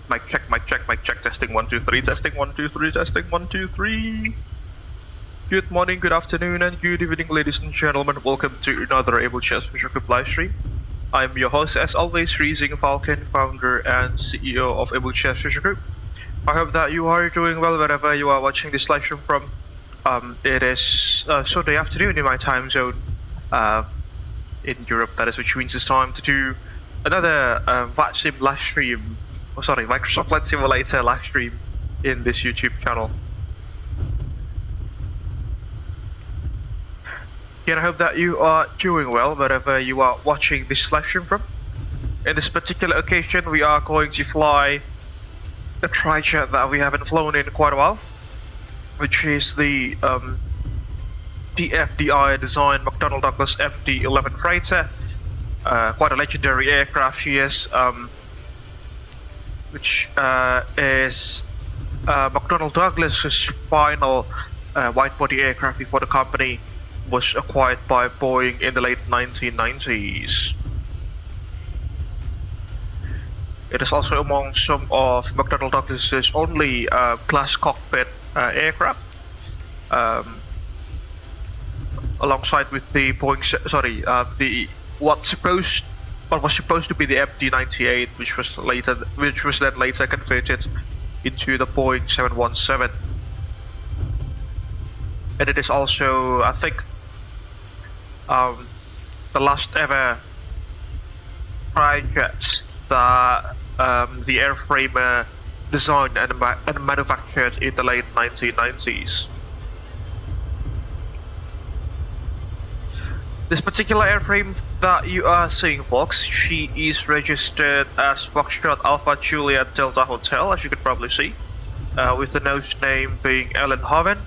Mic check, mic check, mic check, testing 1 2 3, testing 1 2 3, testing 1 2 3. Good morning, good afternoon, and good evening, ladies and gentlemen. Welcome to another Abel Jets Virtual Group live stream. I'm your host, as always, Freight Falcon, founder and CEO of Abel Jets Virtual Group. I hope that you are doing well wherever you are watching this live stream from. It is Sunday afternoon in my time zone in Europe, that is, which means it's time to do another VATSIM live stream. Oh, sorry, Microsoft Flight Simulator live stream in this YouTube channel. And I hope that you are doing well wherever you are watching this live stream from. In this particular occasion, we are going to fly a trijet that we haven't flown in quite a while, which is the TFDI Design McDonnell-Douglas MD-11F freighter. Quite a legendary aircraft she is, which is McDonnell-Douglas's final wide-body aircraft before the company was acquired by Boeing in the late 1990s. It is also among some of McDonnell-Douglas's only glass cockpit aircraft, alongside with the Boeing, what was supposed to be the MD-98, which was then later converted into the Boeing 717. And it is also, I think, the last ever trijet that the airframer designed and manufactured in the late 1990s. This particular airframe that you are seeing, folks, she is registered as Foxtrot Alpha Juliet Delta Hotel, as you can probably see, with the nose name being Hoven.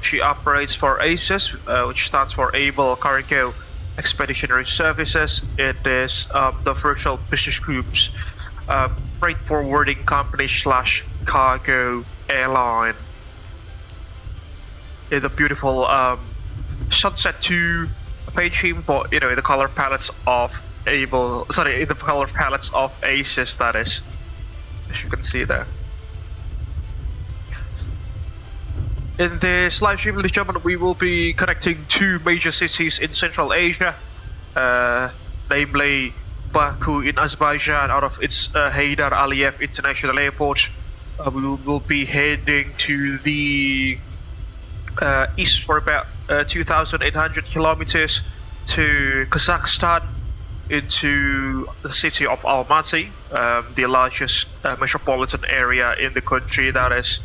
She operates for ACES, which stands for Abel Cargo Expeditionary Services. It is the virtual business group's freight forwarding company / cargo airline. In the beautiful Sunset 2 painting, but in the color palettes of in the color palettes of ACES, that is, as you can see there. In this live stream, ladies and gentlemen, we will be connecting two major cities in Central Asia, namely Baku in Azerbaijan out of its Heydar Aliyev International Airport. We will be heading to the east for about 2,800 kilometers to Kazakhstan, into the city of Almaty, the largest metropolitan area in the country, that is,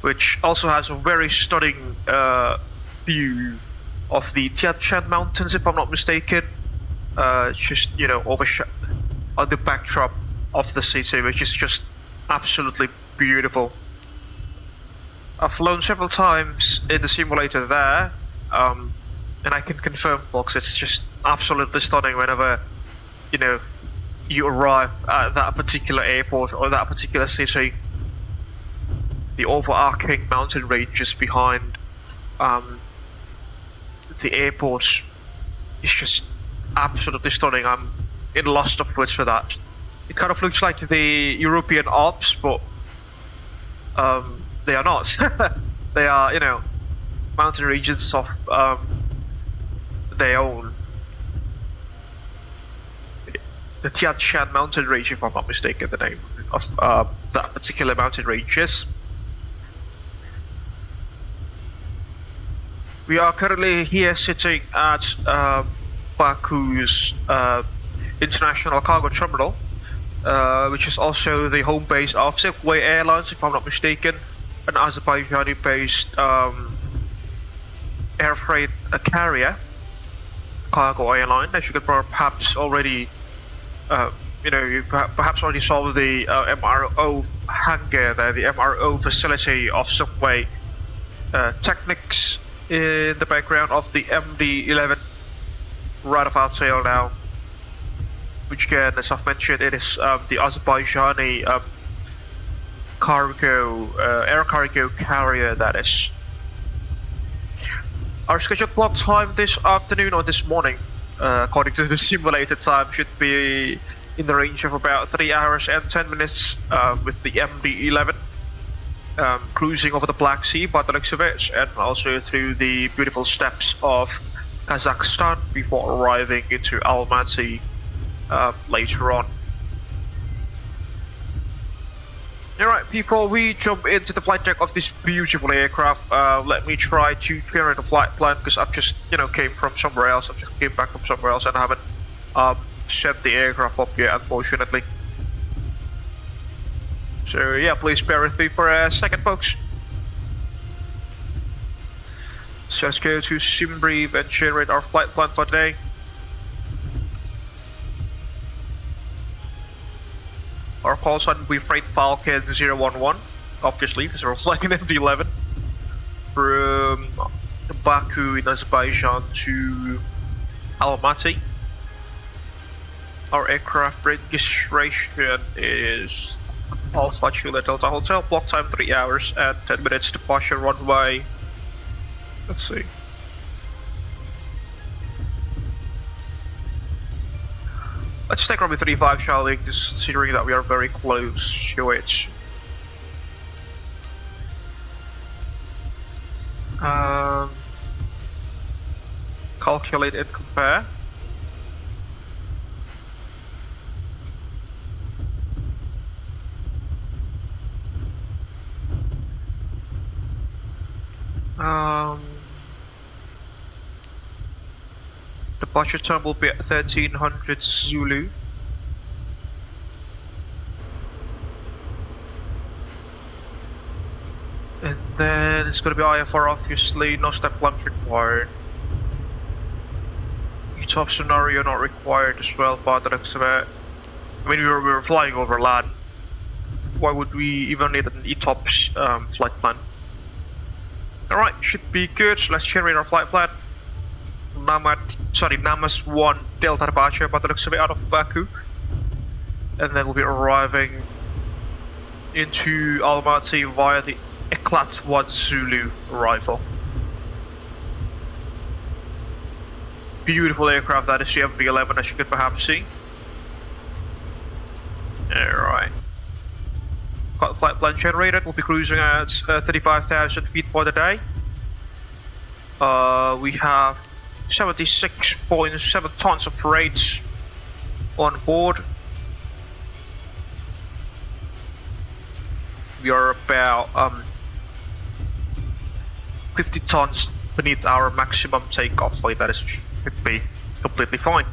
which also has a very stunning view of the Tian Shan Mountains, if I'm not mistaken, just on the backdrop of the city, which is just absolutely beautiful. I've flown several times in the simulator there, and I can confirm, folks, it's just absolutely stunning whenever you arrive at that particular airport or that particular city. The overarching mountain ranges behind the airport is just absolutely stunning. I'm in lost of words for that. It kind of looks like the European Alps, but they are not. They are, mountain regions of their own. The Tian Shan mountain range, if I'm not mistaken, the name of that particular mountain range is. We are currently here sitting at Baku's International Cargo Terminal, which is also the home base of Silkway Airlines, if I'm not mistaken, an Azerbaijani-based air freight carrier, cargo airline. As you could perhaps already, you perhaps already saw the MRO hangar there, the MRO facility of Silkway Technics in the background of the MD-11 right of our tail now, which again, as I've mentioned, it is the Azerbaijani air cargo carrier, that is. Our scheduled block time this afternoon or this morning, according to the simulated time, should be in the range of about 3 hours and 10 minutes with the MD-11, cruising over the Black Sea by the looks of it, and also through the beautiful steppes of Kazakhstan before arriving into Almaty later on. Alright, before we jump into the flight deck of this beautiful aircraft, let me try to clear in the flight plan, because I've just, came from somewhere else. I've just came back from somewhere else and I haven't set the aircraft up yet, unfortunately. So yeah, please bear with me for a second, folks. So let's go to sim brief and generate our flight plan for today. Our call sign will be Freight Falcon 011, obviously, because we're flying an MD-11 from Baku in Azerbaijan to Almaty. Our aircraft registration is Alpha Juliet Delta Hotel, block time 3 hours and 10 minutes, departure runway. Let's see. Let's take runway 35, shall we, considering that we are very close to it. Calculate and compare. Departure time will be at 1300 Zulu. And then it's going to be IFR, obviously, no step launch required. ETOP scenario not required as well, but the looks of it. I mean, we were flying over land. Why would we even need an ETOP flight plan? Alright, should be good. So let's generate our flight plan. Namas 1 Delta departure by the looks of it out of Baku. And then we'll be arriving into Almaty via the Eklat 1 Zulu arrival. Beautiful aircraft, that is the MD-11, as you could perhaps see. Alright. Got the flight plan generated, we'll be cruising at 35,000 feet for the day. We have 76.7 tons of freight on board. We are about 50 tons beneath our maximum takeoff weight. That is, should be completely fine.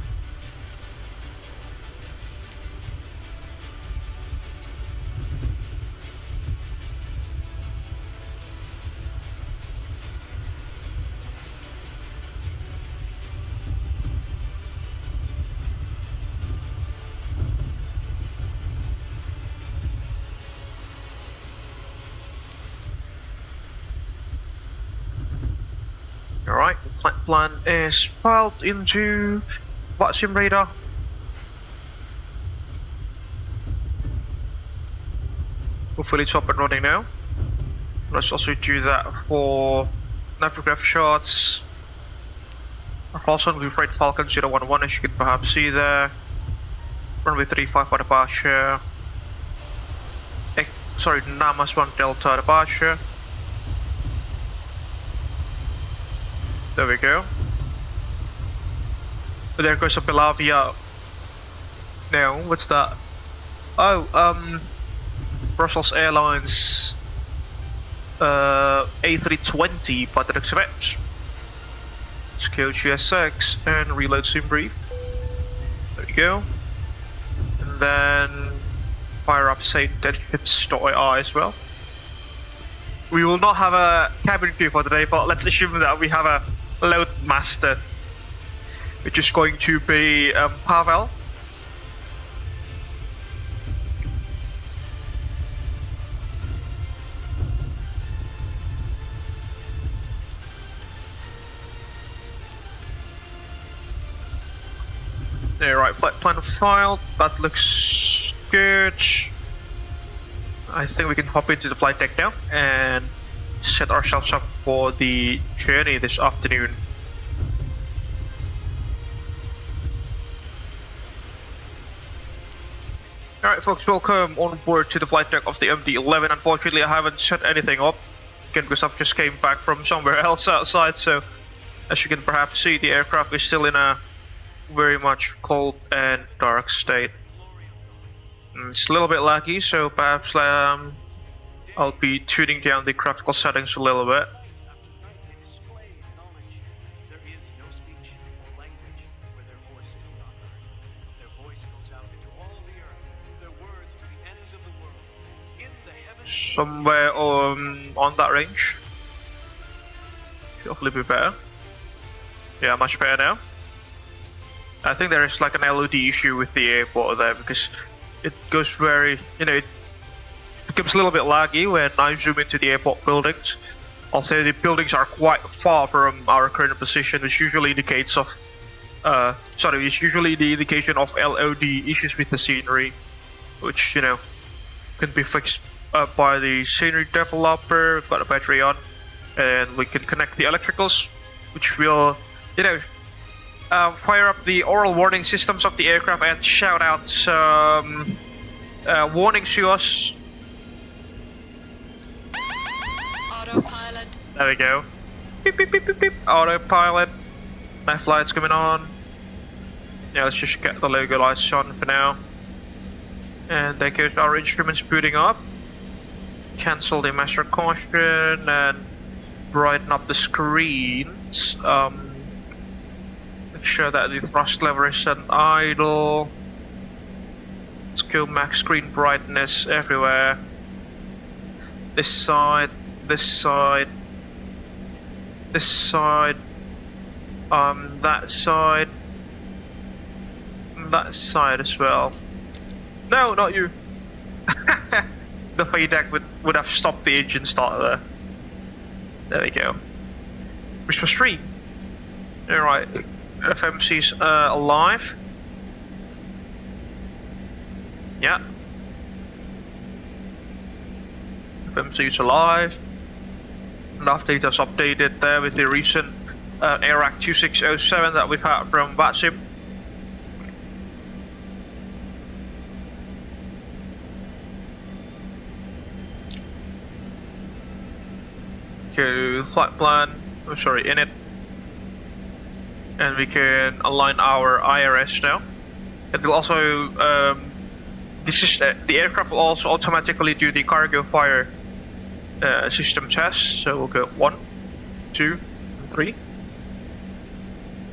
Alright, the flight plan is filed into VATSIM radar. Hopefully it's up and running now. Let's also do that for navigation shots. Our call sign will be Freight Falcon 011, as you can perhaps see there. Runway 35 for departure. Namas 1 Delta departure. There we go. There goes a Belavia. Now, what's that? Oh, Brussels Airlines A320 by the looks of it. Let's go GSX and reload sim brief. There we go. And then fire up saintedhits.ai as well. We will not have a cabin crew for today, but let's assume that we have a load master, which is going to be Pavel. Alright, flight plan filed. That looks good. I think we can hop into the flight deck now and set ourselves up for the journey this afternoon. Alright folks, welcome on board to the flight deck of the MD-11. Unfortunately I haven't set anything up, again because I've just came back from somewhere else outside, so as you can perhaps see the aircraft is still in a very much cold and dark state. It's a little bit laggy, so perhaps I'll be tuning down the graphical settings a little bit. Somewhere on that range. Should hopefully be better. Yeah, much better now. I think there is like an LOD issue with the airport there because it goes very, it becomes a little bit laggy when I zoom into the airport buildings. Also, the buildings are quite far from our current position, which usually indicates of, it's usually the indication of LOD issues with the scenery, which, can be fixed by the scenery developer. We've got a battery on, and we can connect the electricals, which will, fire up the aural warning systems of the aircraft and shout out some warnings to us. Autopilot. There we go. Beep beep beep beep beep. Autopilot. My flight's coming on. Yeah, let's just get the logo lights on for now. And there goes our instruments booting up. Cancel the master caution and brighten up the screens. Make sure that the thrust lever is set idle. Let's go max screen brightness everywhere. This side, this side, this side, that side, that side as well. No, not you. The paydeck would have stopped the engine starter there. There we go. Which was 3. Alright, FMC's alive. Yeah. FMC's alive. Enough data's updated there with the recent AIRAC 2607 that we've had from VATSIM. Okay, flight plan, in it. And we can align our IRS now. It will also, the aircraft will also automatically do the cargo fire system test. So we'll go 1, 2, 3.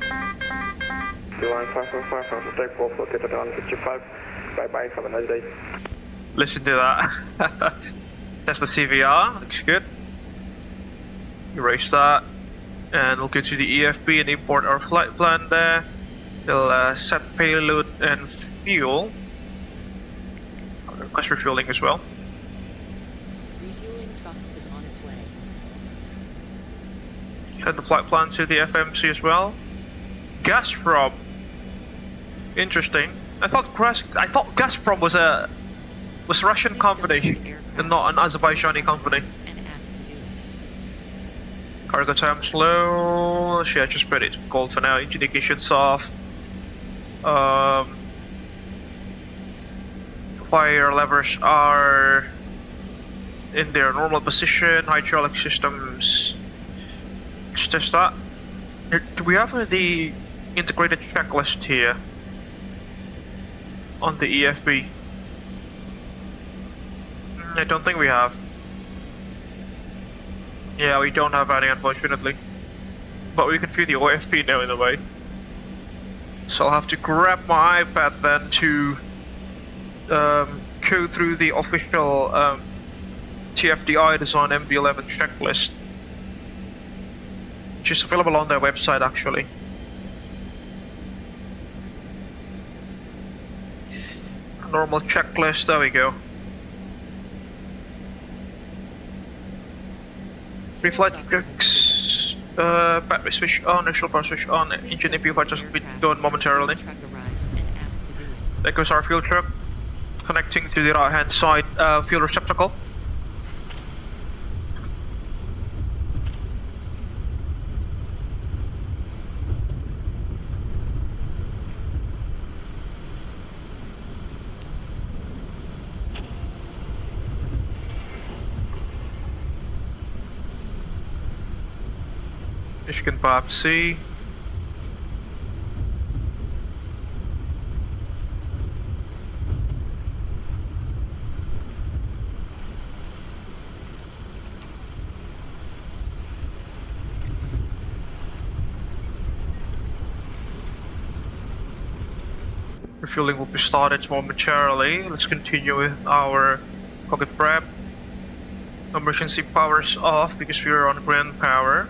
Line 545, take located on 55. Bye bye, have a nice day. Listen to that. Test the CVR, looks good. Erase that. And we'll go to the EFB and import our flight plan there. We'll set payload and fuel. Request refueling as well. Refueling truck is on its way. Send the flight plan to the FMC as well. Gazprom. Interesting. I thought Gazprom was a Russian company and not an Azerbaijani company. Cargo time slow. Yeah, just put it cold for now. Engine ignition soft. Fire levers are in their normal position. Hydraulic systems. Let's test that. Do we have the integrated checklist here on the EFB? I don't think we have. Yeah, we don't have any, unfortunately. But we can view the OFP now in a way. So I'll have to grab my iPad then to go through the official TFDI Design MD-11 checklist, which is available on their website actually. Normal checklist, there we go. Pre-flight checks, battery switch on, initial power switch on, engine APU just be done momentarily. There goes our fuel truck, connecting to the right hand side fuel receptacle. As you can perhaps see. Refueling will be started momentarily. Let's continue with our cockpit prep. Emergency powers off because we are on ground power.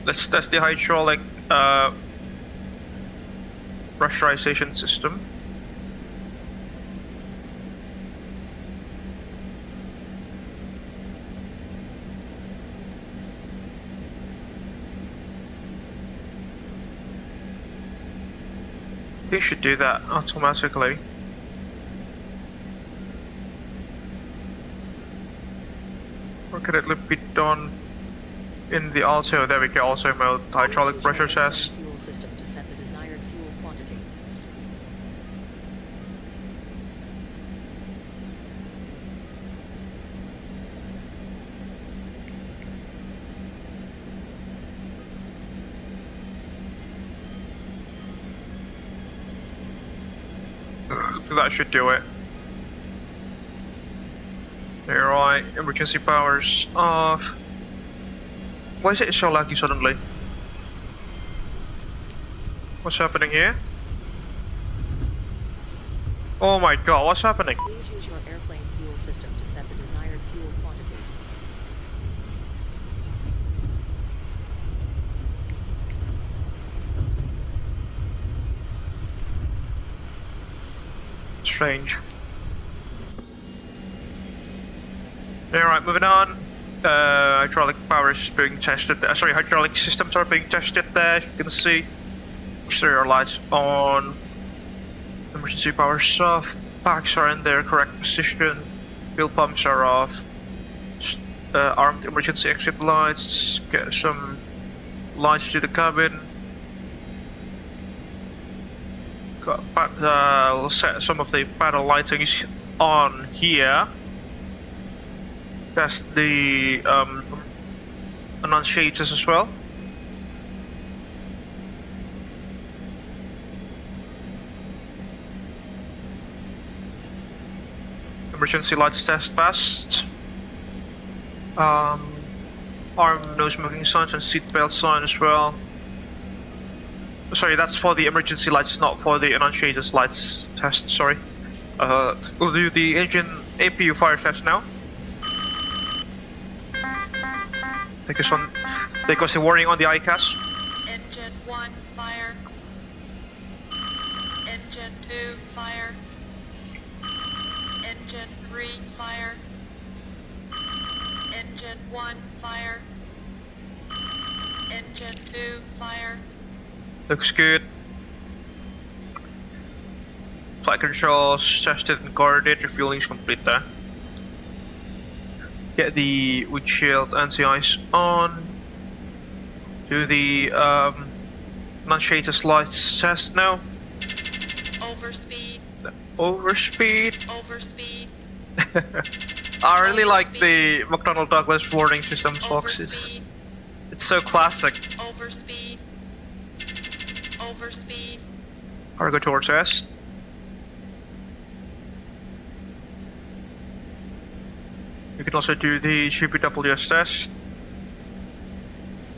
Let's test the hydraulic pressurization system. They should do that automatically. Or could it be done in the auto? There we go, auto mode, hydraulic pressure test. Fuel system to set the desired fuel quantity. So that should do it. Alright, emergency powers off. Why is it so laggy suddenly? What's happening here? Oh my god, what's happening? Please use your airplane fuel system to set the desired fuel quantity. Strange. Alright, moving on. Hydraulic power is being tested. Sorry, hydraulic systems are being tested there. As you can see, exterior lights on. Emergency power off. Packs are in their correct position. Fuel pumps are off. Armed emergency exit lights. Get some lights to the cabin. We'll set some of the panel lightings on here. Test the annunciators as well. Emergency lights test passed. Arm no smoking signs and seatbelt sign as well. Sorry, that's for the emergency lights, not for the annunciators lights test, sorry. We'll do the engine APU fire test now. Take us a warning on the ICAS. Engine 1, fire. Engine 2, fire. Engine 3, fire. Engine 1, fire. Engine 2, fire. Looks good. Flight controls tested and guarded, refueling is complete there. Get the windshield anti-ice on. Do the annunciators lights test now. Overspeed. Overspeed. Overspeed. I really like the McDonnell-Douglas warning system, folks. It's so classic. Overspeed. Overspeed. Cargo towards S. You can also do the GPWS test.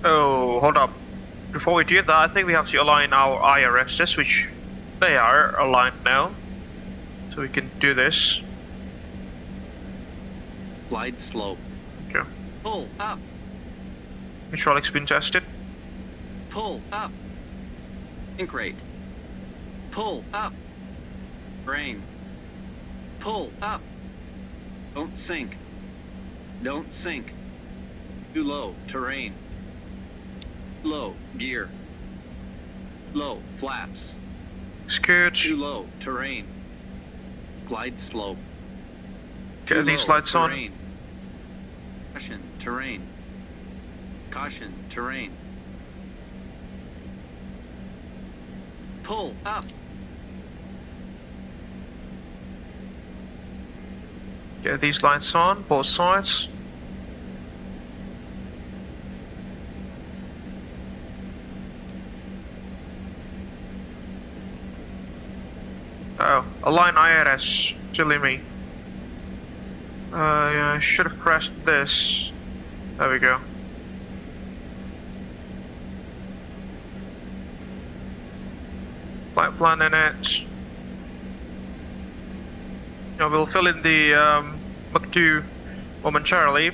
Oh, hold up. Before we do that, I think we have to align our IRSs, which they are aligned now. So we can do this. Glide slope. Okay. Pull up. Hydraulics been tested. Pull up. Sink rate. Pull up. Brain. Pull up. Don't sink. Don't sink. Too low. Terrain. Low. Gear. Low. Flaps. Scoot. Too low. Terrain. Glide slope. Get Too these low, lights on. terrain. Caution. Terrain. Caution. Terrain. Pull up. Get these lights on, both sides. Oh, align IRS, silly me. Yeah, I should have pressed this. There we go. Flight plan in it. Now we'll fill in the Mach 2 momentarily.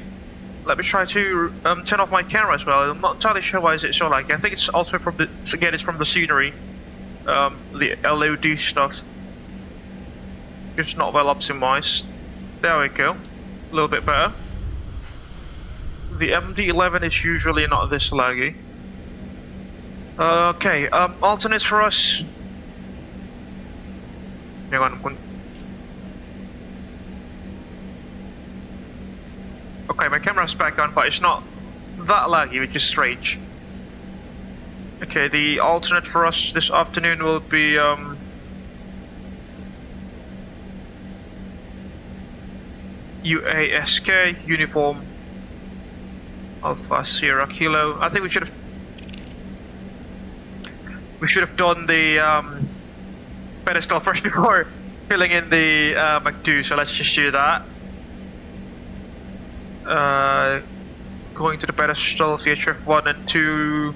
Let me try to turn off my camera as well. I'm not entirely sure why is it so laggy. I think it's also from the, again, it's from the scenery. The LOD stuff. It's not well optimized. There we go. A little bit better. The MD-11 is usually not this laggy. Okay, alternates for us. Hang on, okay, my camera's back on, but it's not that laggy, which is strange. Okay, the alternate for us this afternoon will be UASK uniform Alpha Sierra Kilo. I think we should have done the pedestal first before filling in the Mach 2, so let's just do that. Going to the pedestal, VHF 1 and 2.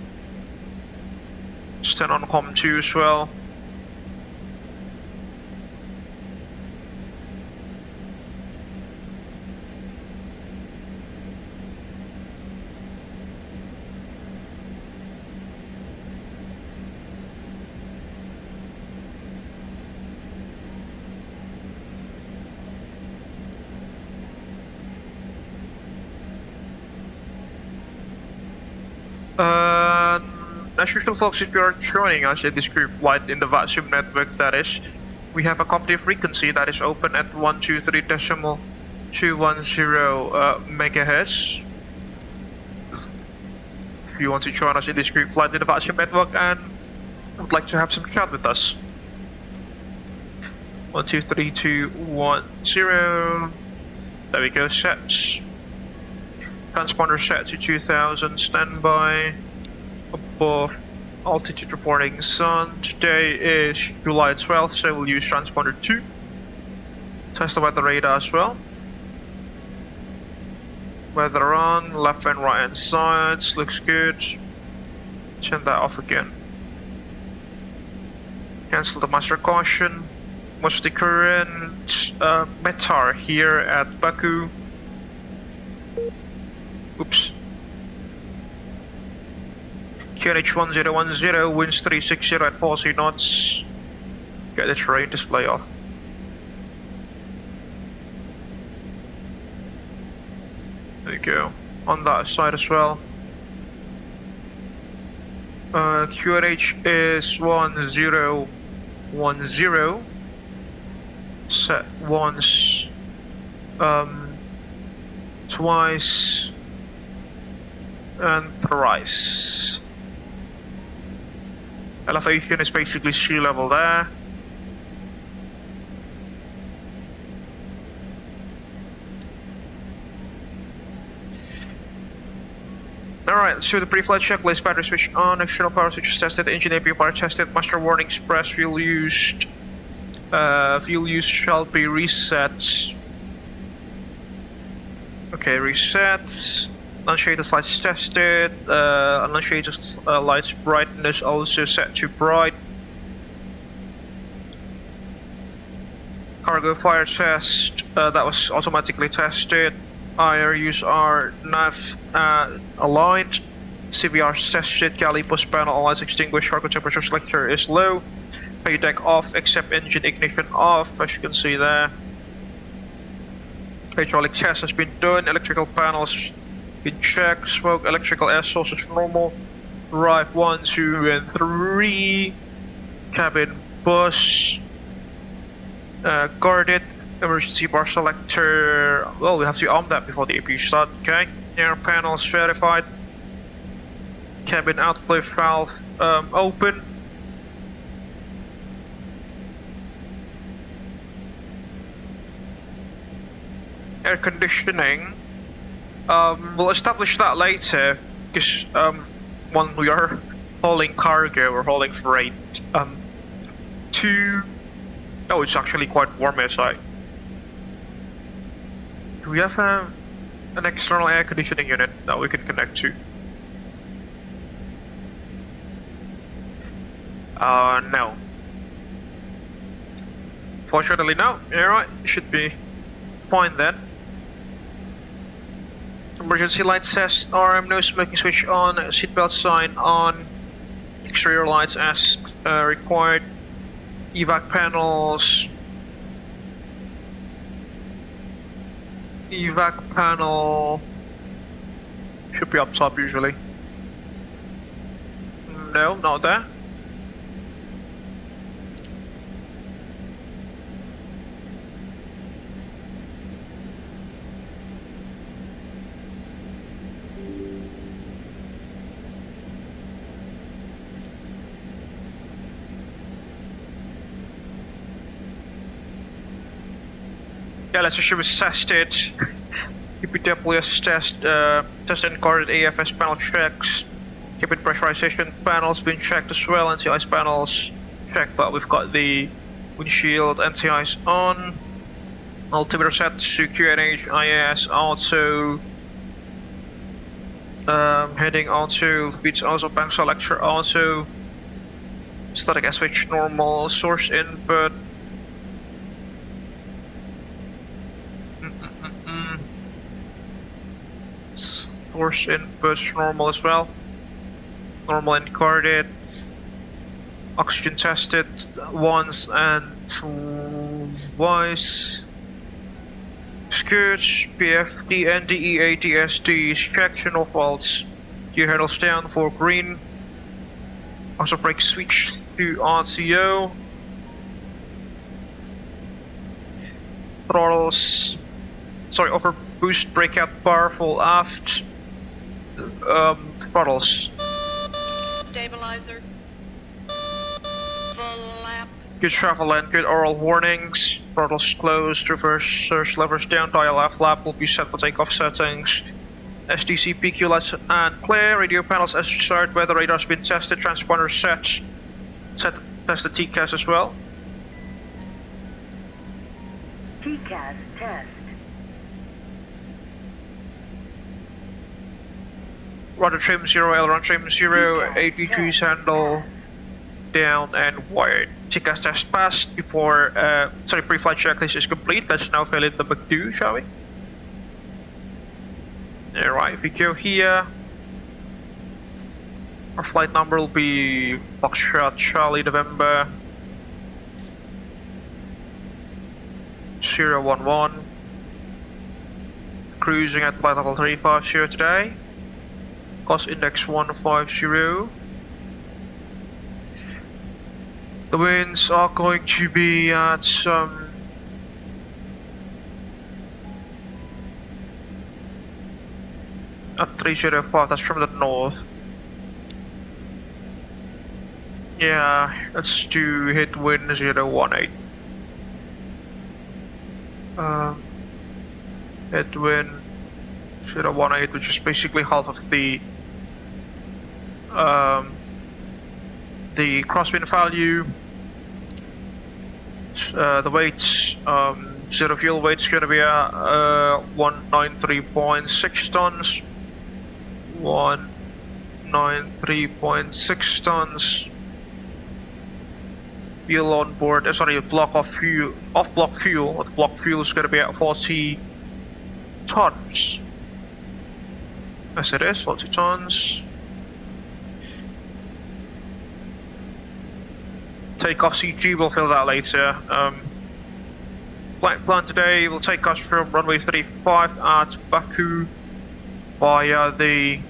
Stand on COM 2 as well. As usual, folks, if you are joining us in this group flight in the VATSIM network, that is, we have a company frequency that is open at 123.210 megahertz. If you want to join us in this group flight in the VATSIM network and would like to have some chat with us, 123.210. There we go. Sets. Transponder set to 2000. Standby. Above. Altitude reporting sun. Today is July 12th, so we'll use transponder 2. Test the weather radar as well. Weather on, left and right hand sides, looks good. Turn that off again. Cancel the master caution. What's the current METAR here at Baku? Oops. QNH 1010, winds 360 at 40 knots. Get the terrain display off. There you go. On that side as well. QNH is 1010. Set once, twice, and thrice. Elevation is basically sea level there. Alright, let's do the pre-flight checklist. Battery switch on, external power switch tested, engine APU power tested, master warning express, fuel used shall be reset. Okay, reset. Unshaded lights tested. Unshaded lights brightness also set to bright. Cargo fire test. That was automatically tested. IRUs are nav aligned. CVR tested. Galley post panel, all lights extinguished. Cargo temperature selector is low. Deck off except engine ignition off, as you can see there. Hydraulic test has been done. Electrical panels been checked. Smoke, electrical air source is normal. Drive 1, 2, and 3. Cabin bus guarded. Emergency bar selector. Well, we have to arm that before the APU start. Okay. Air panels verified. Cabin outflow valve open. Air conditioning. We'll establish that later, because when we are hauling cargo or hauling freight. 2 Oh, it's actually quite warm outside. Do we have an external air conditioning unit that we can connect to? No. Fortunately, no. Alright, should be fine then. Emergency lights test, RM, no smoking switch on, seatbelt sign on, exterior lights as required, evac panels. Evac panel should be up top usually. No, not there. Yeah, let's assume it's tested. UPWS test, test and guarded AFS panel checks. Cabin pressurization panels been checked as well, anti-ice panels checked, but we've got the windshield anti-ice on. Altimeter set to QNH, IAS auto. Heading auto, speeds also, bank selector auto. Static SH normal, source input. Source input normal as well. Normal and guarded. Oxygen tested once and twice. Skirts, PFD, NDE, ATSD, checked, no faults. Gear handles down for green. Also brake switch to RCO. Throttles. Sorry, over boost breakout bar full aft. Throttles. Stabilizer. Full lap. Good travel and good oral warnings. Throttles closed, reverse surge levers down, dial F flap will be set for takeoff settings. SDC PQ lights and clear, radio panels as start, weather radar's been tested, transponder set. Test the TCAS as well. TCAS test. Rudder trim 0, aileron trim 0, ADG's handle down and wired. TCAS test passed before, pre-flight checklist is complete. Let's now fill in the Baku, shall we? Alright, if we go here, our flight number will be Foxtrot Charlie November 011. Cruising at flight level 350 today. Cost index 150. The winds are going to be at at 305, that's from the north. Yeah, let's do headwind 018. Headwind 018, which is basically half of the crosswind value. The weights, zero fuel weight's gonna be 193.6 tons. 193.6 tons. Fuel on board, block of fuel, block fuel is gonna be at 40 tons. As it is, 40 tons. Takeoff CG, we'll fill that later. Flight plan today will take us from runway 35 at Baku via the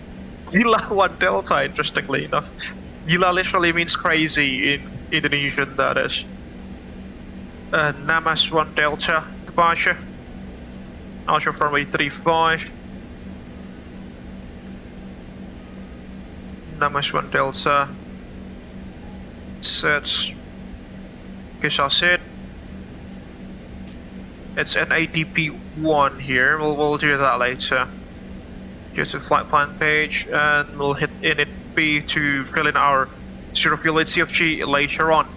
Yula 1 Delta, interestingly enough. Yula literally means crazy in Indonesian, that is. Namas 1 Delta departure. Also from runway 35. Namas 1 Delta. Set. Guess I'll set. It's an ADP 1 here, we'll do that later. Go to the flight plan page and we'll hit init B to fill in our zero fuel weight CFG later on.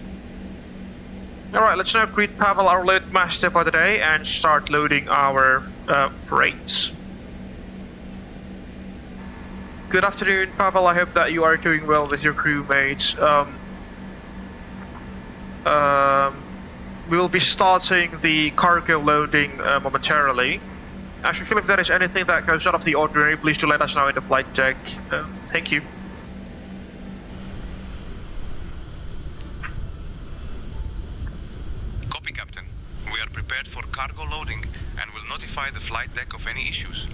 Alright, let's now greet Pavel, our load master for the day, and start loading our freights. Good afternoon, Pavel. I hope that you are doing well with your crewmates. We will be starting the cargo loading momentarily. As you feel if there is anything that goes out of the ordinary, please do let us know in the flight deck. Thank you. Copy, Captain. We are prepared for cargo loading and will notify the flight deck of any issues.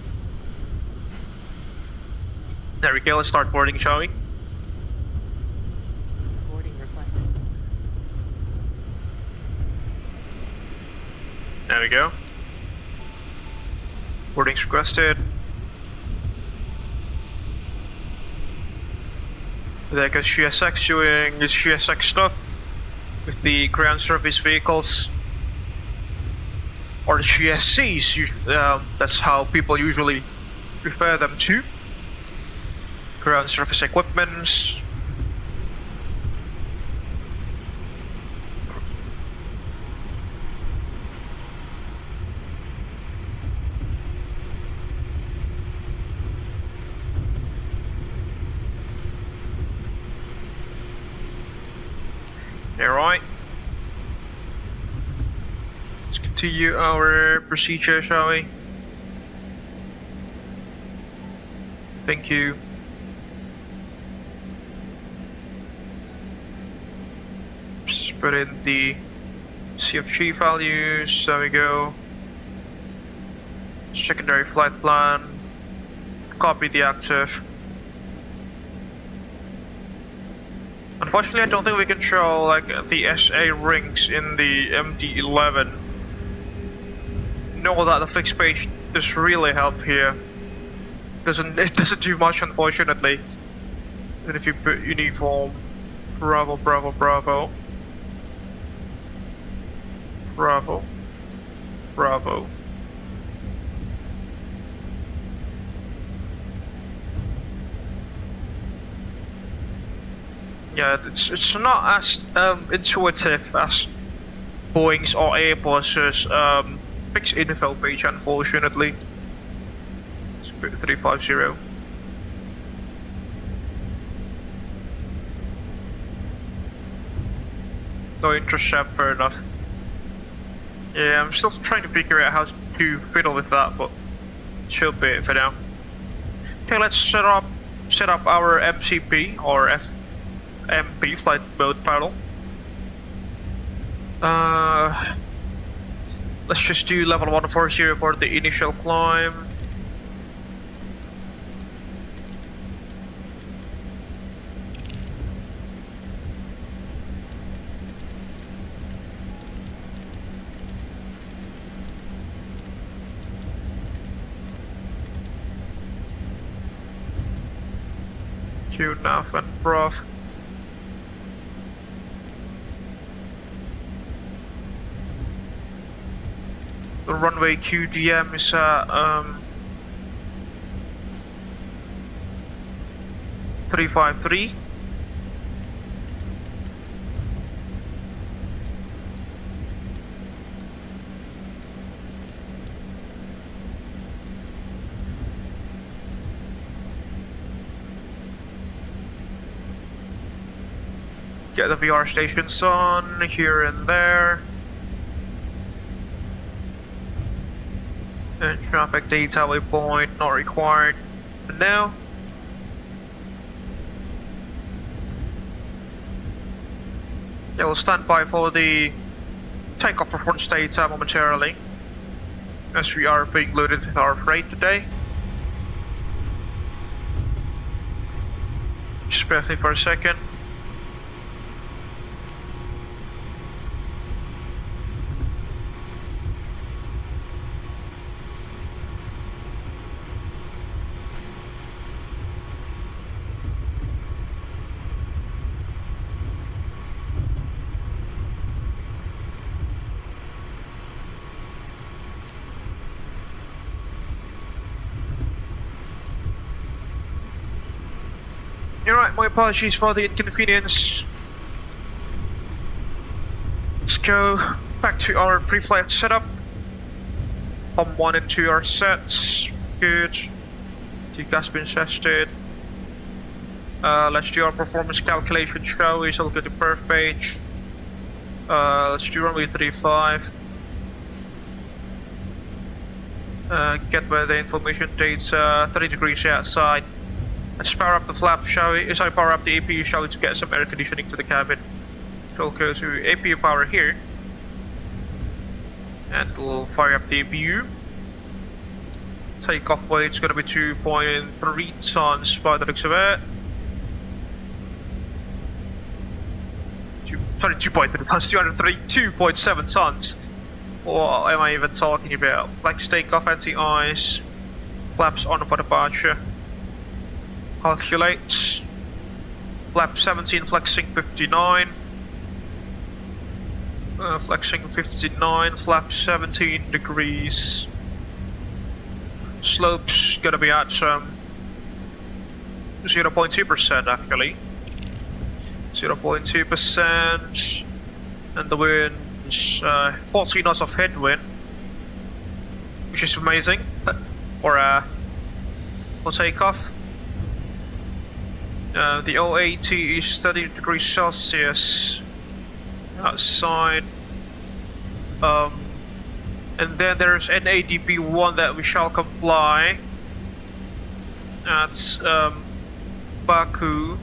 There we go, let's start boarding, shall we? Boarding requested. There we go. Boarding's requested. There goes GSX doing his GSX stuff with the ground service vehicles. Or the GSCs, that's how people usually refer them to. Ground service equipment. Alright. Let's continue our procedure, shall we? Thank you. Just put in the CFG values, there we go. Secondary flight plan. Copy the active. Unfortunately, I don't think we can show like the SA rings in the MD-11. Know that the fixed page does really help here. It doesn't do much, unfortunately. And if you put uniform, Bravo, Bravo, Bravo, Bravo, Bravo. Yeah, it's not as intuitive as Boeing's or Airbus's fixed info page, unfortunately. It's 350. No intercept, fair enough. Yeah, I'm still trying to figure out how to fiddle with that, but it should be it for now. Okay, let's set up our MCP or FMP flight mode panel. Let's just do level 140 for the initial climb. Q, nav and prof. The runway QDM is 353. Get the VR stations on here and there. And traffic data waypoint not required for now. Yeah, we'll stand by for the takeoff performance data momentarily, as we are being loaded with our freight today. Just bear with me for a second. Alright, my apologies for the inconvenience. Let's go back to our pre-flight setup. Pump 1 and 2 are set. Good. TCAS been tested. Let's do our performance calculation, shall we? So look at the perf page. Let's do runway 35. Get where the information data, 30 degrees outside. Let's power up the flap, shall we? As I power up the APU, shall we, to get some air conditioning to the cabin. So we'll go to APU power here. And we'll fire up the APU. Takeoff weight is going to be 2.3 tons by the looks of it. Sorry, 2.3 tons, 232.7 tons. What am I even talking about? Flex takeoff, anti-ice. Flaps on for departure. Calculate. Flap 17, flexing 59. Flexing 59, flap 17 degrees. Slope's gonna be at 0.2% actually. 0.2%. And the wind's 40 knots of headwind, which is amazing for takeoff. The OAT is 30 degrees Celsius outside. And then there's an ADP1 that we shall comply at Baku.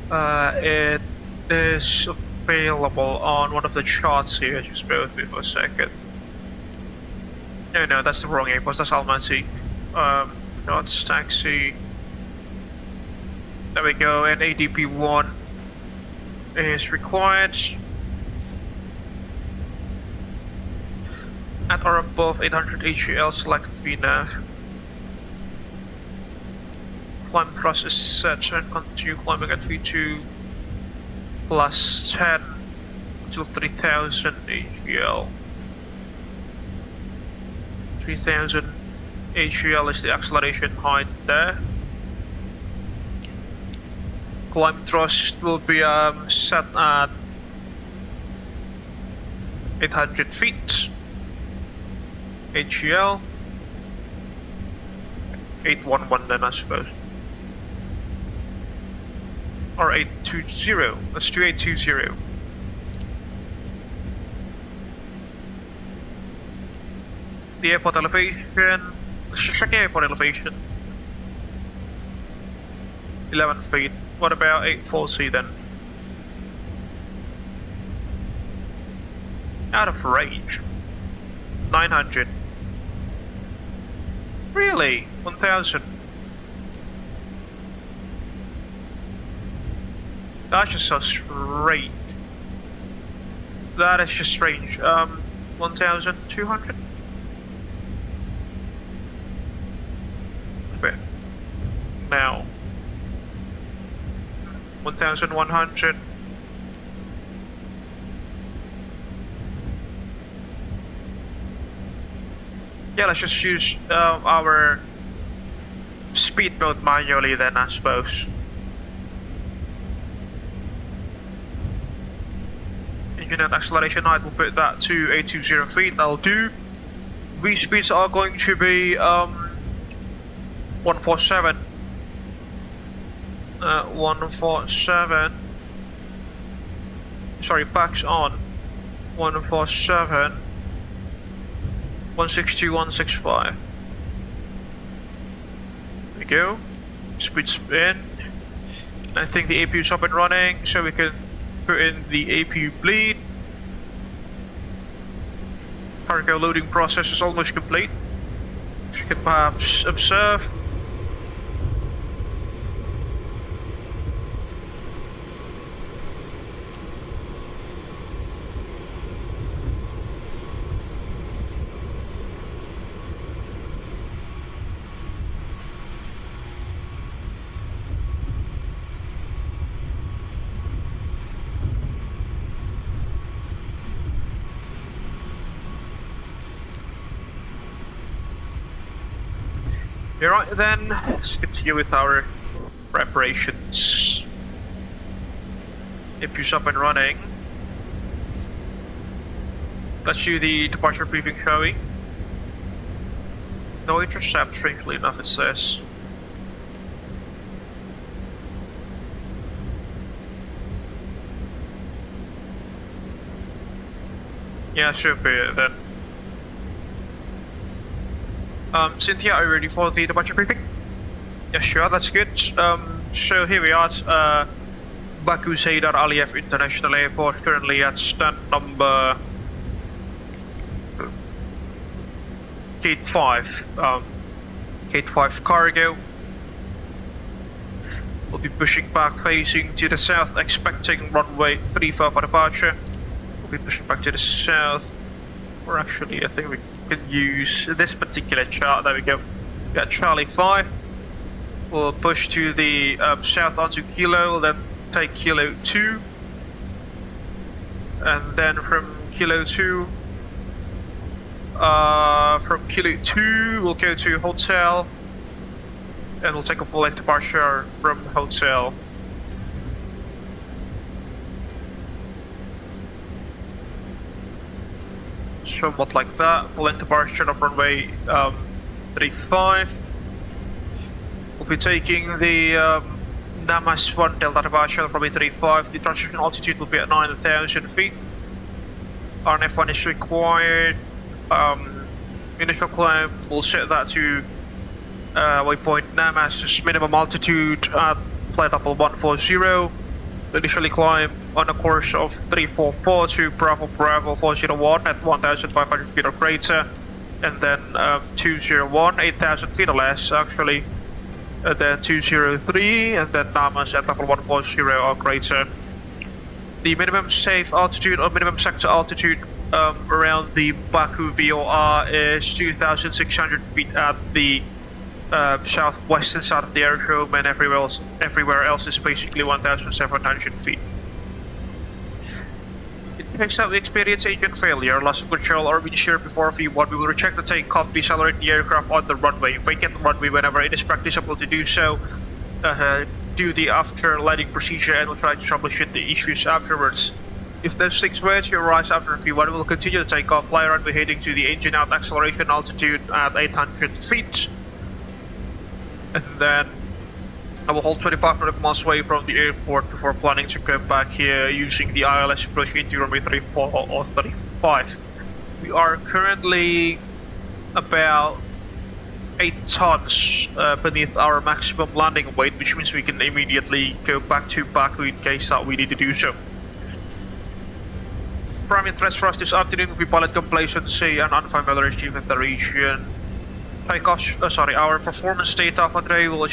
It is available on one of the charts here. Just bear with me for a second. No, that's the wrong airport. That's Almaty. No, it's taxi. There we go. And ADP1 is required. At or above 800 HEL, select VNAV. Climb thrust is set and continue climbing at V2 plus 10 until 3000 HEL. 3000 HEL is the acceleration height there. Climb thrust will be set at 800 feet. HEL 811 then, I suppose, or 820. Let's do 820. The airport elevation. Let's just check the airport elevation. 11 feet. What about 840 then? Out of range. 900. Really? 1000. That's just so strange. That is just strange. 1200? Wait. Now. 1100. Yeah, let's just use our speed mode manually then, I suppose. Unit acceleration height, we'll put that to 820 feet, that'll do. V speeds are going to be 147. 147. Sorry, backs on. 147. 162, 165. There we go. Speed's in. I think the APU's up and running, so we can put in the APU bleed. Cargo loading process is almost complete. As you can perhaps observe. Alright then, let's continue with our preparations. APU's up and running. Let's do the departure briefing, shall we? No intercept, strangely enough it says. Yeah, should be it then. Cynthia, are you ready for the departure briefing? Yeah, sure, that's good. So here we are at Baku's Heydar Aliyev International Airport, currently at stand number Gate 5. Gate 5 cargo. We'll be pushing back facing to the south, expecting runway 35 for departure. We'll be pushing back to the south. Or actually, I think we can use this particular chart. There we go. We got Charlie 5. We'll push to the south onto Kilo, then take Kilo 2. And then from Kilo 2, we'll go to hotel. And we'll take a full length departure from hotel. Somewhat like that. Full length departure of runway 35. We'll be taking the Namas 1 Delta departure from runway 35. The transition altitude will be at 9,000 feet. RNF1 is required. Initial climb, we'll set that to waypoint Namas minimum altitude at flight level 140. Initially climb on a course of 344 to Bravo 401 at 1,500 feet or greater, and then 201, 8,000 feet or less actually, and then 203, and then Namas at level 140 or greater. The minimum safe altitude or minimum sector altitude around the Baku VOR is 2,600 feet at the southwestern side of the aerodrome, and everywhere else is basically 1,700 feet. In case that we experience engine failure, loss of control, or windshear before V1, we will reject the takeoff, decelerate the aircraft on the runway, vacate the runway whenever it is practicable to do so, do the after landing procedure, and we'll try to troubleshoot the issues afterwards. If those things were to arise after V1, we'll continue to take off, fly runway heading to the engine out acceleration altitude at 800 feet. And then I will hold 2,500 miles away from the airport before planning to come back here using the ILS approach into runway 34 or 35. We are currently about 8 tons beneath our maximum landing weight, which means we can immediately go back to Baku in case that we need to do so. Primary threats for us this afternoon will be pilot complacency and unfamiliarity with the region. Our performance data for today will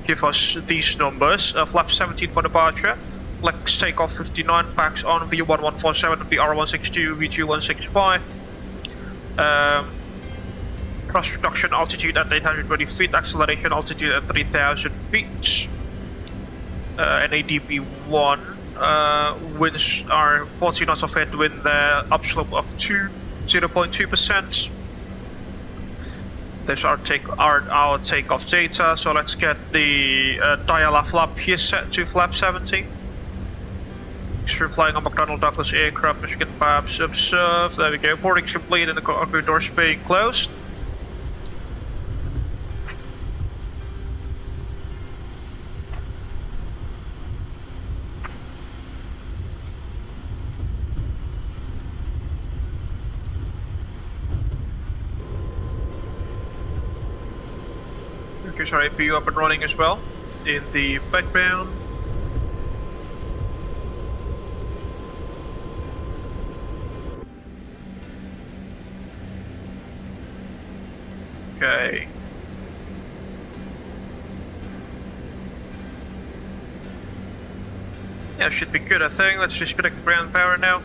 give us these numbers. Flap 17 for departure, flex takeoff 59, packs on V1147, VR162, V2165. Thrust reduction altitude at 820 feet, acceleration altitude at 3,000 feet. NADP1. Winds are 40 knots of headwind there, upslope of 0.2%. There's our takeoff data, so let's get the dial flap here set to flap 70. We're flying a McDonnell-Douglas aircraft, as you can perhaps observe. There we go, boarding's complete and the cargo doors being closed. Our APU up and running as well in the background. Okay. Yeah, should be good I think. Let's disconnect the ground power now.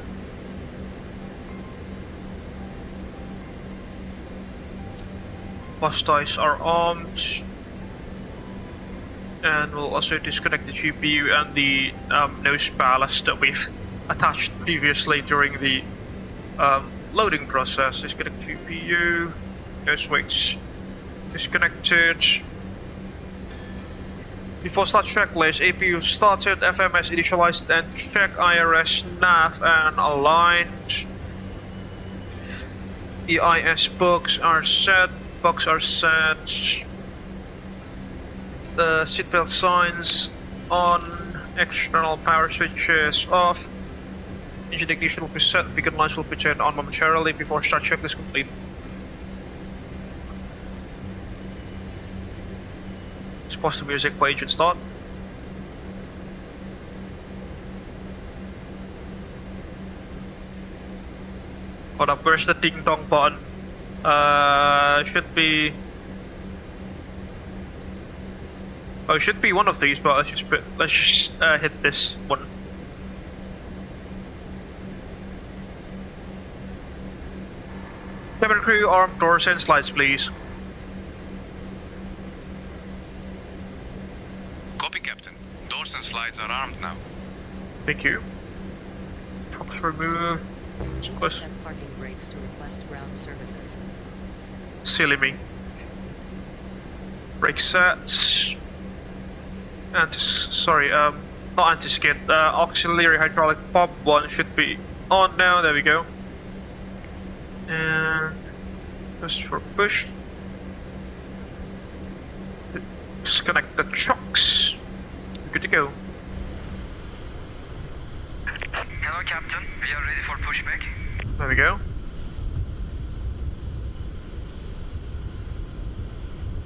Bus ties are armed. And we'll also disconnect the GPU and the nose ballast that we've attached previously during the loading process. Disconnect GPU, nose weights disconnected. Before start checklist, APU started, FMS initialized, and check IRS nav and aligned. EIS books are set. Seatbelt signs on. External power switches off. Engine ignition will be set. Beacon lights will be turned on momentarily before start checklist complete. Pause the music for engine start. Hold up, where's the ding dong button? Should be... Oh, it should be one of these, but let's just hit this one. Cabin crew, arm doors and slides, please. Copy, Captain. Doors and slides are armed now. Thank you. Trucks removed. Check parking brakes to request ground services. Silly me. Brake sets. Not anti-skid. Auxiliary hydraulic pump 1 should be on now. There we go. And just for push. Disconnect the trucks. Good to go. Hello, Captain. We are ready for pushback. There we go.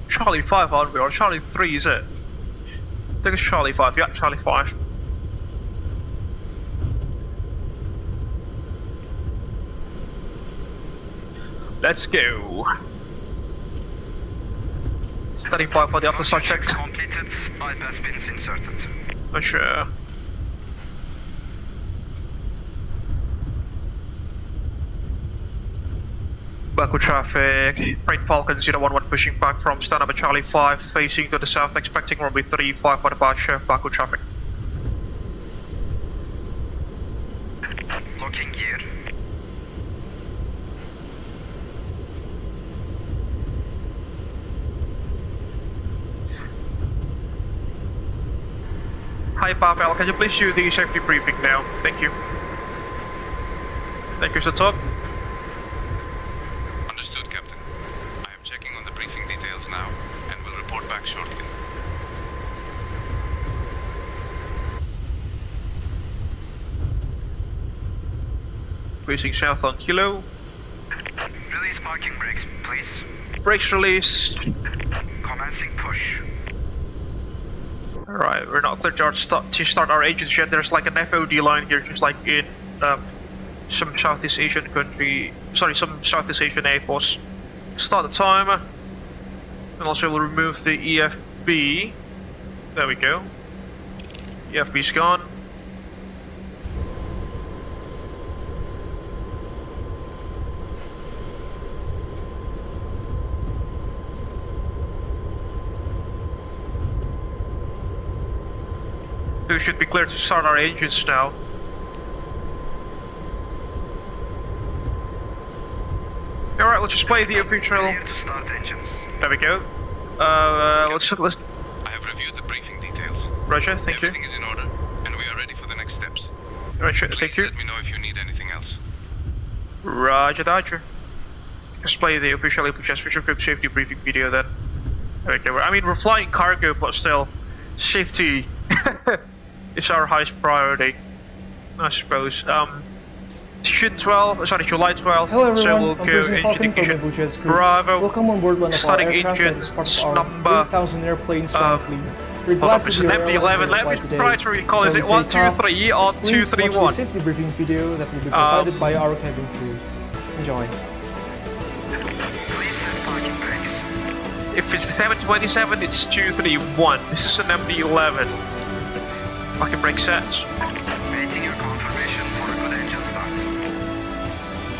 Charlie 5, aren't we? Or Charlie 3, is it? I think it's Charlie 5. Yeah, Charlie 5. Let's go. Standing by for the after start check. Completed. Bypass pins inserted. For sure. Baku traffic, Freight Falcon 011 pushing back from stand up at Charlie 5, facing to the south, expecting runway 35 for departure, Baku traffic. Locking gear. Hi Pavel, can you please do the safety briefing now? Thank you. Thank you, Sir Todd. Understood, Captain. I am checking on the briefing details now and will report back shortly. Facing south on Kilo. Release parking brakes, please. Brakes released. Commencing push. Alright, we're not clear to start our engines yet. There's like an FOD line here, just like in some Southeast Asian airports. Start the timer. And also we'll remove the EFB. There we go. EFB's gone. We should be clear to start our engines now. Alright, let's just play the official. Clear to start engines. There we go. Let's. I have reviewed the briefing details. Roger, thank Everything is in order, and we are ready for the next steps. you. Roger, Please thank you. let me know if you need anything else. Roger, Dodger. Let's play the official Abel Jets Virtual Group safety briefing video then. Okay, I mean, we're flying cargo, but still, safety is our highest priority, I suppose. June 12, sorry, July 12. Hello everyone, so we'll I'm go Freight Falcon from ignition. Abel Jets Group. Bravo. Welcome on board one of our Starting aircraft that engines, is part of our number, 3,000 airplanes strong fleet. We're Hold glad up, to it's be an your airline MD-11. for Let me today. try to recall, is When it we 1, take 2, off, 3 or 2, please 3, watch the 1? safety briefing video that will be provided by our cabin crews. Enjoy. Please set parking brakes. If it's 727, it's 231. This is an MD-11. Fucking brake sets. Waiting your confirmation for a good engine start.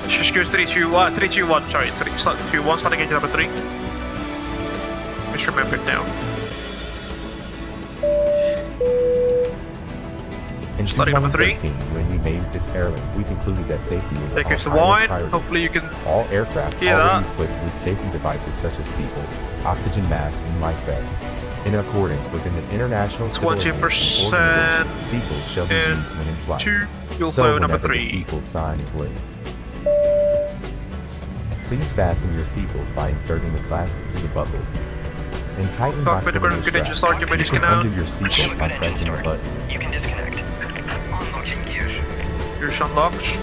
Just goes 321, sorry, 321, starting engine number 3. Just remember it now. In Starting number 3. 2013, when we made this airline, we concluded that safety is There our goes the highest wine. priority. Hopefully you can All aircraft hear already that. equipped with safety devices such as seatbelt, oxygen mask, and life vest. In accordance with an international civil aviation 20% organization, seatbelt shall be and used when in flight. 2, fuel So flow number whenever the 3. seatbelt sign is lit. Please fasten your seatbelt by inserting the clasp into the buckle. And tighten Cockpit buckle equipment engine strap. start, get ready to Keep disconnect. under your seatbelt by pressing the button. You can disconnect. Unlocking gears. Gears unlocked.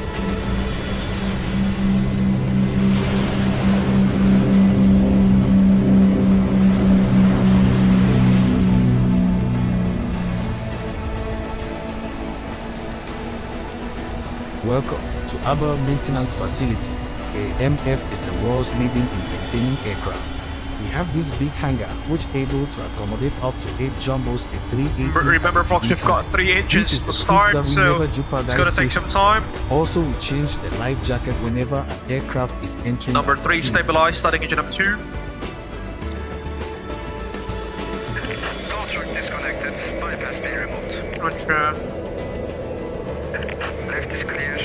Welcome to Abel Maintenance Facility. AMF is the world's leading in maintaining aircraft. We have this big hangar which able to accommodate up to 8 jumbos at 380. Remember folks, we've got 3 engines to start, so it's gonna take some time. Also, we change the life jacket whenever an aircraft is entering. Number the 3 facility. stabilized, starting engine number 2. Contract disconnected. Bypass bay removed. Roger. Left is clear.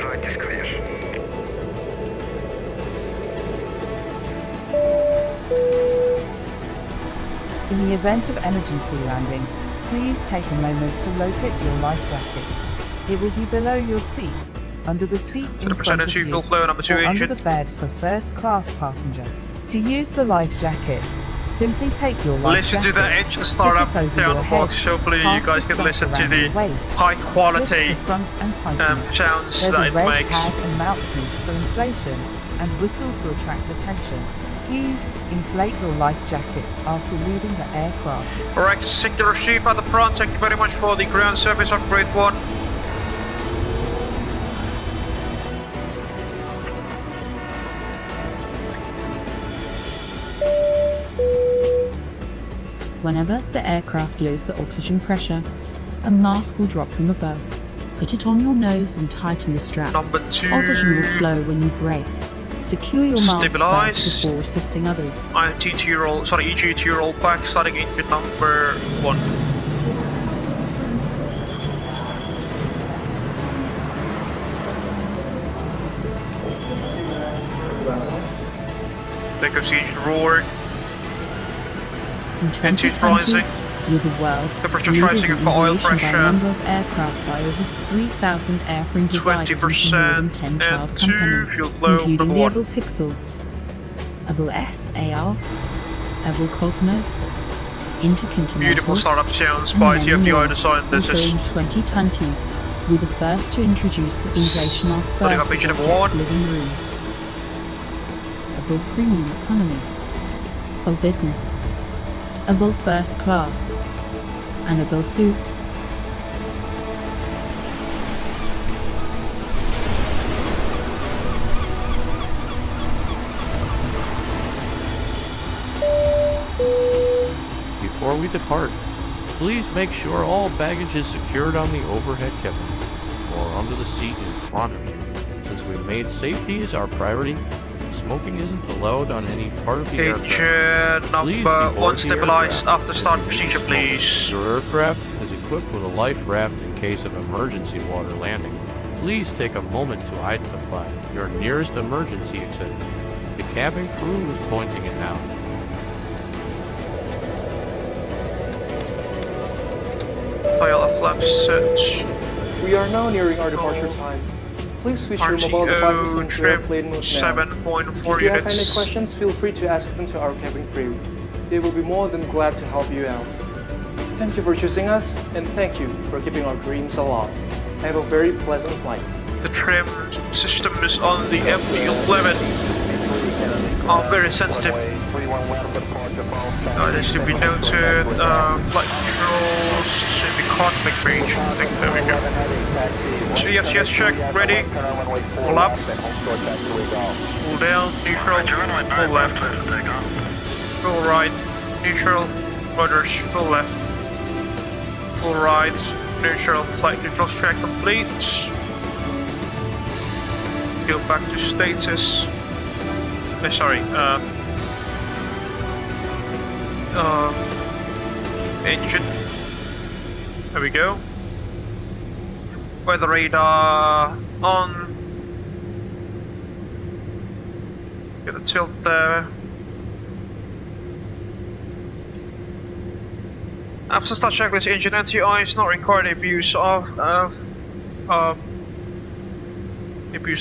Right is clear. In the event of emergency landing, please take a moment to locate your life jackets. It will be below your seat, under the seat in front of you, fuel flow, number 2 or under engine. the bed for first class passenger. To use the life jacket, simply take your life Listen jacket, to the engine startup put it over down your the box. head, Hopefully you pass guys the can listen strap to around the your waist, high lift quality the front and tighten. sounds There's that a it red makes. tag and mouthpiece for inflation, and whistle to attract attention. Please inflate your life jacket after leaving the aircraft. Alright, sector sheep at the front. Thank you very much for the ground service of Grade 1. Whenever the aircraft loses the oxygen pressure, a mask will drop from above. Put it on your nose and tighten the strap. Number 2. Oxygen will flow when you brake. Secure your mask Stabilize. first before assisting others. EGT roll back, starting engine number 1. Back oxygen roar. In Engine 2020, rising. with the world Temperature leaders rising in for oil aviation by pressure. number of aircraft by over 3,000 airframe divided into more than 10 20% child and 2 companies, fuel flow including number the 1. Abel Pixel, Abel SAR, Abel Cosmos, Intercontinental, Beautiful startup sounds and by many TFDI more. Design. This Also is in 2020, we were the first to introduce the innovation of Putting up first engine Abel number Jets 1. living room, Abel Premium Economy, Abel Business, Abel First Class, and Abel Suite. Before we depart, please make sure all baggage is secured on the overhead cabin or under the seat in front of you. Since we made safety as our priority, smoking isn't allowed on any part of the aircraft. Engine Please number deboard 1 the stabilized aircraft after as start you procedure, smoke. please. Your aircraft is equipped with a life raft in case of emergency water landing. Please take a moment to identify your nearest emergency exit. The cabin crew is pointing it now. Dial flap set. We are now nearing our departure time. Please switch your mobile devices RTO into trim airplane mode now. 7.4 If you have any units. questions, feel free to ask them to our cabin crew. They will be more than glad to help you out. Thank you for choosing us, and thank you for keeping our dreams aloft. Have a very pleasant flight. The trim system is on the MD-11. Very sensitive. This should be noted. Flight controls should be cockpit range. There we go. CFCS check, ready. Pull up. Pull down, neutral, pull left. Pull right, neutral, ruders, pull left. Pull right, neutral, flight controls check complete. Go back to status. Engine. There we go. Weather radar on. Get a tilt there. After start checklist, engine anti-ice not required. Abuse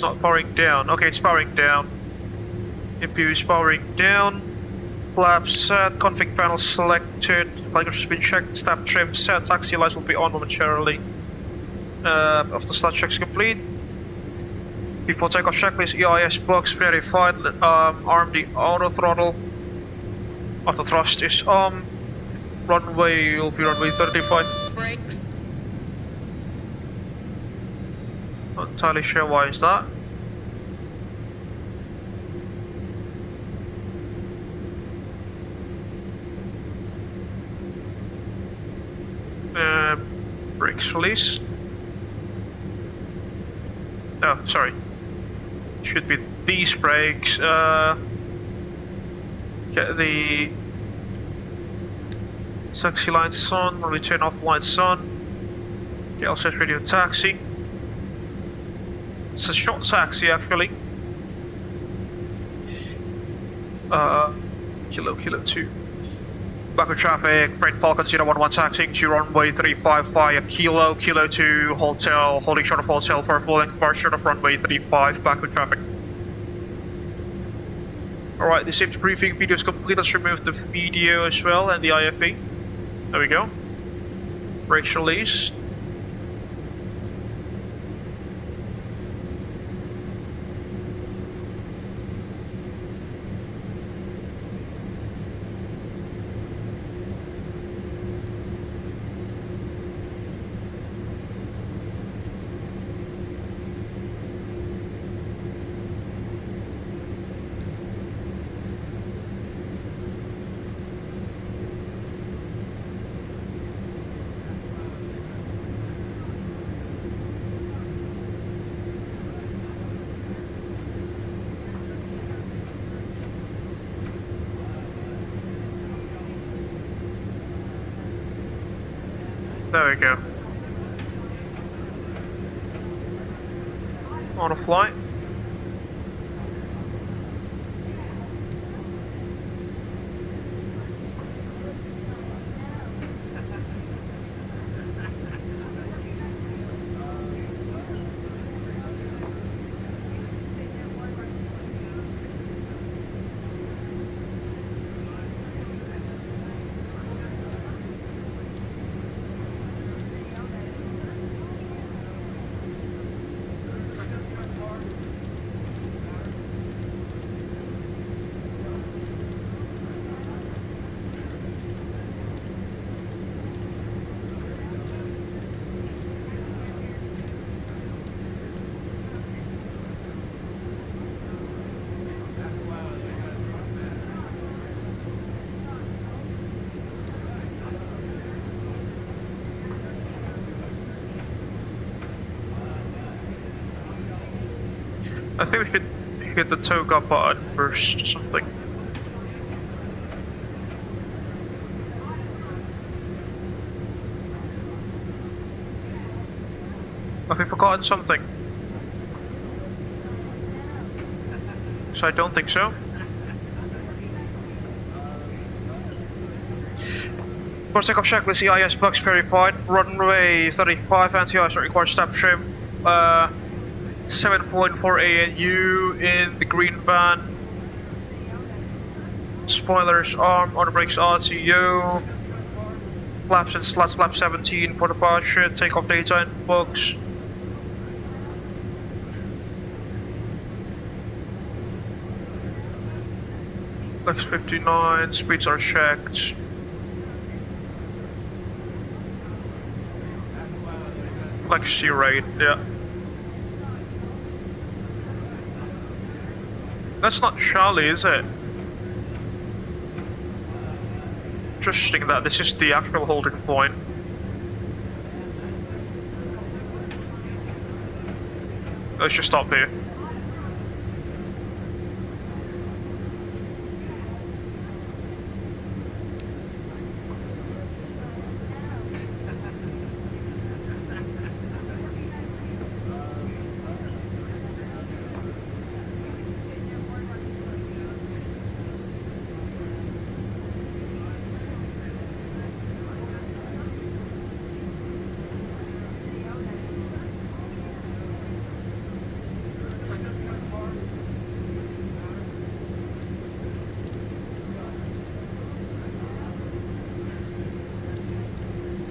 not powering down. Okay, it's powering down. MPU is powering down. Flaps set, config panel selected, language has been checked, snap trim set, taxi lights will be on momentarily. After start checks complete. Before takeoff checklist, EIS box verified, arm the auto throttle. Auto thrust is on. Runway will be runway 35. Brake. Not entirely sure why is that. Brakes release. Oh, sorry. Should be these brakes. Get the taxi lights on, or turn off lights on. Get all set radio taxi. It's a short taxi actually. Kilo 2. Baku traffic, Freight Falcon 011 taxiing to runway 35 via Kilo 2 hotel, holding short of hotel for full length bar short of runway 35, Baku traffic. Alright, the safety briefing video is complete. Let's remove the video as well and the IFB. There we go. Brakes release. There we go. On a flight. I think we should hit the toga button first or something. Have we forgotten something? So I don't think so. For takeoff checklist, EIS box verified. Runway 35, anti-ice required step trim. 7.4 ANU in the green band. Spoilers arm, on the brakes RTO. Flaps and slats, flap 17 for departure. Takeoff data in books. Flex 59, speeds are checked. Flex C rate, yeah. That's not Charlie, is it? Interesting that this is the actual holding point. Let's just stop here.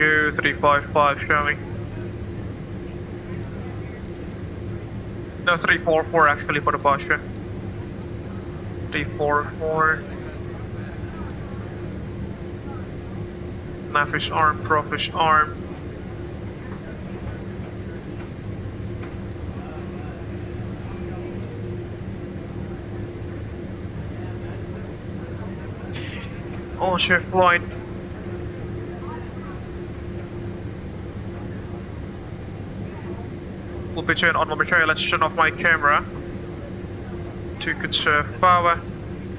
Go 355 showing. No, 344 actually for the posture. 344. Nav is arm, prop is arm. On shift flight. We'll be turned on momentarily. Let's turn off my camera to conserve power.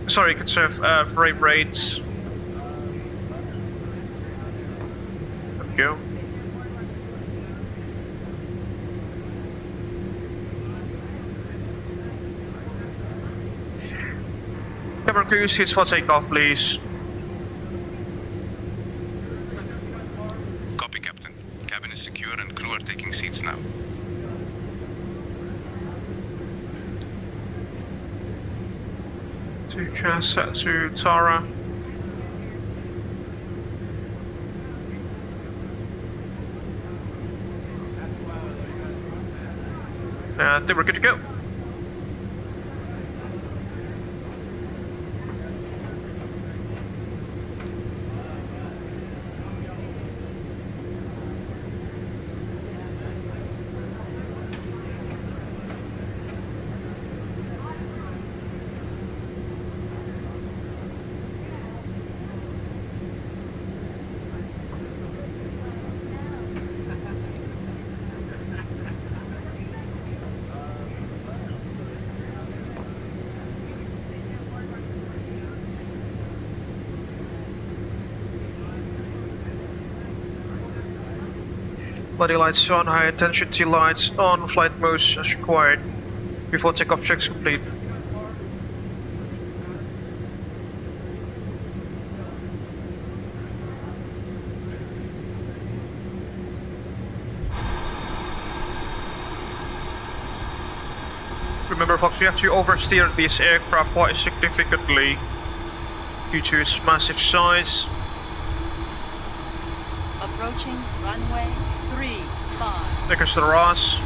Sorry, conserve frame rates. There we go. Cabin crew, seats for takeoff, please. Copy, Captain. Cabin is secure and crew are taking seats now. To set to Tara. And then we're good to go. Body lights on, high intensity lights on, flight modes as required. Before takeoff checks complete. Remember folks, we have to oversteer this aircraft quite significantly due to its massive size. Approaching runway 35. There goes the Ross.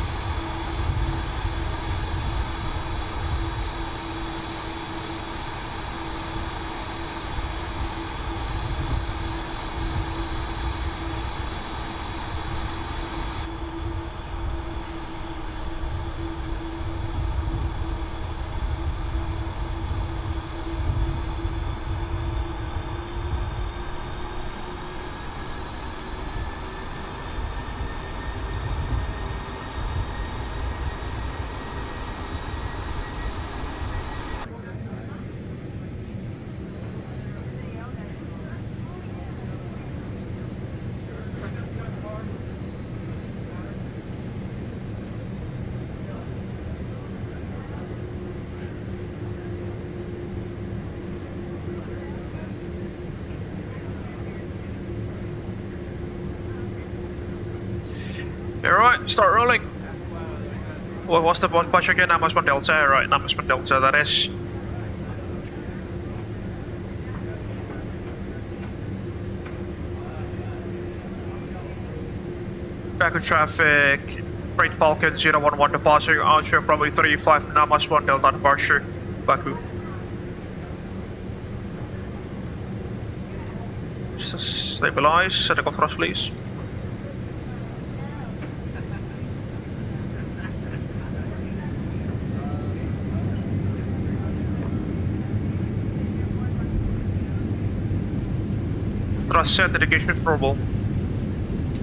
Alright, start rolling. What was the punch again? -1 Delta, right, -1 Delta, that is. Baku traffic, Freight Falcon 011 departure, onshore probably 35, -1 Delta departure, Baku. Stabilize, setting off thrust please. Thrust set, indication probable.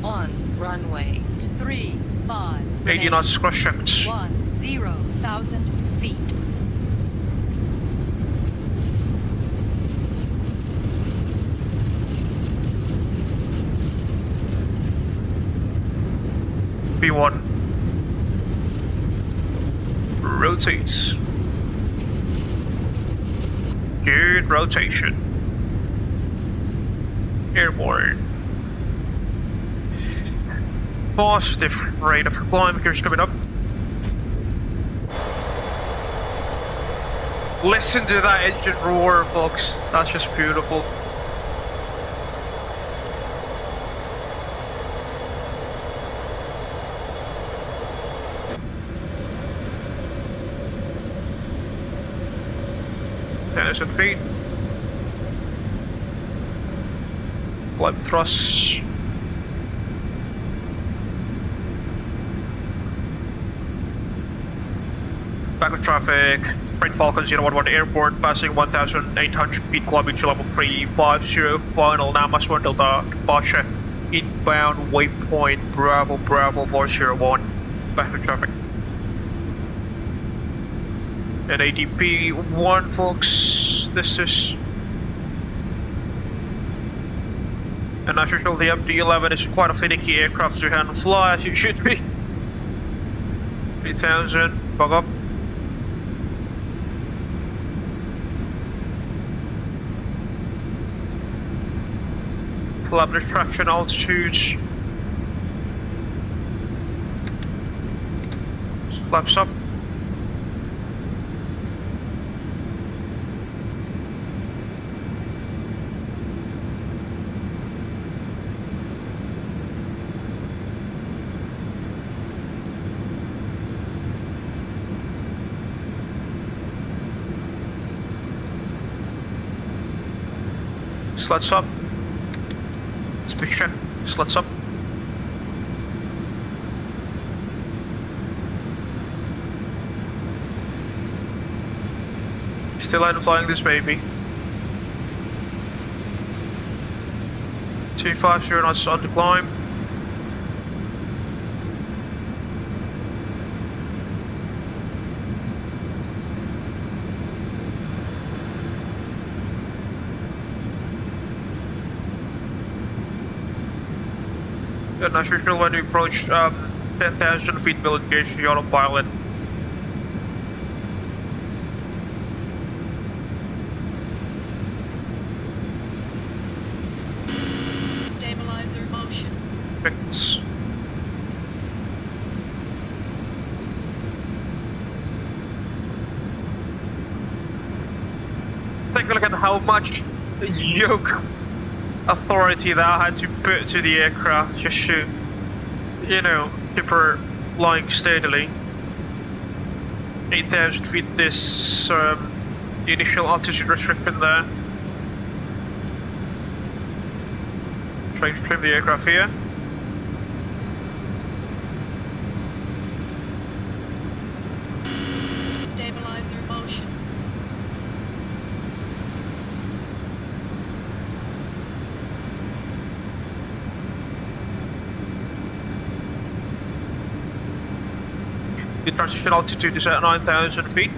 On runway 35. 80 knots cross checked. 10,000 feet. B1. Rotates. Good rotation. Airborne. Positive rate of climb is coming up. Listen to that engine roar, folks. That's just beautiful. 10,000 feet. Climb thrust. Baku traffic. Freight Falcon 011 airport, passing 1,800 feet, climbing to level 350. Final Namas 1 Delta departure. Inbound waypoint Bravo 401. Baku traffic. And ADP 1, folks. This is. And as usual, the MD-11 is quite a finicky aircraft to handle fly, as it should be. 3,000, bug up. Flap distraction altitudes. Flaps up. Slats up. Speed check. Slats up. Still line of flying this baby. 250 knots on the climb. And as usual, when we approach 10,000 feet, we'll engage the autopilot. Stabilizer motion. Fix. Take a look at how much yoke authority that I had to put to the aircraft just to, you know, keep her flying steadily. 8,000 feet, this the initial altitude restriction there. Trying to trim the aircraft here. Stabilizer motion. The transition altitude is at 9,000 feet.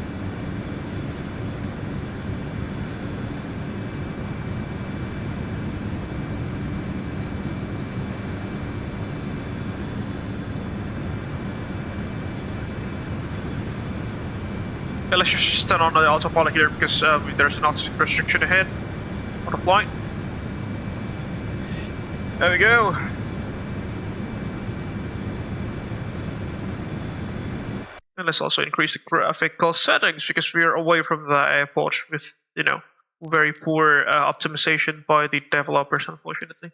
Yeah, let's just stand on the autopilot here because there's an altitude restriction ahead on the flight. There we go. And let's also increase the graphical settings because we are away from the airport with, you know, very poor optimization by the developers, unfortunately.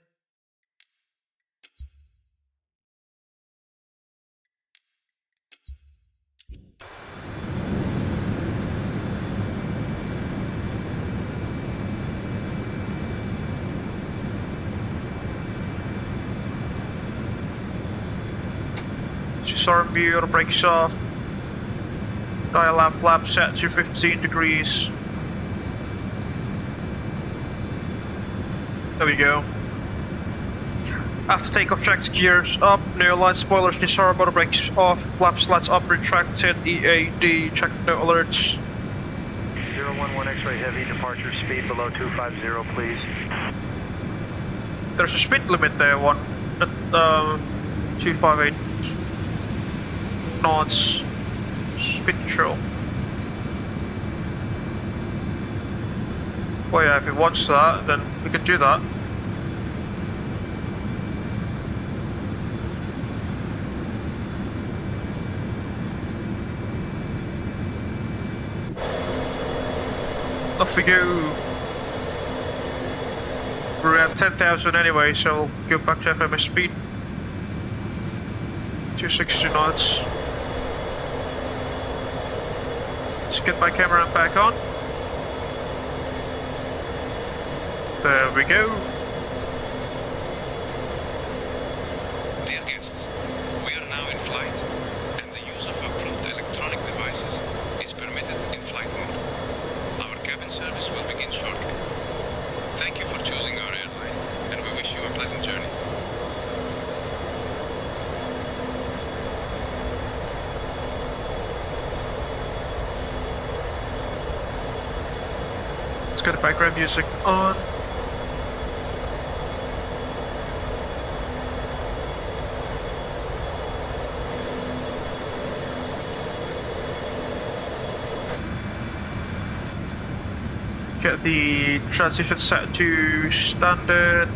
Disarm view, auto brakes off. Dial aft flap set to 15 degrees. There we go. After takeoff, checked gears up, neo line spoilers disarm, auto brakes off, flap slats up, retracted, EAD, check no alerts. 011 X-ray heavy, departure speed below 250, please. There's a speed limit there, one at 258 knots. Speed control. Well, yeah, if it wants that, then we can do that. Off we go. We're at 10,000 anyway, so we'll go back to FMS speed. 260 knots. Let's get my camera back on. There we go. Dear guests, we are now in flight, and the use of approved electronic devices is permitted in flight mode. Our cabin service will begin shortly. Thank you for choosing our airline, and we wish you a pleasant journey. Let's get the background music on. Get the transition set to standard.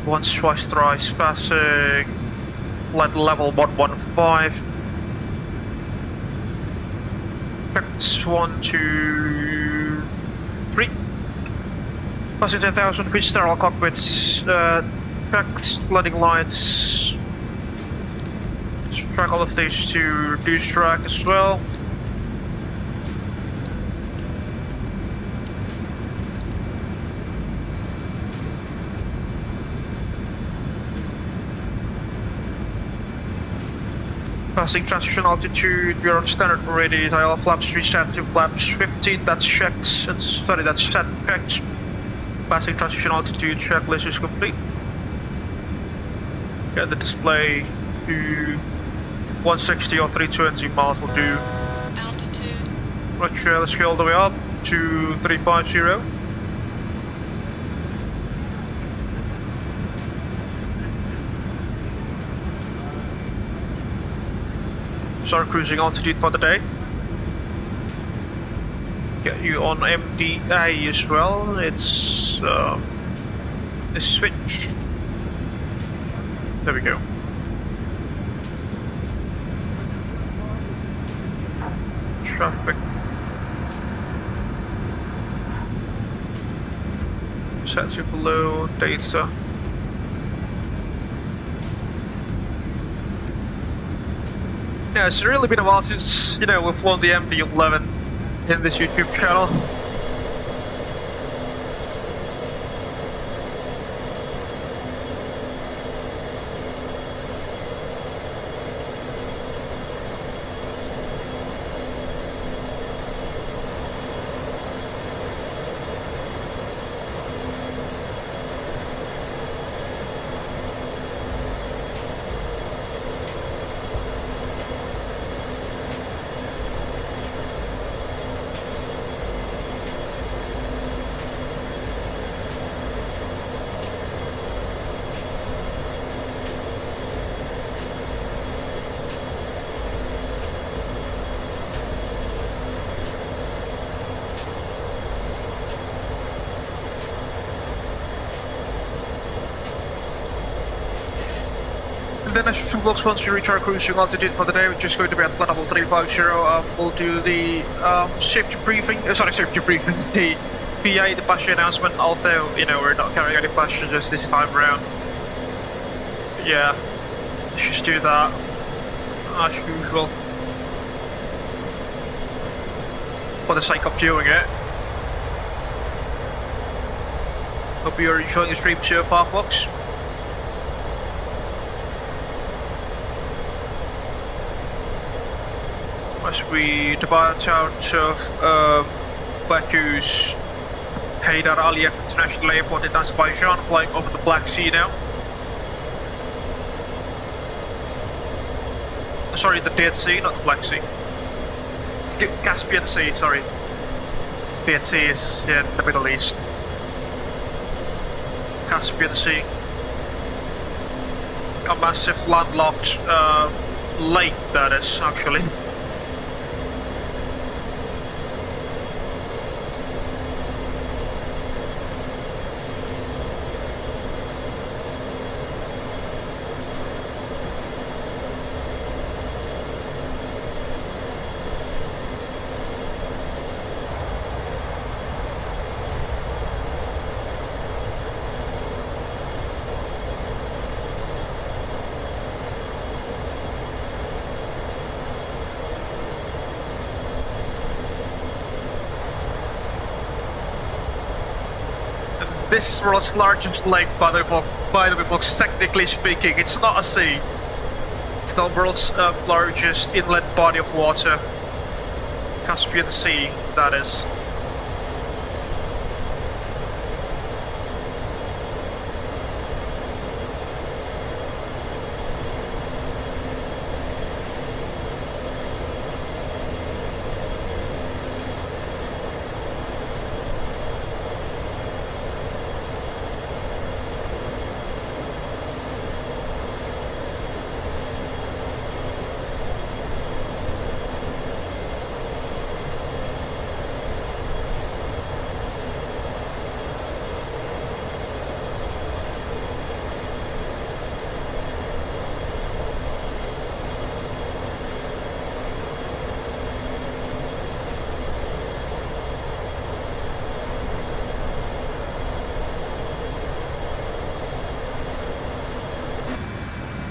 Once, twice, thrice, passing. Let level 115. Effects 1, 2, 3. Passing 10,000 feet sterile cockpits. Effects, landing lights. Track all of these to reduce drag as well. Passing transition altitude, we are on standard already. Dial flaps reset to flaps 15, that's checked. Sorry, that's set checked. Passing transition altitude, checklist is complete. Get the display to 160 or 320 miles will do. Altitude. Roger, let's go all the way up to 350. Start cruising altitude for the day. Get you on MDA as well. It's a switch. There we go. Traffic. Set to below data. Yeah, it's really been a while since, we've flown the MD-11 in this YouTube channel. And then as usual, once we reach our cruising altitude for the day, which is going to be at level 350, we'll do the safety briefing, the PA, the passenger announcement, although, we're not carrying any passengers this time around. Yeah, let's just do that, as usual, for the sake of doing it. Hope you're enjoying the stream so far, folks. As we depart out of Baku's Heydar Aliyev International Airport in Azerbaijan, flying over the Black Sea now. Sorry, the Dead Sea, not the Black Sea. Caspian Sea, sorry. Dead Sea is in the Middle East. Caspian Sea. A massive landlocked lake, that is, actually. This is the world's largest lake, by the way, folks. Technically speaking, it's not a sea. It's the world's largest inland body of water. Caspian Sea, that is.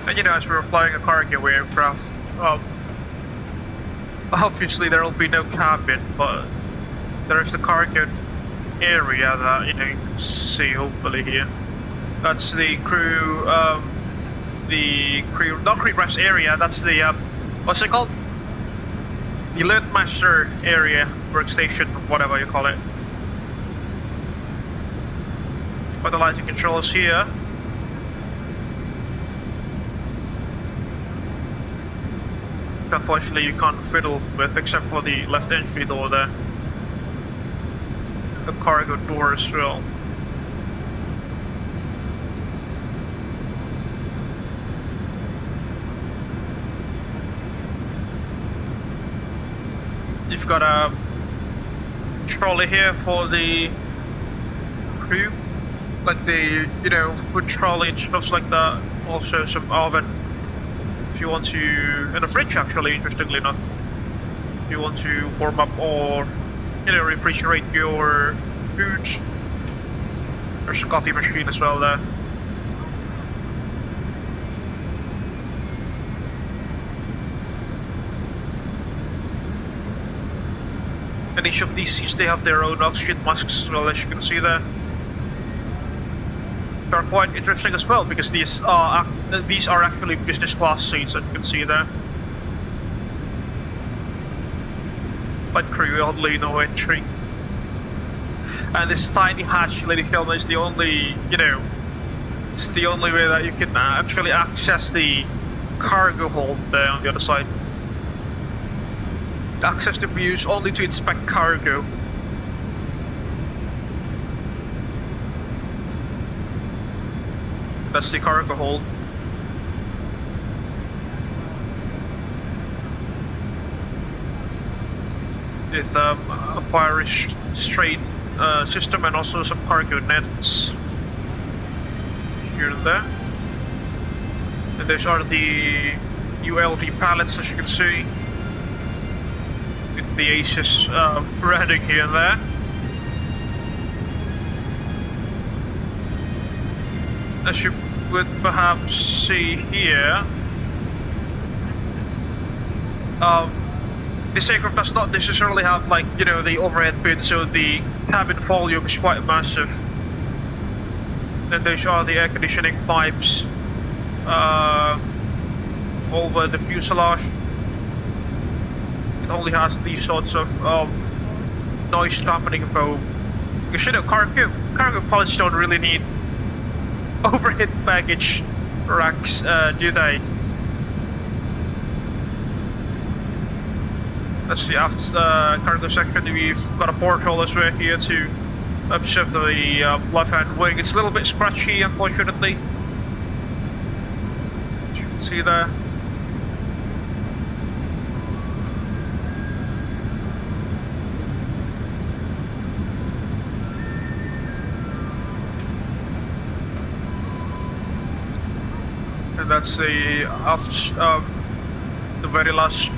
And you know, as we were flying a cargo aircraft, obviously there will be no cabin, but there is the cargo area that you know you can see hopefully here. That's the crew, not crew rest area. That's the what's it called? The load master area, workstation, whatever you call it. Got the lighting controls here. Unfortunately, you can't fiddle with except for the left entry door there. The cargo door as well. You've got a trolley here for the crew, like the food trolley and stuff like that. Also some oven. If you want to, and a fridge actually, interestingly enough, if you want to warm up or refrigerate your foods. There's a coffee machine as well there. And each of these seats, they have their own oxygen masks as well, as you can see there. They're quite interesting as well because these are actually business class seats, as you can see there. But crew only, no entry. And this tiny hatch, ladies and gentlemen, is the only, it's the only way that you can actually access the cargo hold there on the other side. Access to be used only to inspect cargo. That's the cargo hold. With a fire restraint system and also some cargo nets here and there. And those are the ULD pallets, as you can see, with the aces running here and there. As you would perhaps see here, this aircraft does not necessarily have the overhead bin, so the cabin volume is quite massive. Then those are the air conditioning pipes over the fuselage. It only has these sorts of noise dampening foam. Because cargo pilots don't really need overhead baggage racks, do they? That's the aft cargo section. We've got a porthole as well here to observe the left-hand wing. It's a little bit scratchy, unfortunately, as you can see there. And that's the aft, the very last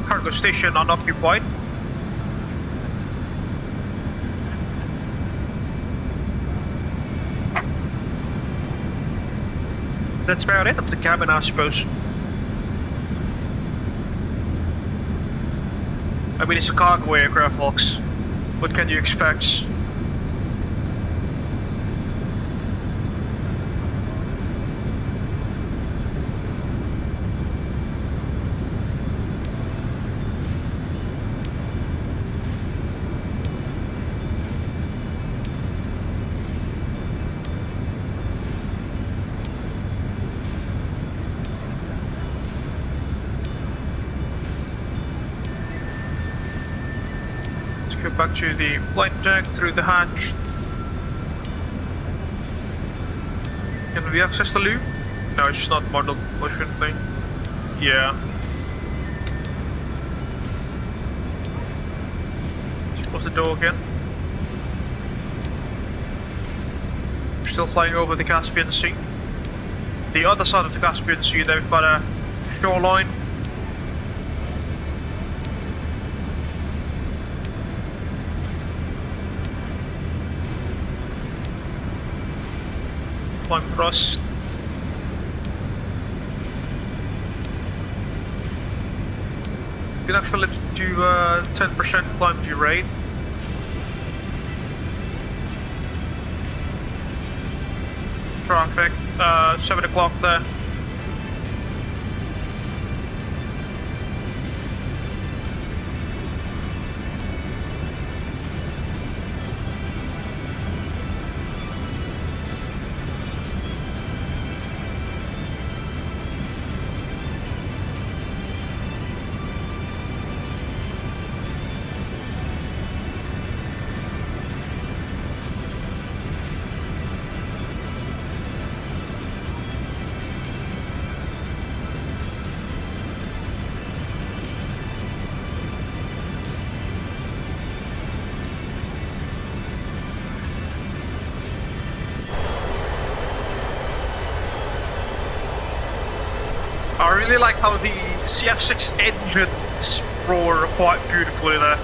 cargo station unoccupied. That's about it of the cabin, I suppose. I mean, it's a cargo aircraft, folks. What can you expect? get back to the flight deck through the hatch. Can we access the loop? No, it's not model motion thing. Yeah. Close the door again. We're still flying over the Caspian Sea. The other side of the Caspian Sea, they've got a shoreline. Flying across. You can actually do 10% climb to rate. Traffic, 7 o'clock there. I really like how the CF6 engines roar quite beautifully there.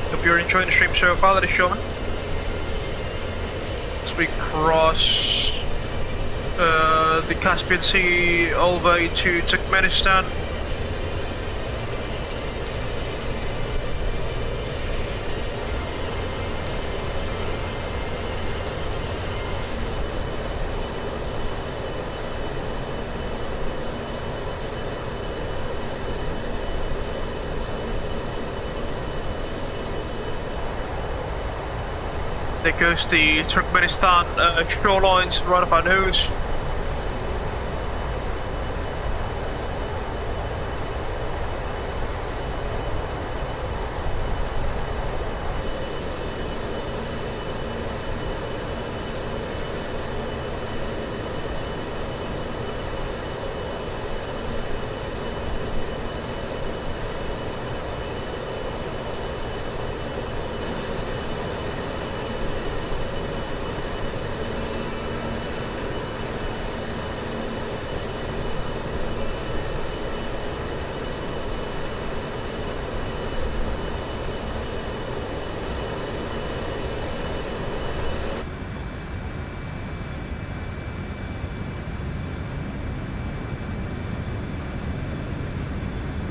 Hope you're enjoying the stream so far, ladies and gentlemen. As we cross the Caspian Sea all the way to Turkmenistan. There goes the Turkmenistan shorelines right up our nose.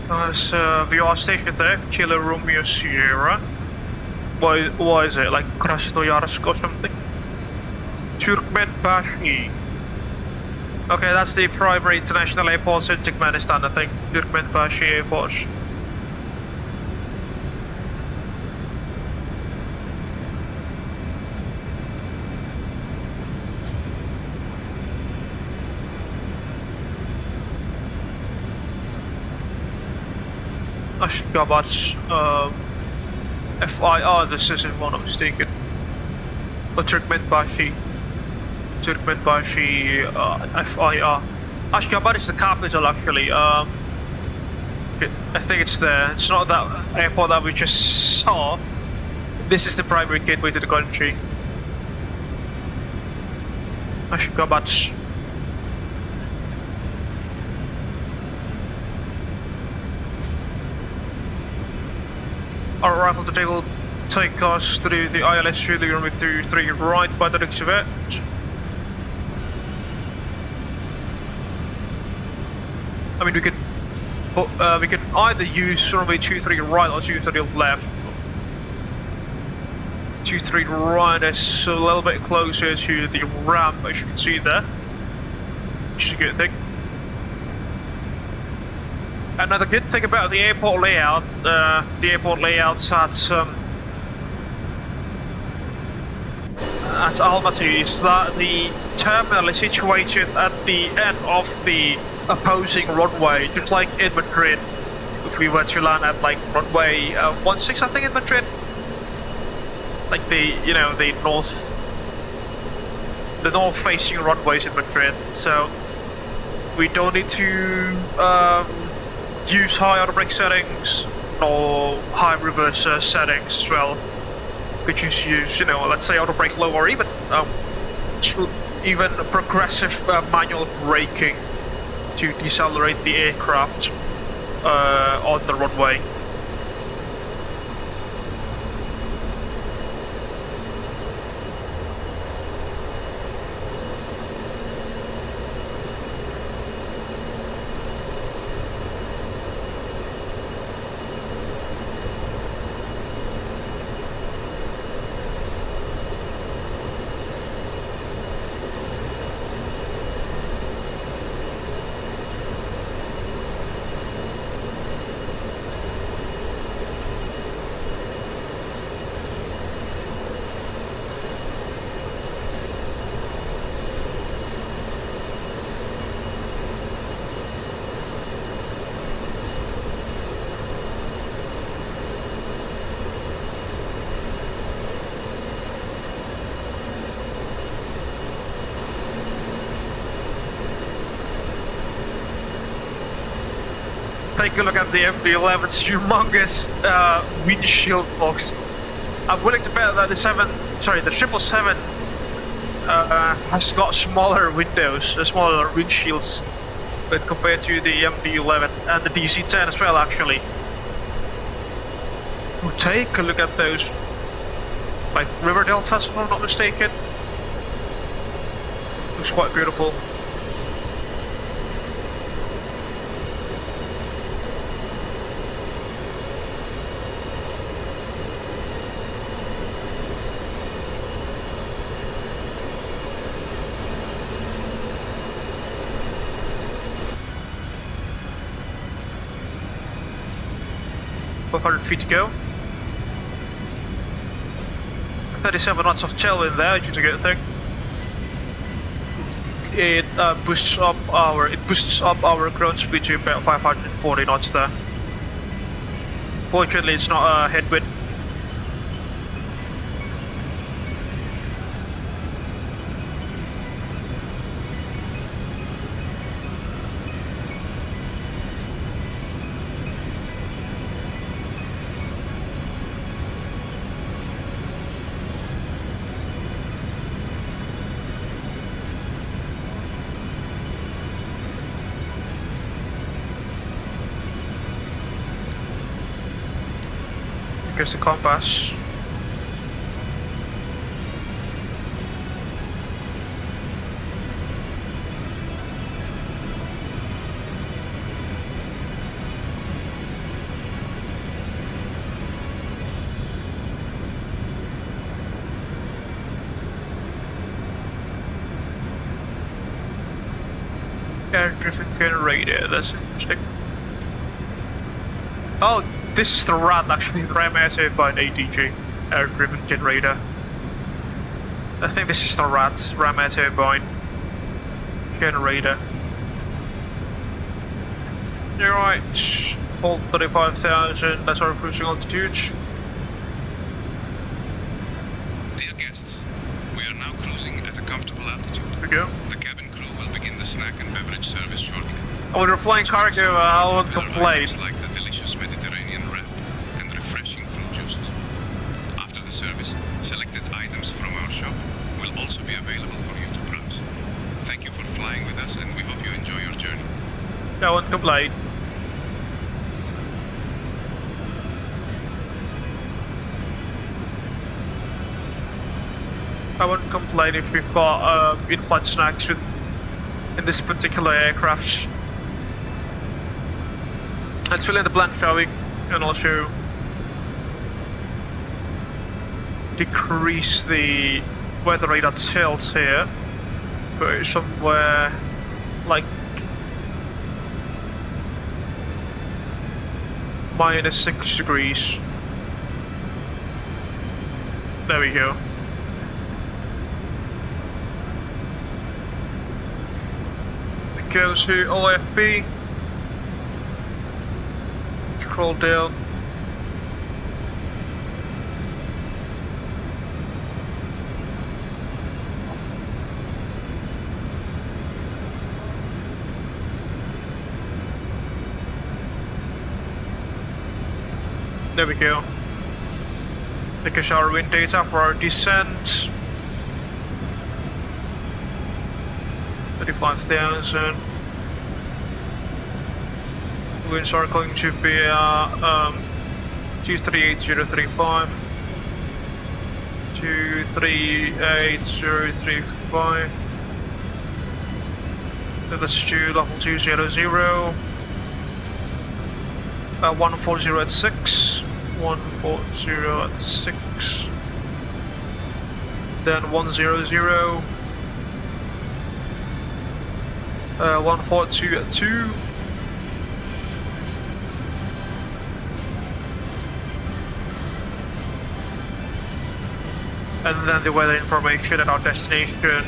Nice VR station there, Kilo Romeo Sierra. Why is it like Krasnoyarsk or something? Turkmenbashi. Okay, that's the primary international airport in Turkmenistan, I think. Turkmenbashi Airport. Ashgabat, FIR, this is if I'm not mistaken. Or Turkmenbashi. Turkmenbashi, FIR. Ashgabat is the capital actually. I think it's there. It's not that airport that we just saw. This is the primary gateway to the country. Ashgabat. Our arrival today will take us through the ILS through the runway 23 right by the looks of it. I mean, we could either use runway 23 right or 23 left. 23 right is a little bit closer to the ramp, as you can see there, which is a good thing. Another good thing about the airport layout, the airport layouts at Almaty is that the terminal is situated at the end of the opposing runway, just like in Madrid. If we were to land at like runway 16, I think, in Madrid, like the the north-facing runways in Madrid. So we don't need to use high auto brake settings or high reverse settings as well. We could just use, let's say auto brake low, or even progressive manual braking to decelerate the aircraft on the runway. Take a look at the MD-11's humongous windshield, folks. I'm willing to bet that the 777 has got smaller windows, smaller windshields, but compared to the MD-11 and the DC-10 as well, actually. Oh, take a look at those, like river deltas, if I'm not mistaken. Looks quite beautiful. Feet to go. 37 knots of tailwind there, which is a good thing. It boosts up our ground speed to about 540 knots there. Fortunately, it's not a headwind. Here's the compass. Air-driven generator, that's interesting. Oh, this is the RAT, actually, the aviation air-driven generator. I think this is the RAT, Ram Air Turbine generator. You're right, hold 35,000, that's our cruising altitude. Dear guests, we are now cruising at a comfortable altitude. Here we go. The cabin crew will begin the snack and beverage service shortly. Oh, when we're flying cargo, I won't complain. Like the delicious Mediterranean wrap and refreshing fruit juices. After the service, selected items from our shop will also be available for you to browse. Thank you for flying with us, and we hope you enjoy your journey. I won't complain. I won't complain if we've got in-flight snacks in this particular aircraft. Let's fill in the blank, shall we? And also decrease the weather radar tilt here. Put it somewhere like -6 degrees. There we go. Go to OFB. Scroll down. There we go. Because our wind data for our descent 35,000. Winds are going to be 238035, 238035. Then let's do level 200, 140 at 6, 140 at 6, then 100, 142 at 2, and then the weather information at our destination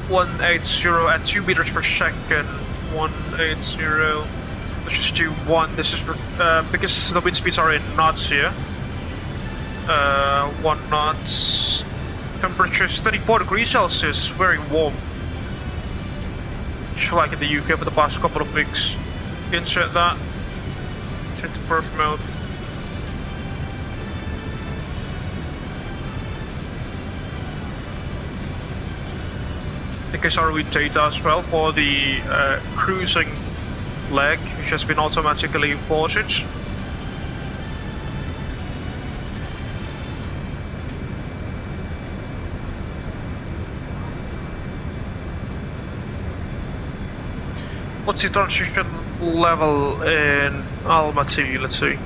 180 at 2 meters per second. 180. Let's just do 1. This is because the wind speeds are in knots here. 1 knots. Temperature is 34 degrees Celsius. Very warm. Just like in the UK for the past couple of weeks. Insert that. Set to perf mode. Because our wind data as well for the cruising leg, which has been automatically imported. What's the transition level in Almaty? Let's see.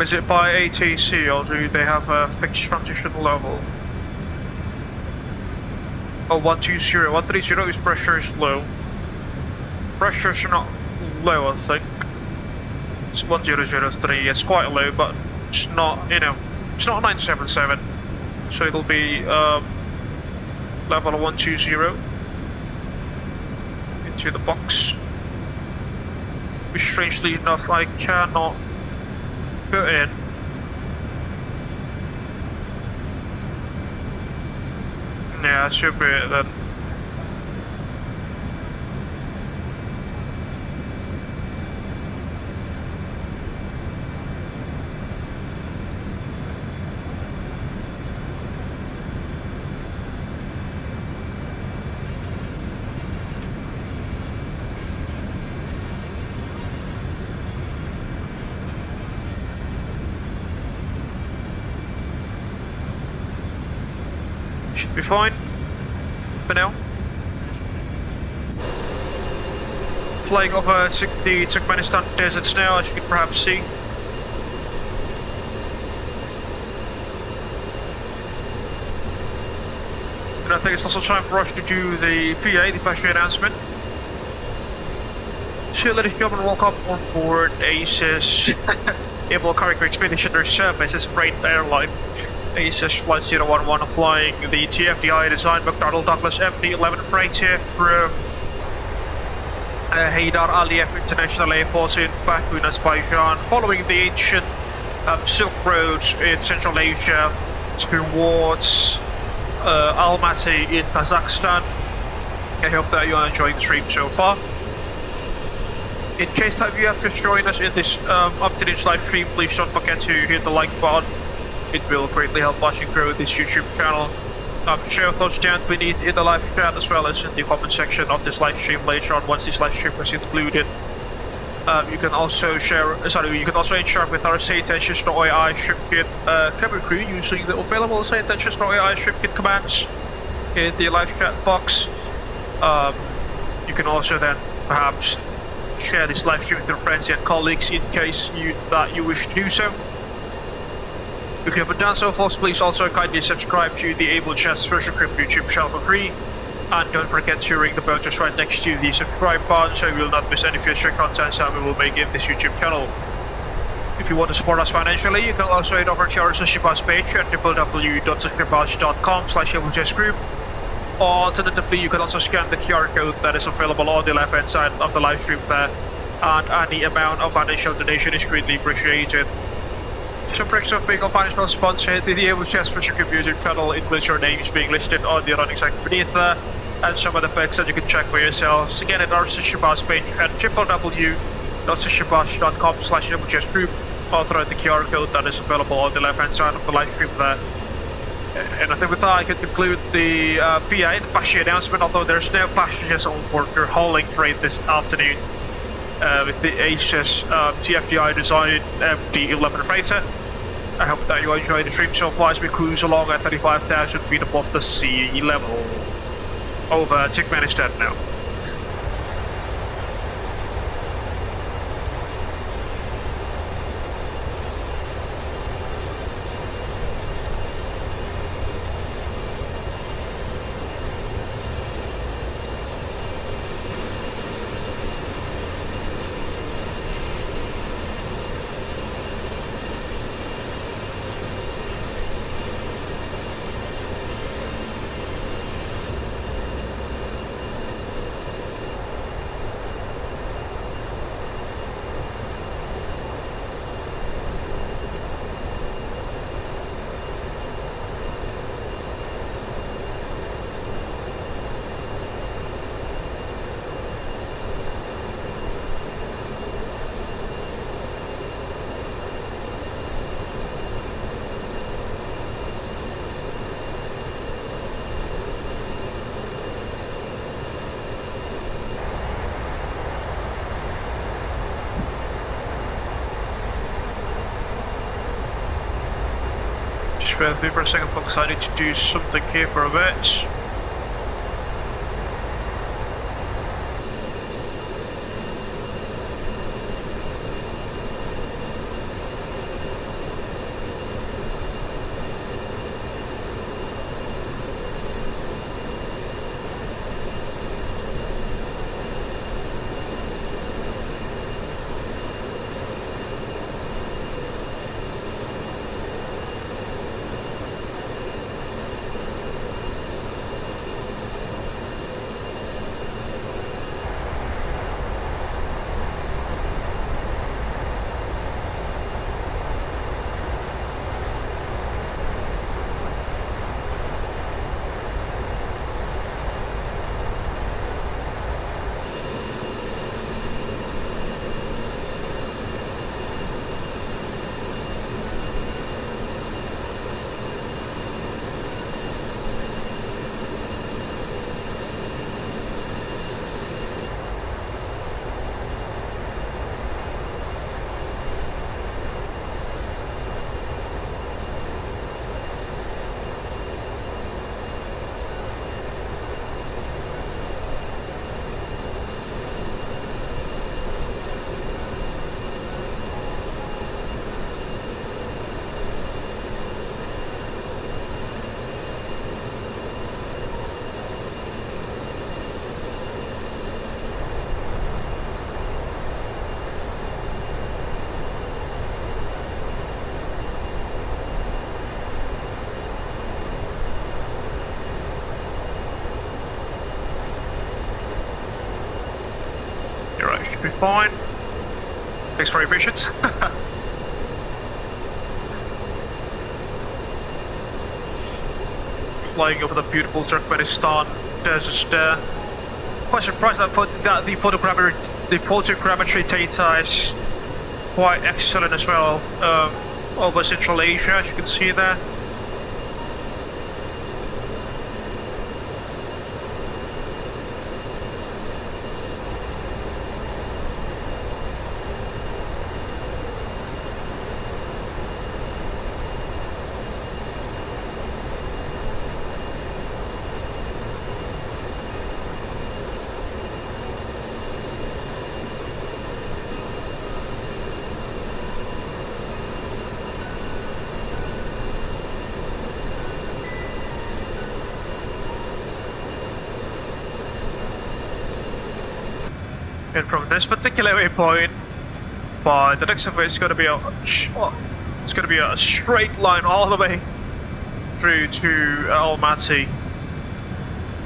Is it by ATC or do they have a fixed transition level? Oh, 120, 130 is pressure is low. Pressure is not low, I think. It's 1003, it's quite low, but it's not, you know, it's not 977. So it'll be level 120 into the box. Which strangely enough I cannot put in. Yeah, it should be it then. Should be fine for now. Flying over the Turkmenistan deserts now, as you can perhaps see. And I think it's also time for us to do the PA, the passenger announcement. So ladies and gentlemen, welcome on board ACES Abel Cargo Expeditionary Services Freight Airline. ACES Flight 011 flying the TFDI Design McDonnell-Douglas MD-11F right here from Heydar Aliyev International Airport in Baku in Azerbaijan, following the ancient Silk Road in Central Asia towards Almaty in Kazakhstan. I hope that you are enjoying the stream so far. In case that you have to join us in this afternoon's live stream, please don't forget to hit the like button. It will greatly help us grow this YouTube channel. Share your thoughts down beneath in the live chat as well as in the comment section of this live stream later on once this live stream is included. You can also interact with our Say Attention AI ship kit cabin crew using the available Say Attention AI ship kit commands in the live chat box. You can also then perhaps share this live stream with your friends and colleagues in case you wish to do so. If you haven't done so, folks, please also kindly subscribe to the Abel Jets Virtual Group YouTube channel for free. And don't forget to ring the bell just right next to the subscribe button so you will not miss any future content that we will make in this YouTube channel. If you want to support us financially, you can also head over to our Subscribe Us page at www.subscribeus.com/AbelJetsGroup. Or alternatively, you can also scan the QR code that is available on the left hand side of the live stream there. And any amount of financial donation is greatly appreciated. Some breaks of being a financial sponsor to the Abel Jets Virtual Group YouTube channel includes your names being listed on the running segment beneath there, and some other facts that you can check for yourselves. Again, at our Subscribe Us page at www.subscribeus.com/AbelJetsGroup, or through the QR code that is available on the left hand side of the live stream there. And I think with that I could conclude the PA, the passenger announcement, although there's no passengers on board your hauling freight this afternoon with the HS TFDI Design MD-11F freighter. I hope that you enjoy the stream so far as we cruise along at 35,000 feet above the sea level. Over, Turkmenistan now. Bear with me for a second, folks. I need to do something here for a bit. Be fine. Thanks for your patience. Flying over the beautiful Turkmenistan desert there. Quite surprised that the photogrammetry data is quite excellent as well over Central Asia, as you can see there. And from this particular waypoint, by the next of it, it's going to be a straight line all the way through to Almaty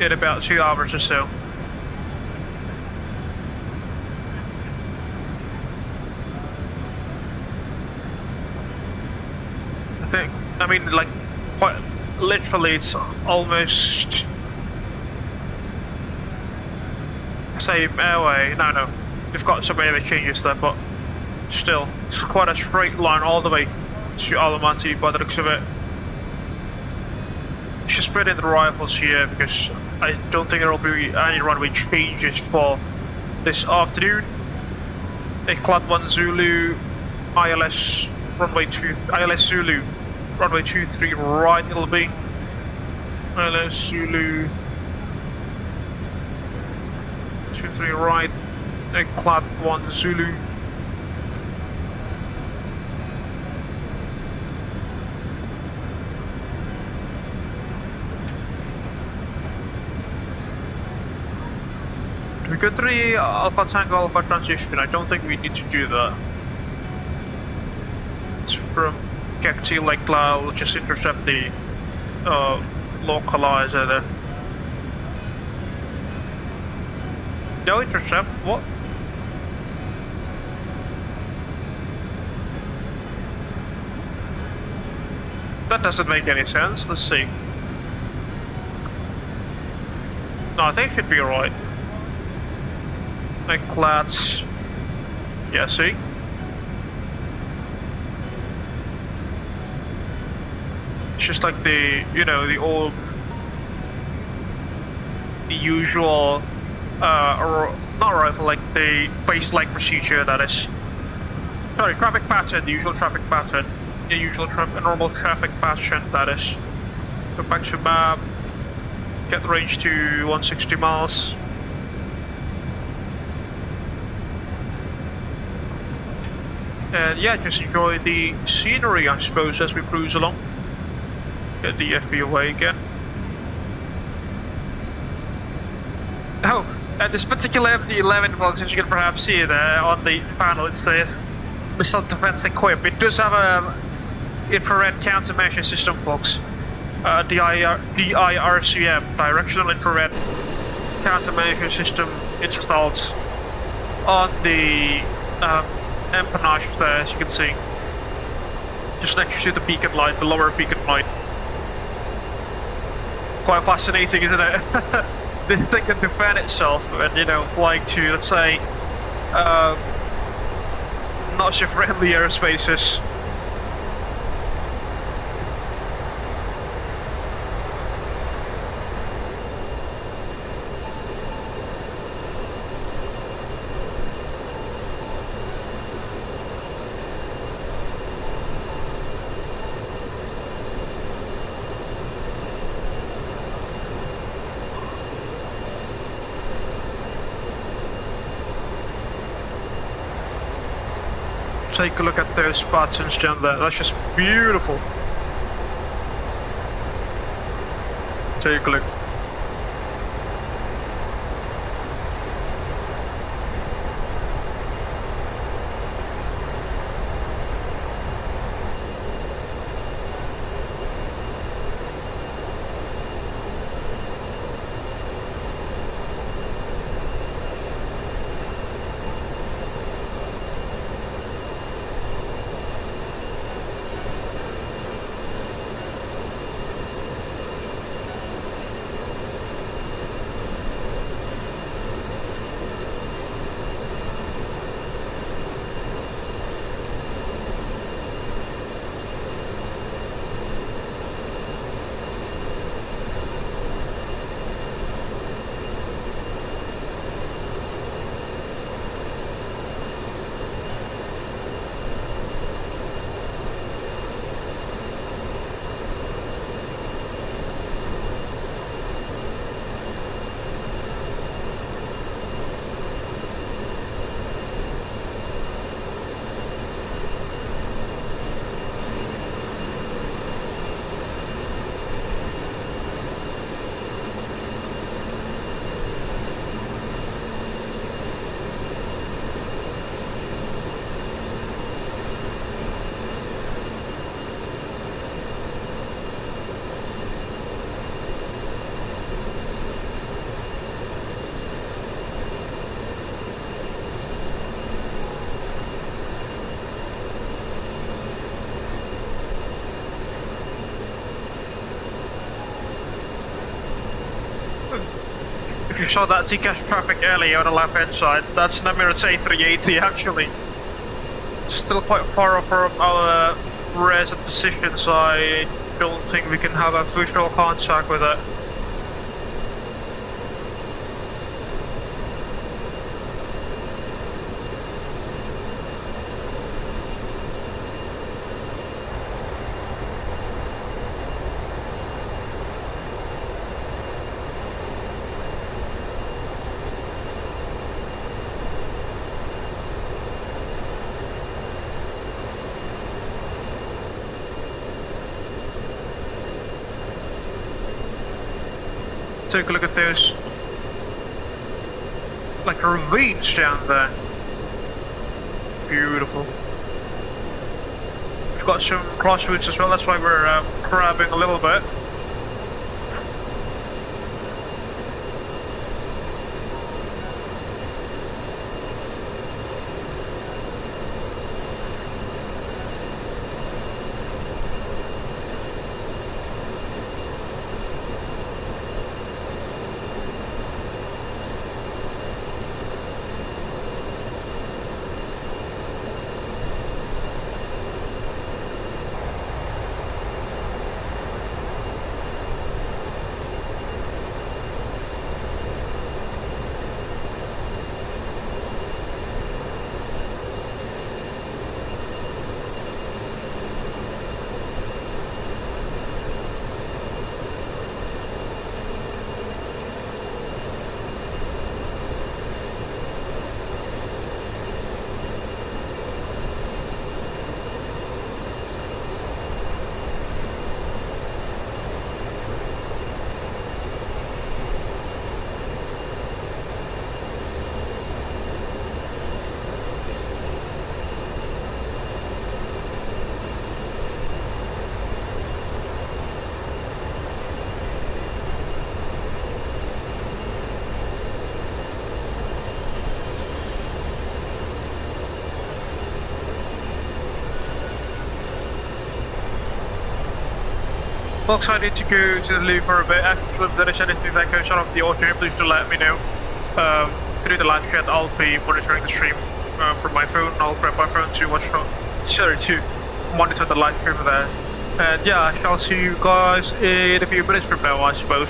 in about 2 hours or so. I mean, like, quite literally, it's almost same airway. No, we've got some airway changes there, but still, it's quite a straight line all the way to Almaty by the looks of it. Just put in the rifles here because I don't think there will be any runway changes for this afternoon. A Clad 1 Zulu, ILS runway 2, ILS Zulu, runway 23 right it'll be. ILS Zulu, 23 right, a Clad 1 Zulu. We got 3 Alpha Tango Alpha transition. I don't think we need to do that. It's from Cacti Lake Cloud, we'll just intercept the localizer there. No intercept? What? That doesn't make any sense. Let's see. No, I think it should be alright. Like Clads. Yeah, see? It's just like the, you know, the old, the usual, or not rifle, like the base-like procedure that is. Sorry, traffic pattern, the usual traffic pattern. The usual normal traffic pattern that is. Go back to map, get the range to 160 miles. And yeah, just enjoy the scenery, I suppose, as we cruise along. Get the FBOA again. Oh, and this particular MD-11F, as you can perhaps see there on the panel, it's the missile defense equip. It does have a infrared countermeasure system, folks. DIRCM, directional infrared countermeasure system installed on the empennage there, as you can see. Just next to the beacon light, the lower beacon light. Quite fascinating, isn't it? This thing can defend itself and, you know, flying to, let's say, not so friendly airspaces. Take a look at those patterns down there. That's just beautiful. Take a look. You saw that Zcash traffic earlier on the left hand side. That's an Emirates A380 actually. Still quite far off from our present position, so I don't think we can have a visual contact with it. Take a look at those, like ravines down there. Beautiful. We've got some crossroads as well, that's why we're crabbing a little bit. Folks, I need to go to the loo for a bit. If there is anything that goes on of the audio, please do let me know. Through the live chat, I'll be monitoring the stream from my phone. I'll grab my phone to to monitor the live stream there. And yeah, I shall see you guys in a few minutes from now, I suppose.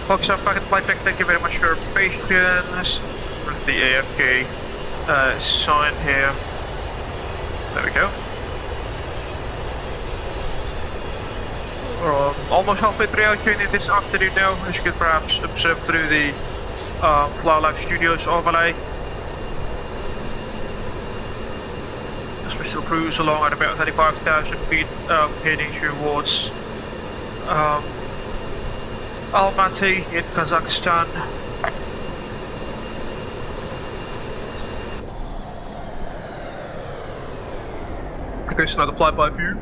Fox up, packet flight deck, thank you very much for your patience. With the AFK sign here. There we go. We're almost halfway through our journey this afternoon now, as you can perhaps observe through the Fly Live Studios overlay. As we still cruise along at about 35,000 feet, heading towards Almaty in Kazakhstan. Okay, so another flyby view.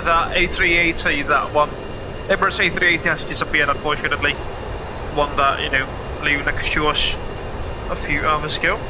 That A380, that one. Emirates A380 has disappeared, unfortunately. One that, you know, flew next to us a few hours ago.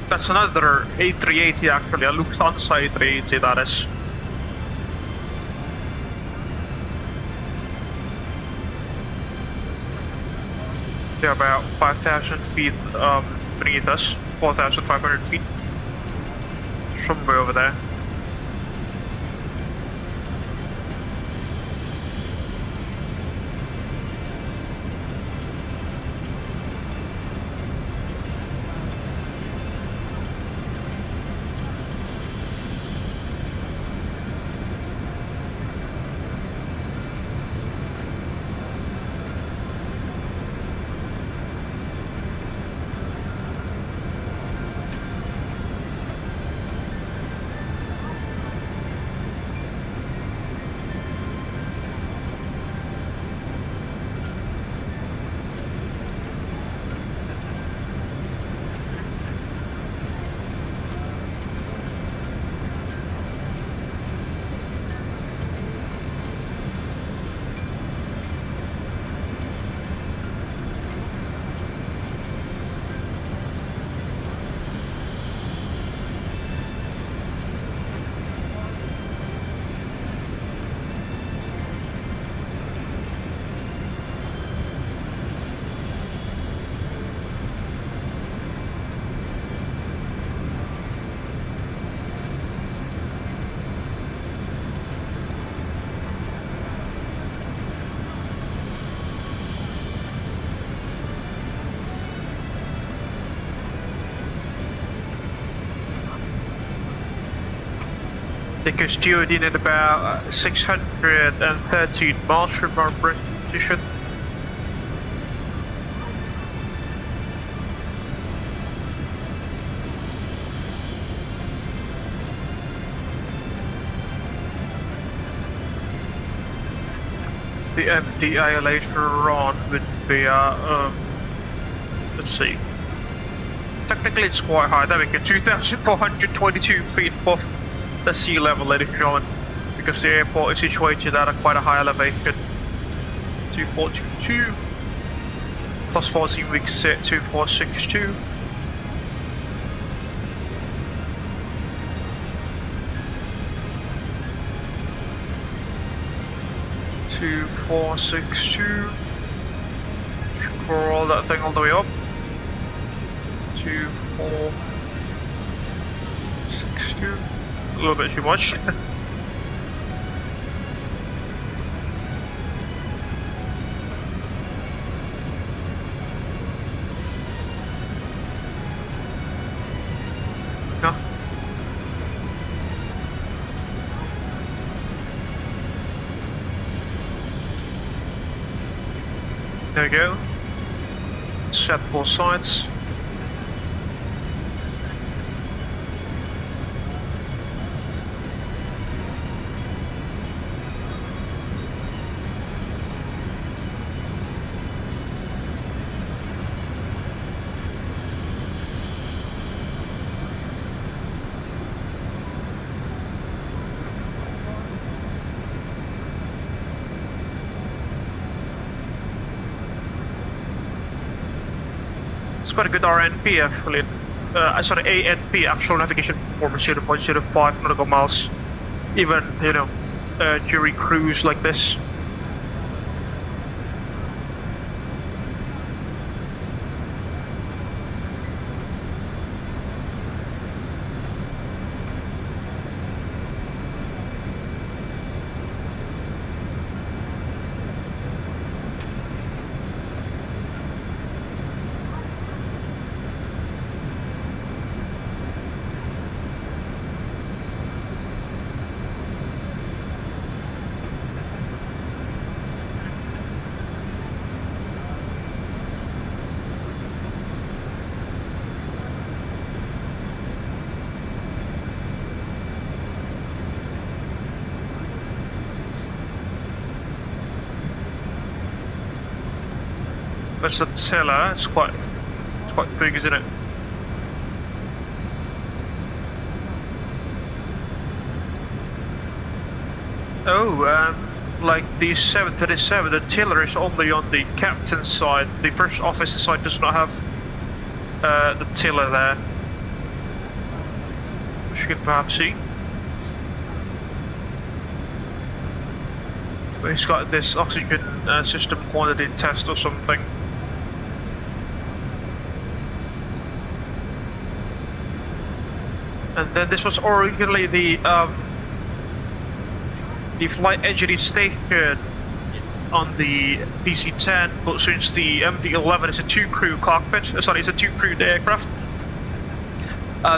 That's another A380 actually, a Lufthansa A380 that is. They're about 5,000 feet beneath us, 4,500 feet, somewhere over there. They can steer it in at about 613 miles from our present position. The MDI later on would be let's see. Technically it's quite high, there we go, 2,422 feet above the sea level, ladies and gentlemen, because the airport is situated at quite a high elevation. 2422 plus 14 weeks set 2462. Roll that thing all the way up. 2462. A little bit too much. No. There we go. Set both sides. It's quite a good RNP actually. Sorry, ANP, actual navigation performance 0.05 nautical miles. Even, you know, during cruise like this. That's the tiller. It's quite big, isn't it? Oh, like the 737, the tiller is only on the captain's side. The first officer side does not have the tiller there, which you can perhaps see. But he's got this oxygen system quantity test or something. And then this was originally the flight engineer station on the DC-10, but since the MD-11 is a two-crew cockpit, sorry, it's a two-crewed aircraft,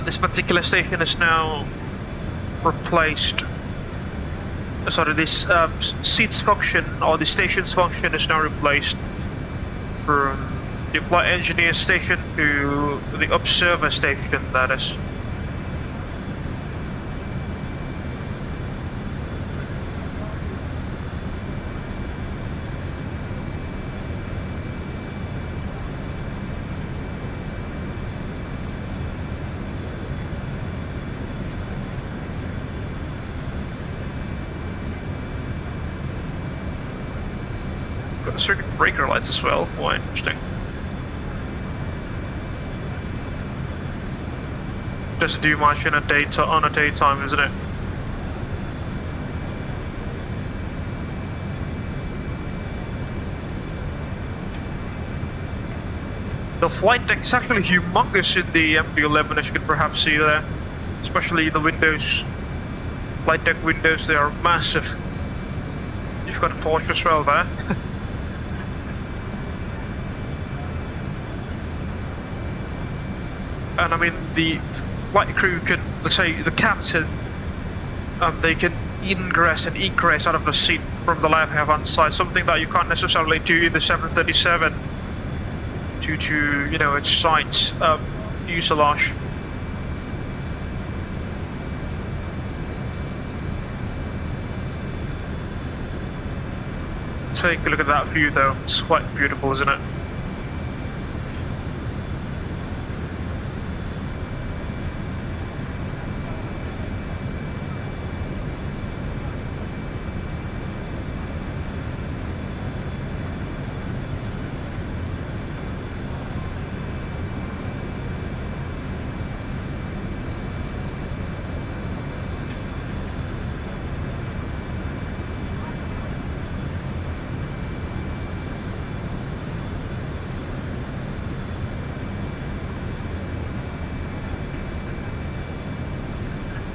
this particular station is now replaced. Sorry, this seats function or the station's function is now replaced from the flight engineer station to the observer station, that is. Circuit breaker lights as well. Quite interesting. Doesn't do much in a daytime, isn't it? The flight deck is actually humongous in the MD-11, as you can perhaps see there. Especially the windows, flight deck windows, they are massive. You've got a torch as well there. And I mean, the flight crew can, let's say, the captain, they can ingress and egress out of the seat from the lab have on site, something that you can't necessarily do in the 737 due to, you know, its site fuselage. Take a look at that view though, it's quite beautiful, isn't it?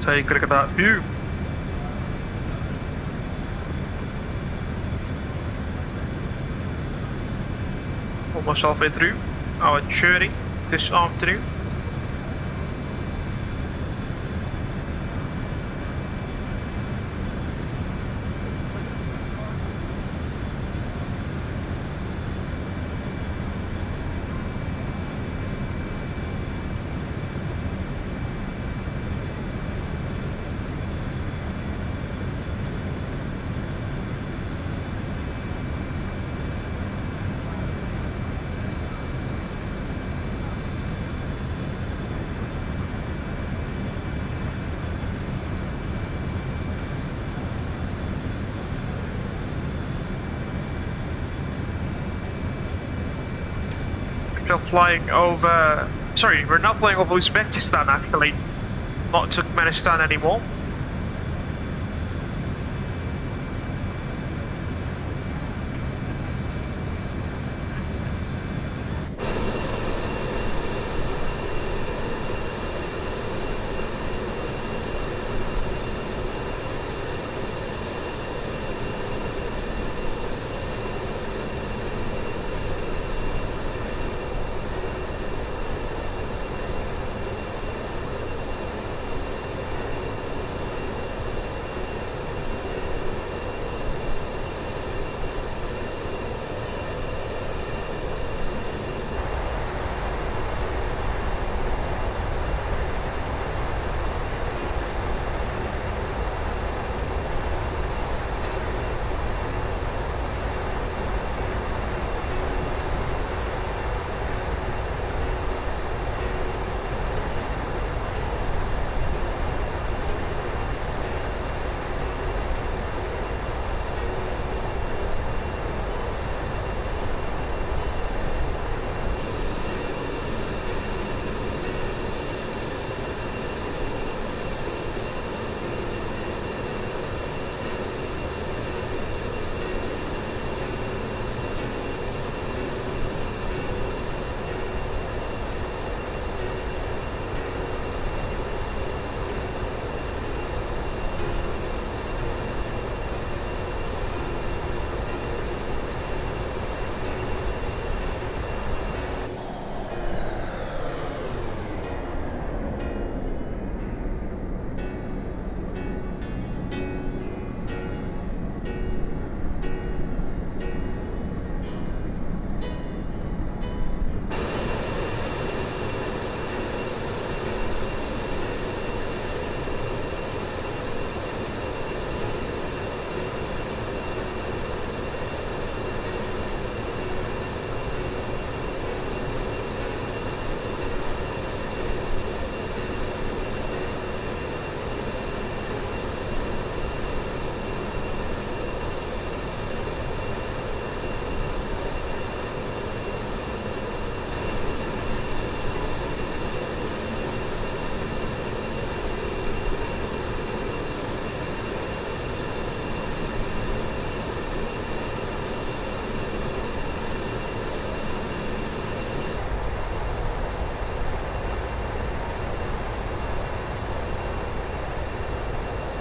Take a look at that view. Almost halfway through our journey this afternoon. still flying over... Sorry, we're not flying over Uzbekistan actually. Not Turkmenistan anymore.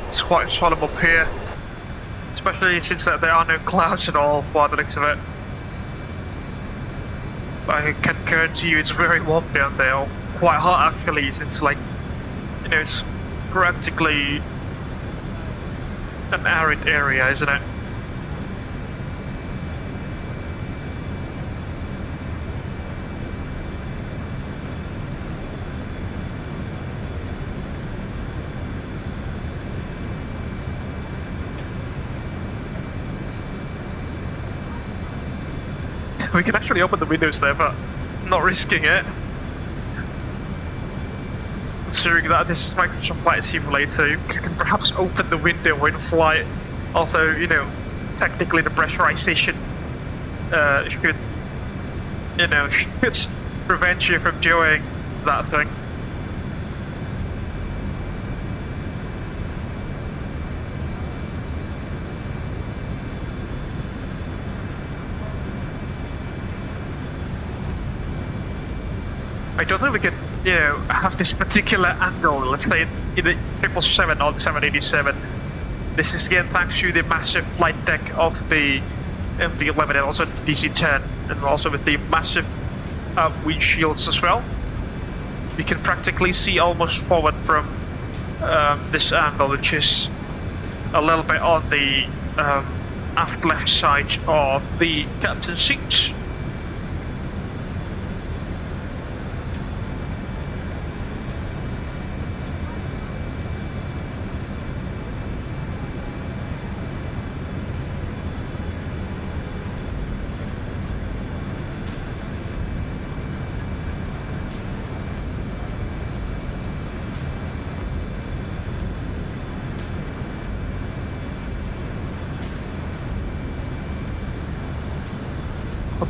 It's quite solemn up here, especially since there are no clouds at all by the looks of it. I can guarantee you it's very warm down there, quite hot actually, since like, you know, it's practically an arid area, isn't it? We can actually open the windows there, but I'm not risking it. Considering that this is Microsoft Flight Simulator, you can perhaps open the window in flight. Although, you know, technically the pressurization should, you know, should prevent you from doing that thing. I don't think we can, you know, have this particular angle, let's say either 777 or the 787. This is again thanks to the massive flight deck of the MD-11 and also the DC-10, and also with the massive windshields as well. You can practically see almost forward from this angle, which is a little bit on the aft left side of the captain's seat.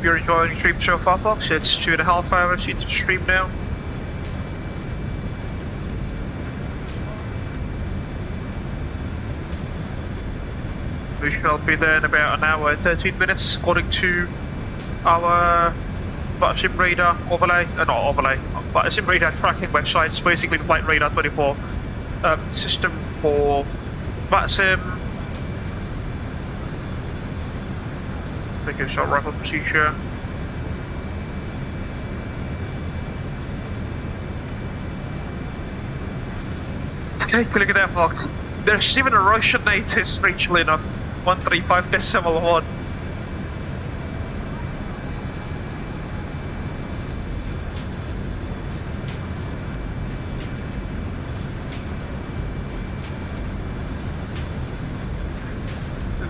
Hope you're enjoying the stream so far, folks. It's 2.5 hours into the stream now. We shall be there in about an hour and 13 minutes, according to our VATSIM radar overlay, not overlay, VATSIM radar tracking website. It's basically the Flight Radar 24 system for VATSIM. Making short rifle procedure. Take a look at that, folks. There's even a Russian native, strangely enough. 135.1.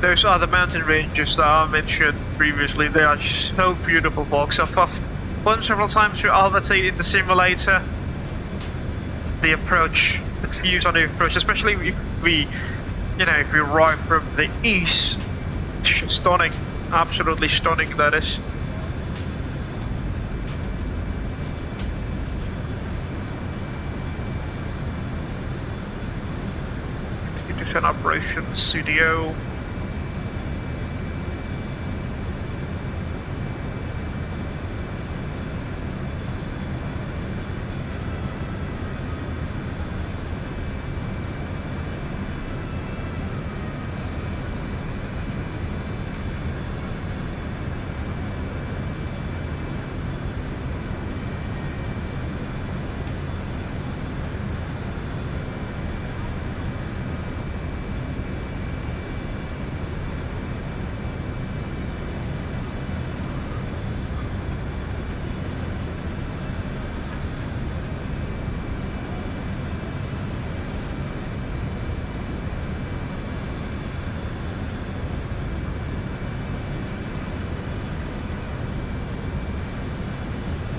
Those other mountain ranges that I mentioned previously, they are so beautiful, folks. I've flown several times through Almaty in the simulator. The approach, the views on the approach, especially if we arrive from the east, stunning, absolutely stunning that is. Descent operations, CDO.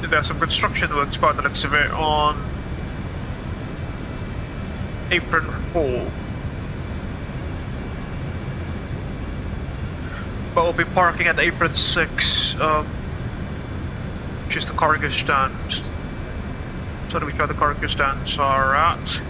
There's some construction works by the looks of it on apron 4. But we'll be parking at apron 6, which is the cargo stand. So that we know the cargo stands are at.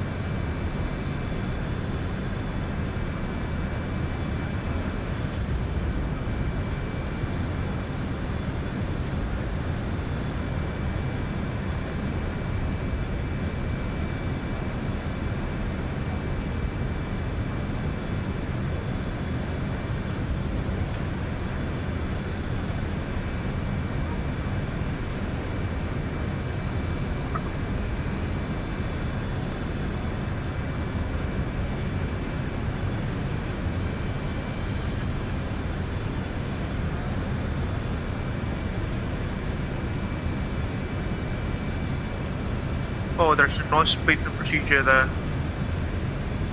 Oh, there's a noise abatement procedure there.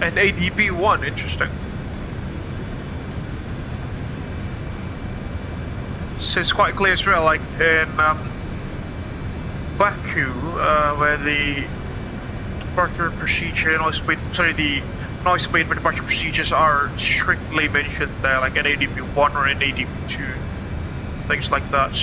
And ADB1, interesting. So it's quite clear as well, like in Baku, where the departure procedure, the noise abatement departure procedures are strictly mentioned there, like an ADB1 or an ADB2, things like that.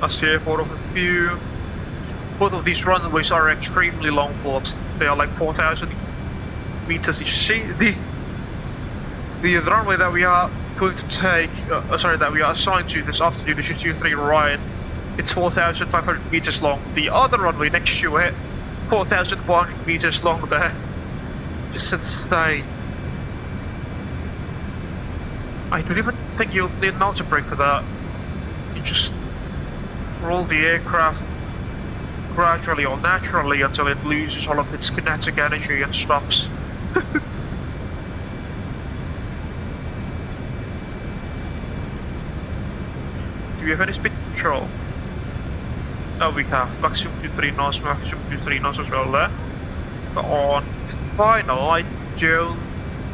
That's the airport overview. Both of these runways are extremely long blocks. They are like 4,000 meters each. See, the runway that we are going to take, that we are assigned to this afternoon, the 223 Ryan, it's 4,500 meters long. The other runway next to it, 4,400 meters long there. Just insane. I don't even think you'll need an auto brake for that. You just roll the aircraft gradually or naturally until it loses all of its kinetic energy and stops. Do we have any speed control? Oh, we have maximum to 3 knots, maximum to 3 knots as well there. But on final, I don't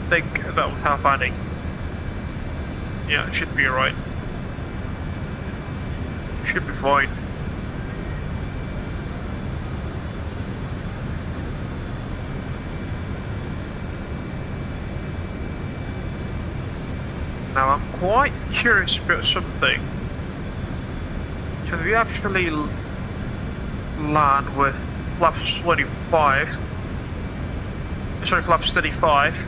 think that would have any. Yeah, it should be alright. Should be fine. Now I'm quite curious about something. Can we actually land with flaps 25? Sorry, flaps 35.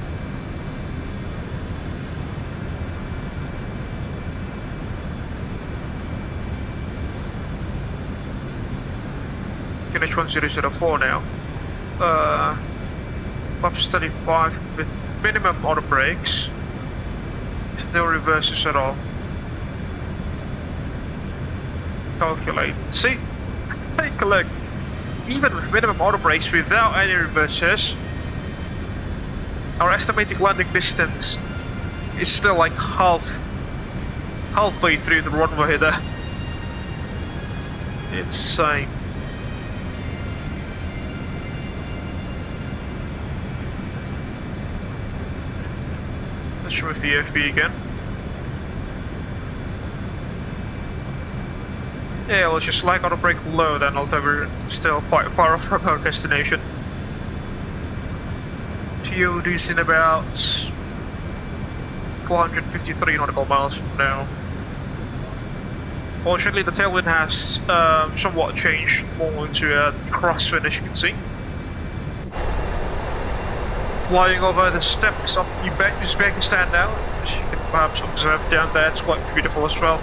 H1004 now. Flaps 35 with minimum auto brakes. No reverses at all. Calculate. See? Take a look. Even with minimum auto brakes without any reverses, our estimated landing distance is still like halfway through the runway there. Insane. Let's try with the FB again. Yeah, let's just like auto brake low then, although we're still quite far off from our destination. TOD is in about 453 nautical miles from now. Fortunately, the tailwind has somewhat changed more into a crosswind, as you can see. Flying over the steppes of Uzbekistan now, as you can perhaps observe down there, it's quite beautiful as well.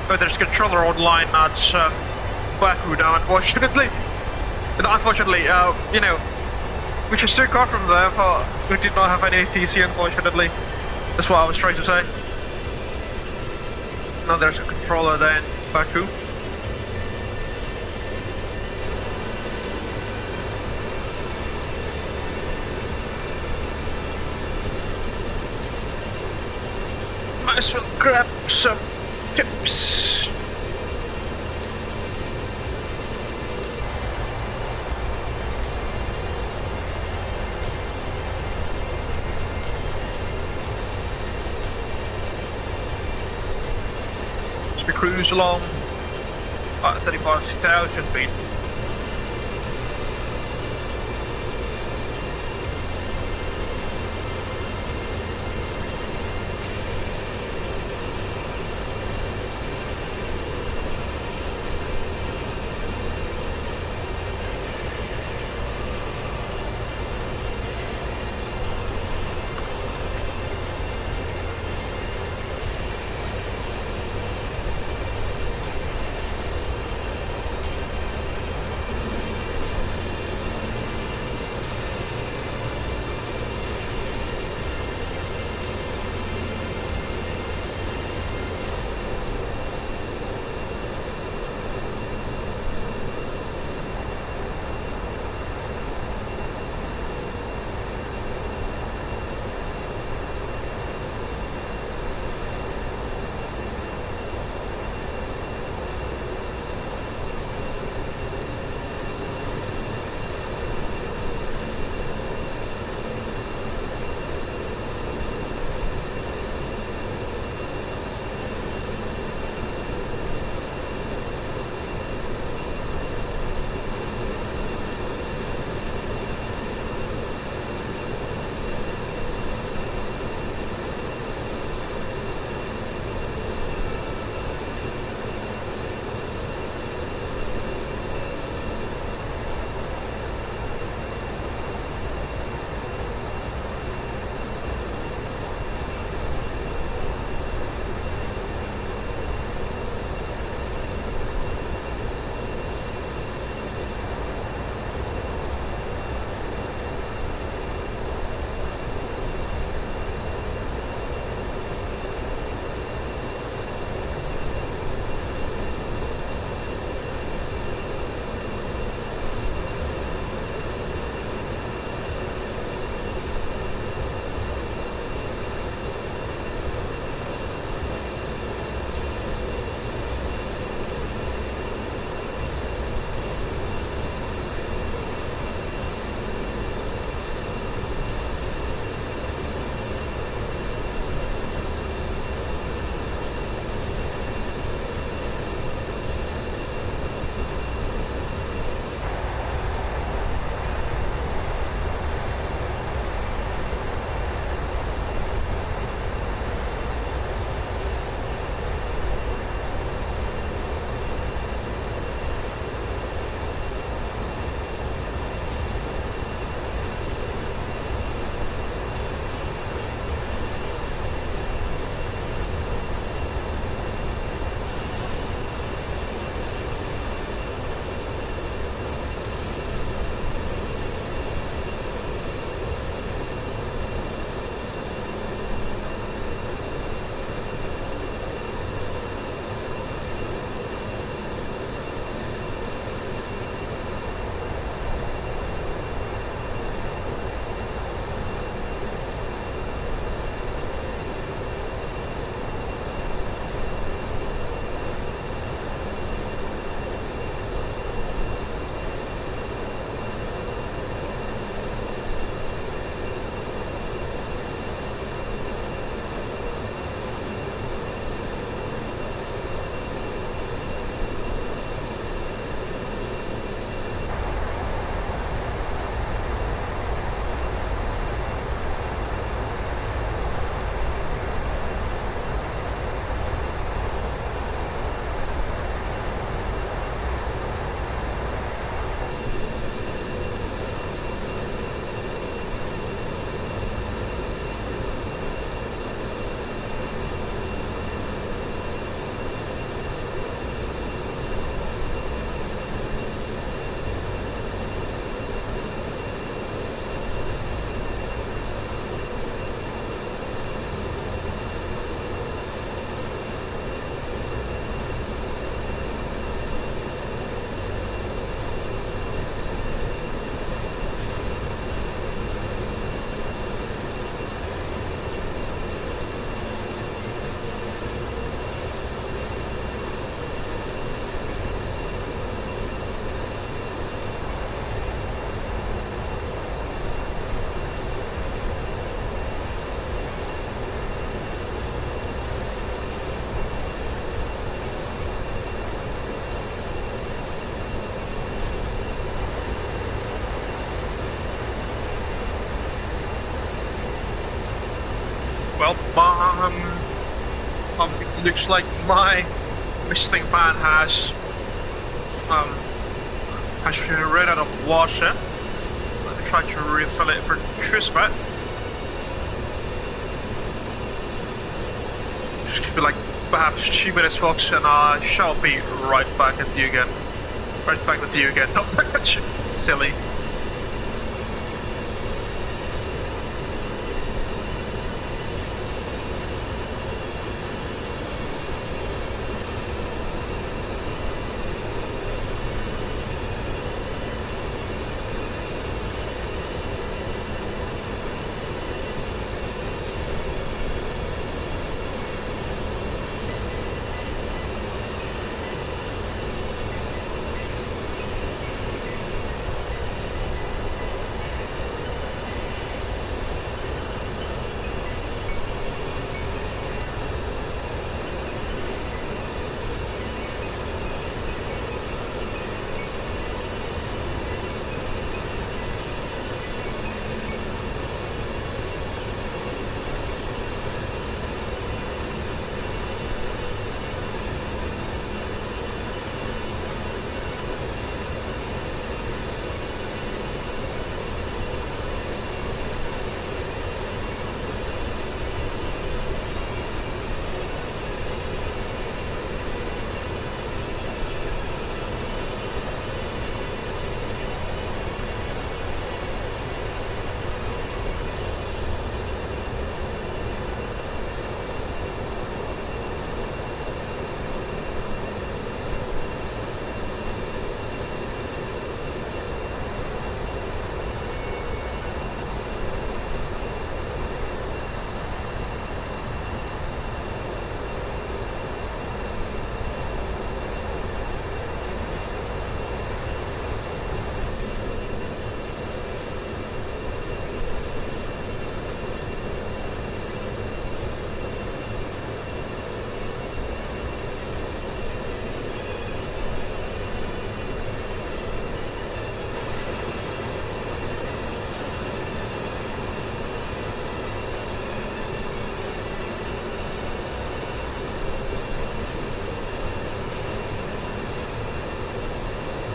But there's a controller online at Baku now, unfortunately. Unfortunately, you know, Which is too far from there, but we did not have any APC unfortunately. That's what I was trying to say. Now there's a controller there in Baku. Might as well grab some tips. We cruise along at 35,000 feet. looks like my misting pan has run out of water. Let me try to refill it for just a bit. Just give it like perhaps 2 minutes, folks, and I shall be right back with you again. Right back with you again. Not that much silly.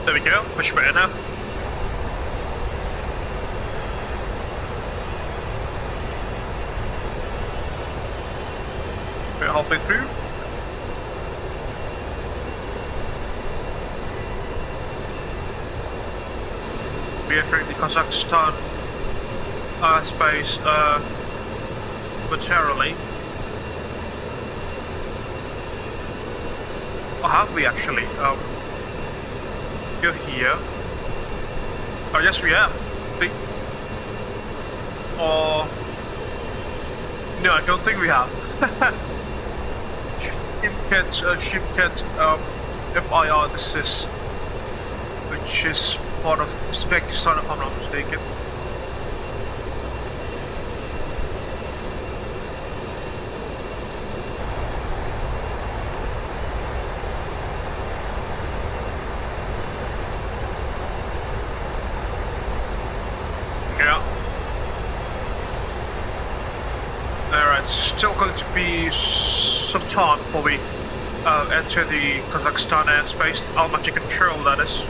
There we go, much better now. We're halfway through. We entering the Kazakhstan space momentarily. Or have we actually? Go here. Oh yes, we have. See? Or no, I don't think we have. Shipcat FIR. This is, which is part of Uzbekistan, if I'm not mistaken. Still going to be some time before we enter the Kazakhstan airspace, Almaty control that is.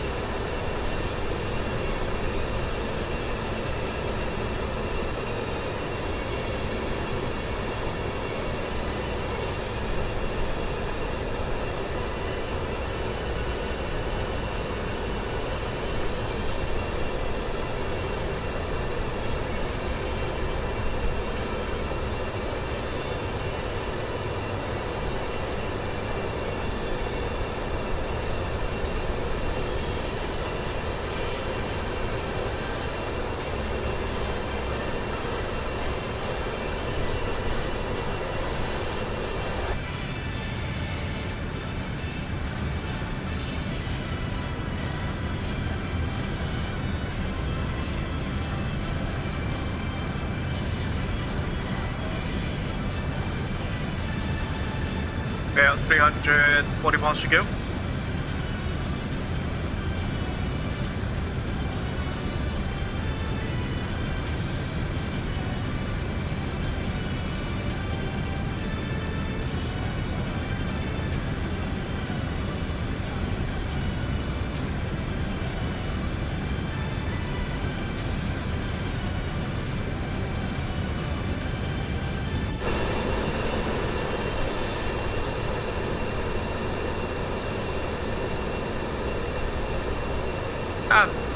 About 340 miles to go.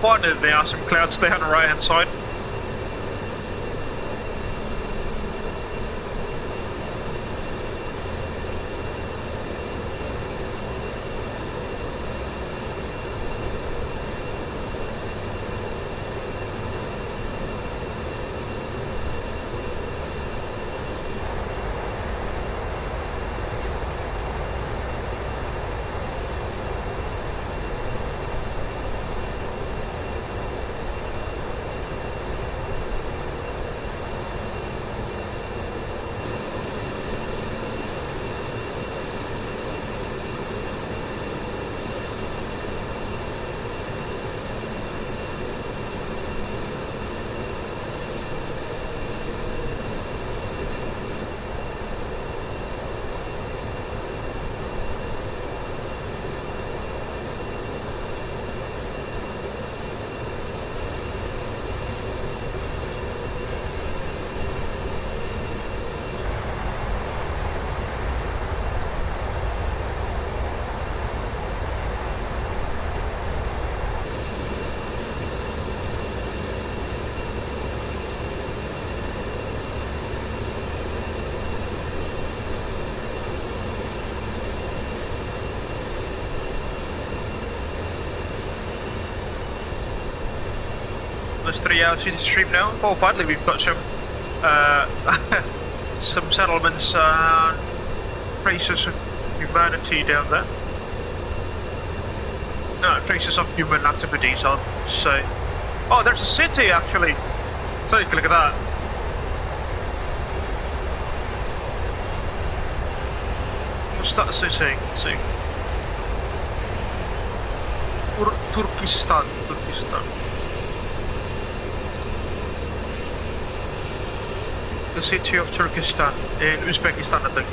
Finally, there are some clouds there on the right hand side. Plus 3 hours into stream now. Well, finally we've got some some settlements, traces of humanity down there. No, traces of human activities, I'll say. Oh, there's a city actually. Take a look at that. What's that city? Let's see. Turkistan. The city of Turkestan in Uzbekistan, I think.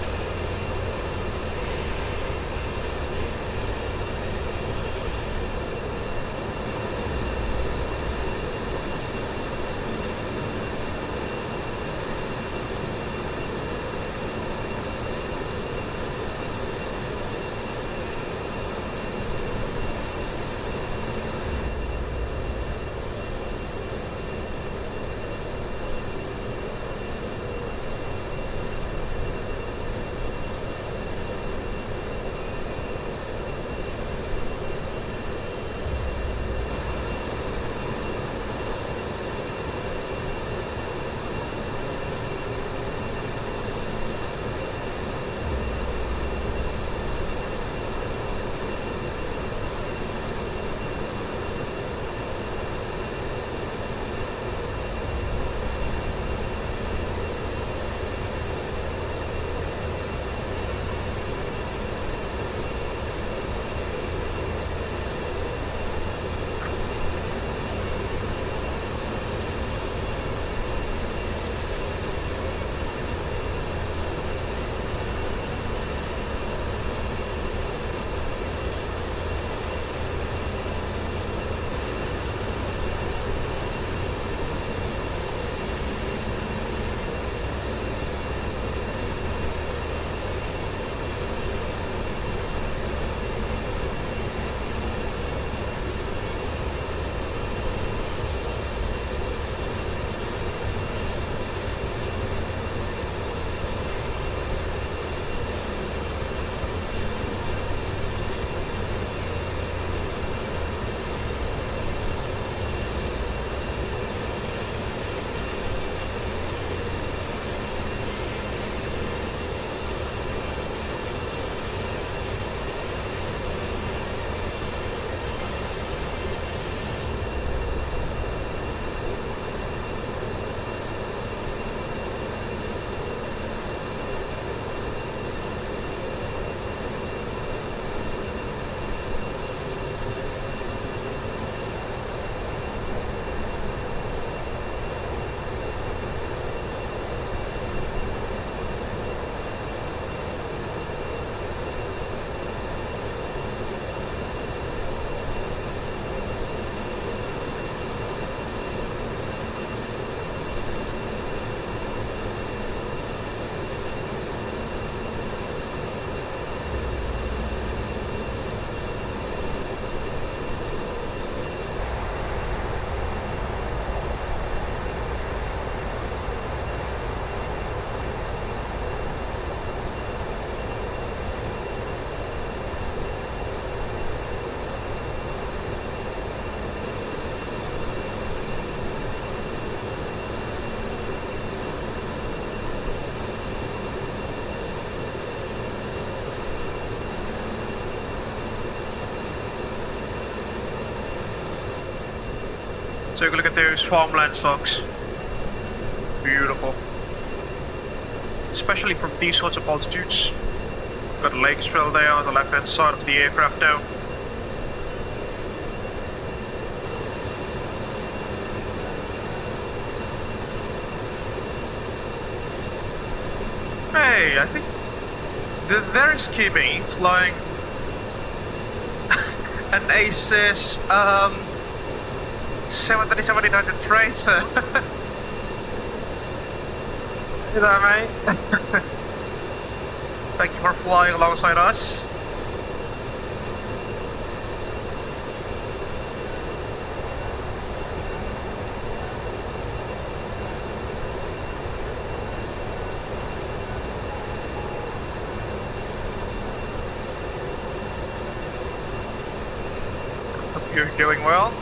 Take a look at those farmland stocks. Beautiful. Especially from these sorts of altitudes. Got lakes filled there on the left hand side of the aircraft now. Hey, I think there's Kimi flying an ACES 737-800 freighter. You know, mate? Thank you for flying alongside us. Hope you're doing well.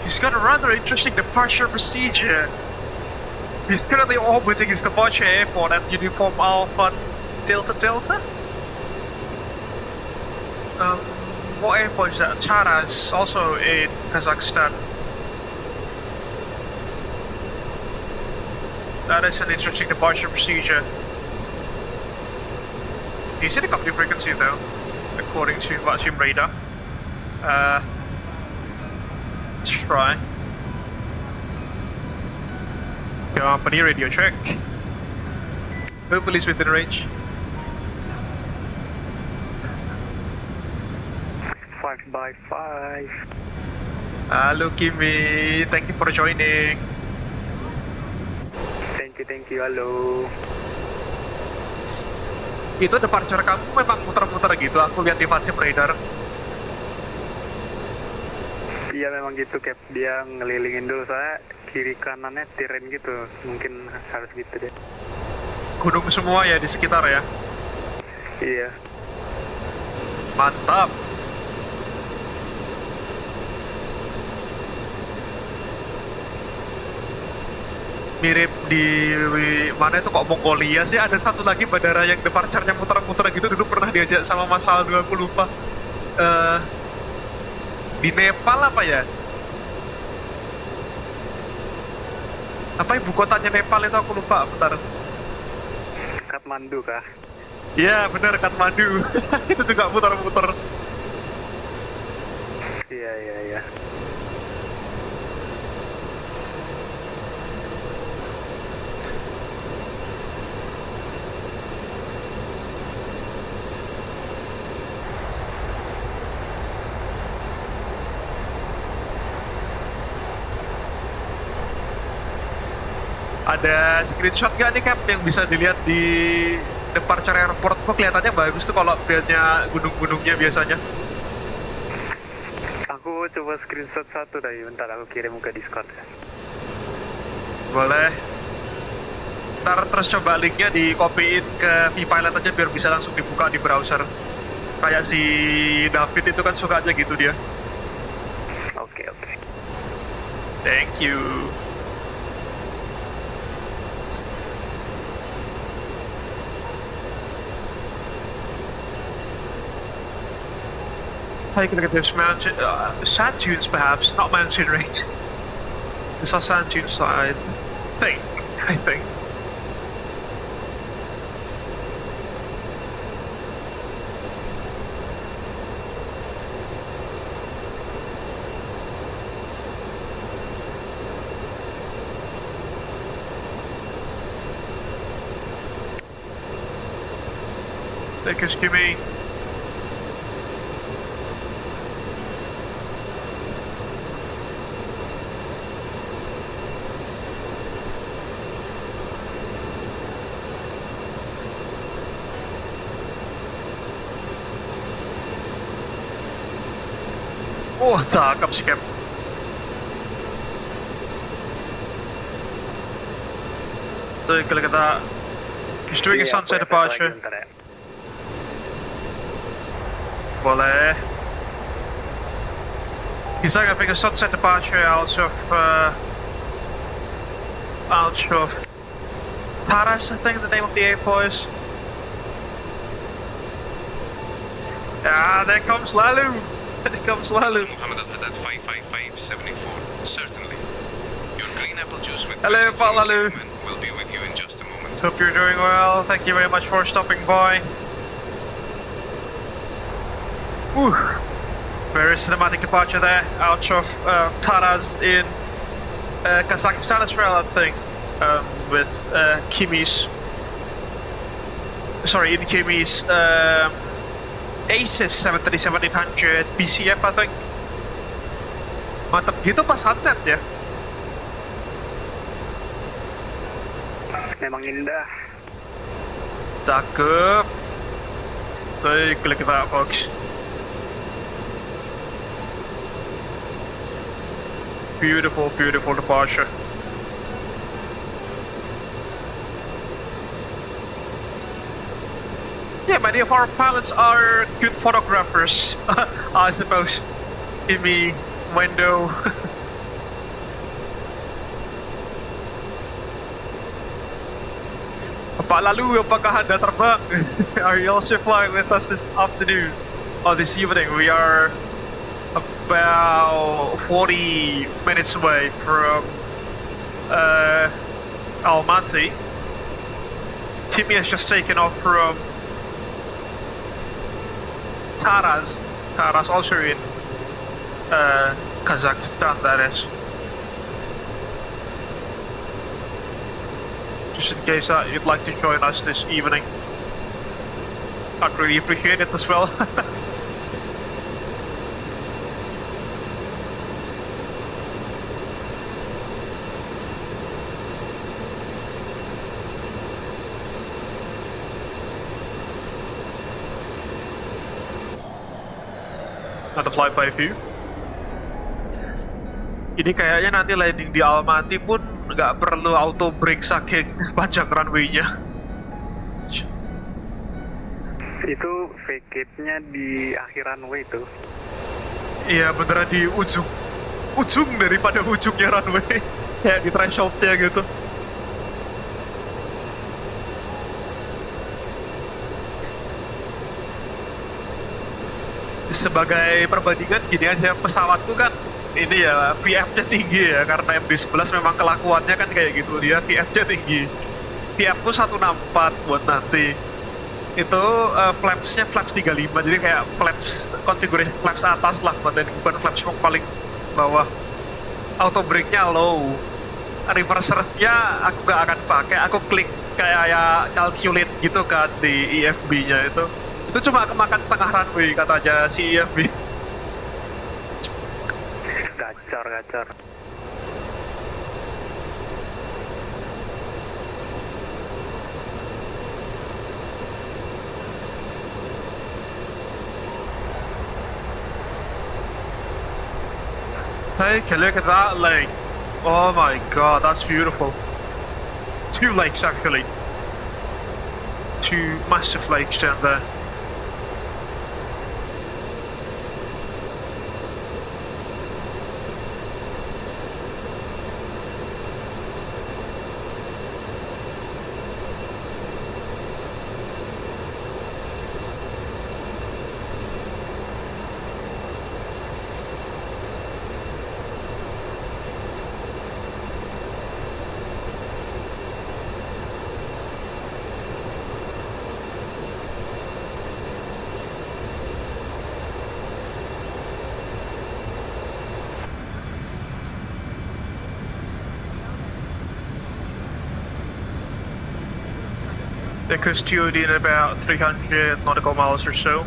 He's got a rather interesting departure procedure. He's currently orbiting his departure airport at Uniform Alpha Delta Delta. What airport is that? Taraz, also in Kazakhstan. That is an interesting departure procedure. He's in a company frequency though, according to VATSIM radar. Let's try. Company radio check. Hopefully it's within range. 5x5. Hello Kimi, thank you for joining. Thank you, halo. Itu departure kamu memang muter-muter gitu, aku lihat di VATSIM radar. Iya memang gitu Cap, dia ngelilingin dulu soalnya kiri kanannya terrain gitu, mungkin harus gitu deh. Gunung semua ya di sekitar ya? Iya. Mantap. Mirip di mana itu kok Mongolia sih, ada satu lagi bandara yang departure-nya muter-muter gitu, dulu pernah diajak sama Mas Aldo, aku lupa. Di Nepal apa ya? Apa ibu kotanya Nepal itu aku lupa, bentar. Kathmandu kah? Iya bener, Kathmandu. Itu juga muter-muter. Iya. Ada screenshot gak nih Cap yang bisa dilihat di departure airport? Kok kelihatannya bagus tuh kalau lihatnya gunung-gunungnya biasanya. Aku coba screenshot satu tadi, bentar aku kirim ke Discord ya. Boleh. Ntar terus coba linknya di copyin ke vPilot aja biar bisa langsung dibuka di browser. Kayak si David itu kan suka aja gitu dia. Oke. Thank you. Take a look at this mountain, sand dunes perhaps, not mountain ranges. These are sand dunes, I think. Take us, Kimmy. Oh, cakep sih Cap. So kalau kita, he's doing a sunset departure. Boleh. He's having a sunset departure out of Paris, I think the name of the airport is. Ah, there comes Lalu. There comes Lalu. Mohammed Al-Haddad 55574. Certainly. Your green apple juice with Hello, Pak Lalu. will be with you in just a moment. Hope you're doing well. Thank you very much for stopping by. Whew. Very cinematic departure there, out of Taraz in Kazakhstan as well, I think, with Kimi's. Sorry, in Kimi's ACES 737-800 BCF, I think. Mantap gitu pas sunset ya. Memang indah. Cakep. So, klik kita folks. Beautiful, beautiful departure. Yeah, many of our pilots are good photographers, I suppose. In the window. Pak Lalu, apakah Anda terbang? Are you also flying with us this afternoon or this evening? We are about 40 minutes away from Almaty. Timmy has just taken off from Taraz. Taraz also in Kazakhstan, that is. Just in case that you'd like to join us this evening. I'd really appreciate it as well. Another flyby view. Ini kayaknya nanti landing di Almaty pun nggak perlu auto brake saking panjang runway-nya. Itu fake gate-nya di akhir runway itu. Iya, beneran di ujung daripada ujungnya runway. Kayak di threshold-nya gitu. Sebagai perbandingan gini aja, pesawatku kan ini ya VF-nya tinggi ya, karena MD-11 memang kelakuannya kan kayak gitu, dia VF-nya tinggi. VF-ku 164 buat nanti. Itu flapsnya flaps 35, jadi kayak flaps konfigurasi flaps atas lah, bukan flaps paling bawah. Auto brake-nya low. Reverser-nya aku gak akan pakai, aku klik kayak calculate gitu kan di IFB-nya itu. Itu cuma kemakan setengah runway katanya si IFB. Gacor. Hey, look at that lake. Oh my god, that's beautiful. Two lakes actually. Two massive lakes down there. They could TOD in about 300 nautical miles or so.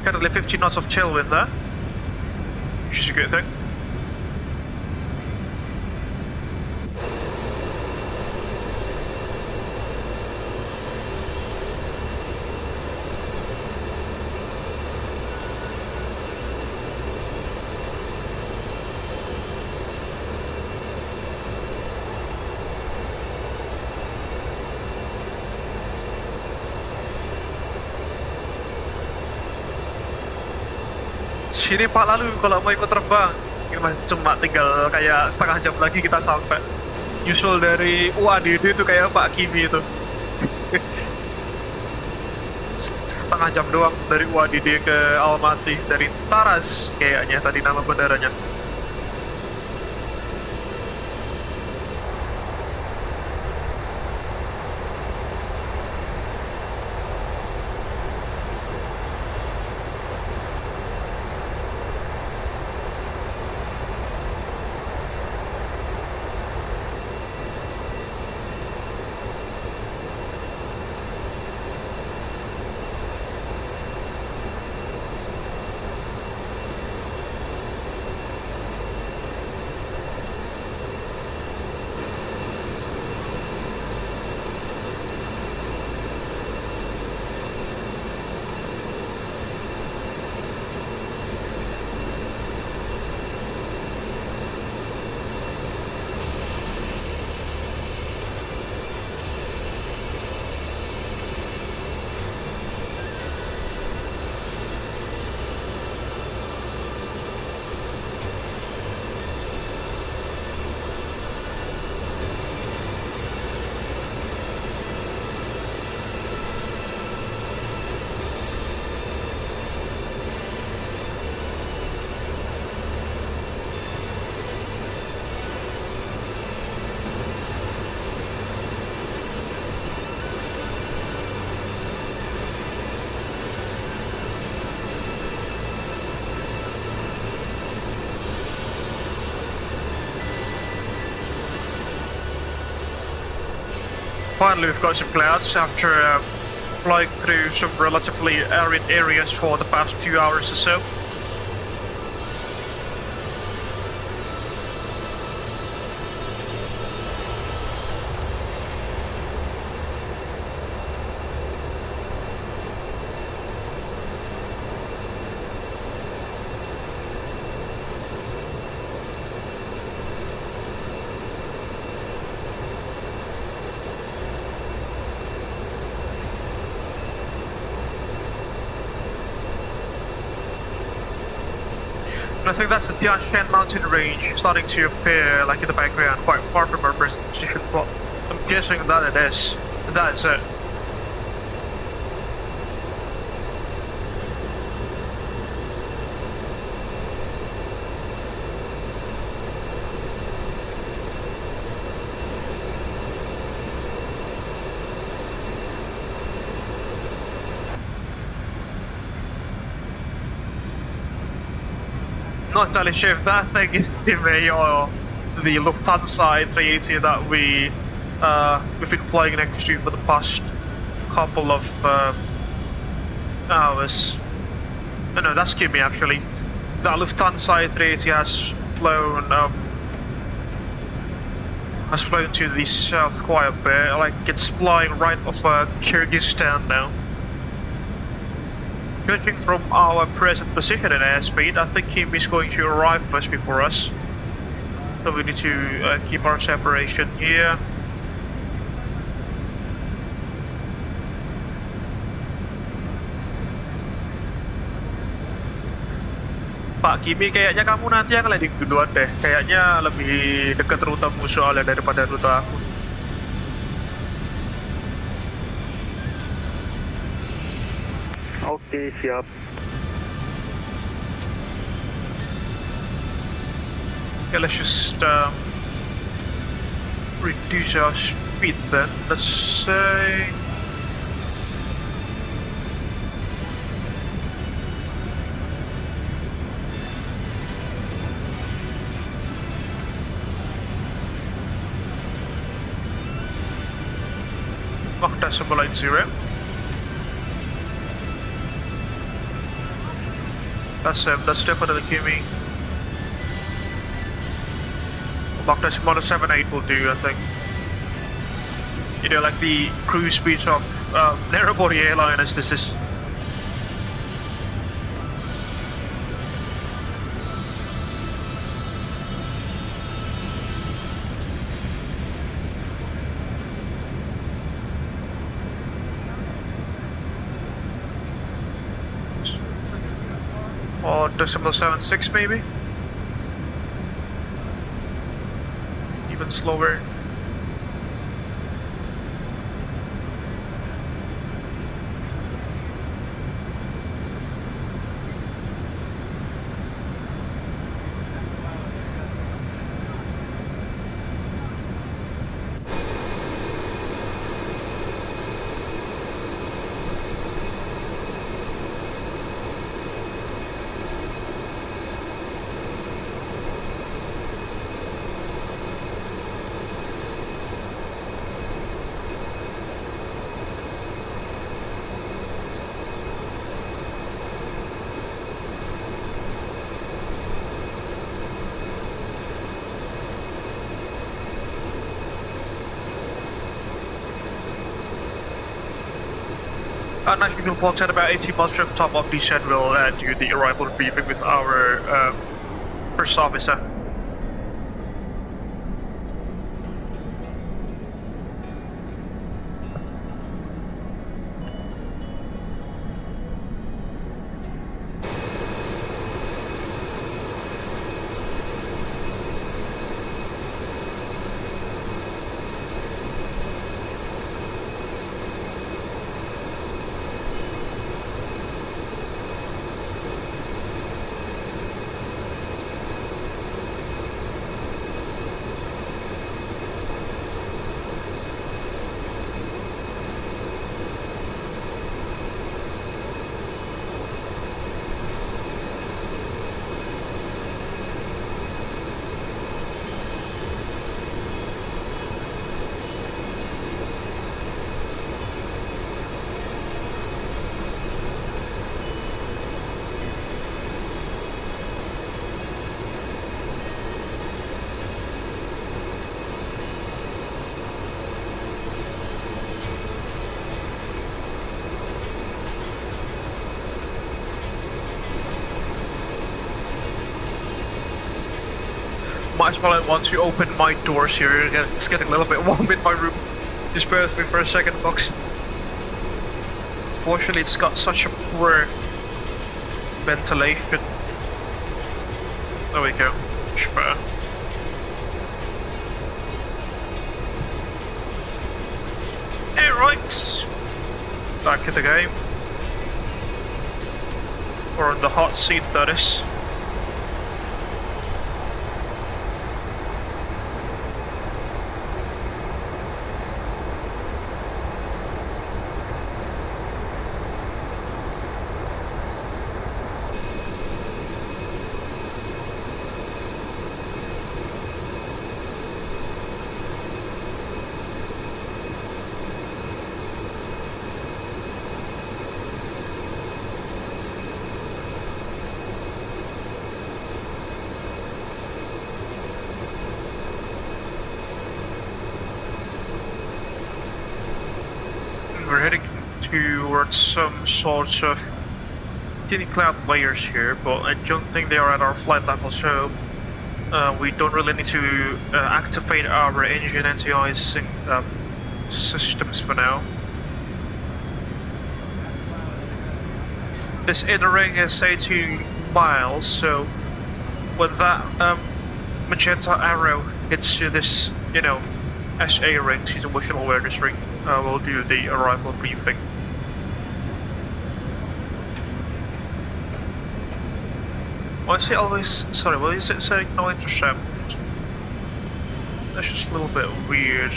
Currently 15 knots of tailwind there, which is a good thing. Ini Pak Lalu kalau mau ikut terbang. Ini masih cuma tinggal kayak setengah jam lagi kita sampai. Usual dari UADD itu kayak Pak Kimi itu. Setengah jam doang dari UADD ke Almaty, dari Taras kayaknya tadi nama bandaranya. Finally, we've got some clouds after flying through some relatively arid areas for the past few hours or so. I think that's the Tian Shan mountain range starting to appear like in the background, quite far from our present position, but I'm guessing that it is. That's it. Not entirely sure if that thing is the or the Lufthansa A380 that we've been flying next to for the past couple of hours. No, that's Kimi actually. That Lufthansa A380 has flown to the south quite a bit. Like it's flying right off Kyrgyzstan now. Judging from our present position in airspeed, I think Kim is going to arrive much before us. So we need to keep our separation here. Pak Kimi, kayaknya kamu nanti yang landing duluan deh. Kayaknya lebih dekat rutamu soalnya daripada rute aku. Oke, siap. Okay, let's just reduce our speed then. Let's say Mach decimal 80. That's definitely Kimi. Mach decimal 78 will do, I think. You know, like the cruise speeds of narrow body airliners, this is. 1.76 maybe? Even slower. National Fuel Port at about 18 miles from top of descent will do the arrival briefing with our first officer. Might as well want to open my doors here. It's getting a little bit warm in my room. Just bear with me for a second, folks. Fortunately, it's got such a poor ventilation. There we go. Much better. Alright. Back in the game. Or on the hot seat, that is. We're heading towards some sorts of thin cloud layers here, but I don't think they are at our flight level, so we don't really need to activate our engine anti-icing systems for now. This inner ring is 18 miles, so when that magenta arrow hits this, you know, SA ring, situational awareness ring, we'll do the arrival briefing. Why is it always, sorry, why is it saying no intercept? That's just a little bit weird.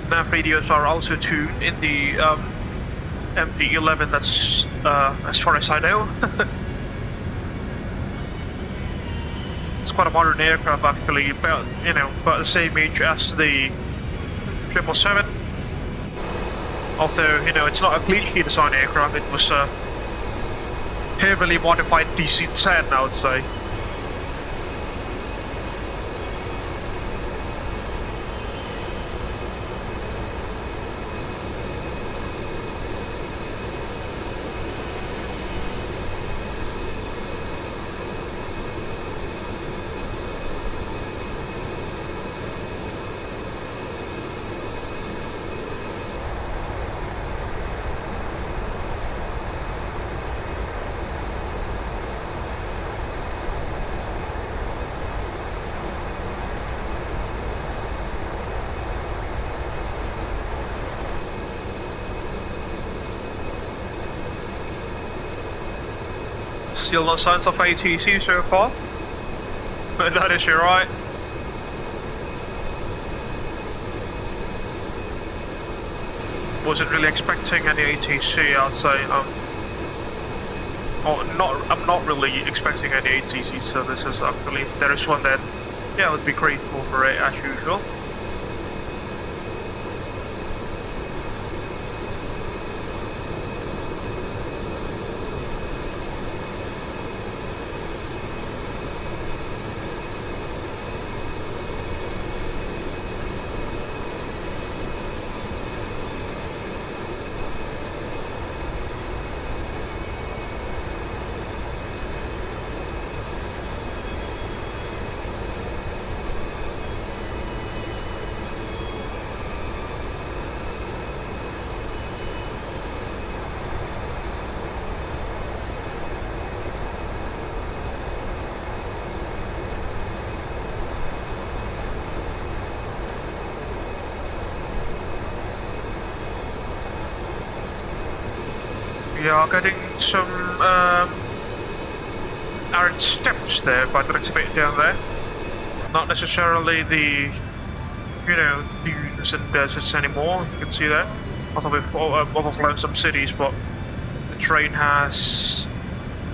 Nav radios are also tuned in the MD-11, that's as far as I know. It's quite a modern aircraft actually, about, you know, about the same age as the 777. Although, you know, it's not a cleanly designed aircraft, it was a heavily modified DC-10, I would say. Still no signs of ATC so far. But that is right. Wasn't really expecting any ATC, I'd say. I'm not really expecting any ATC services actually. If there is one, then yeah, I would be grateful for it as usual. We are getting some arid steps there by the looks of it down there. Not necessarily the, you know, dunes and deserts anymore, you can see that. Although we've overflown some cities, but the terrain has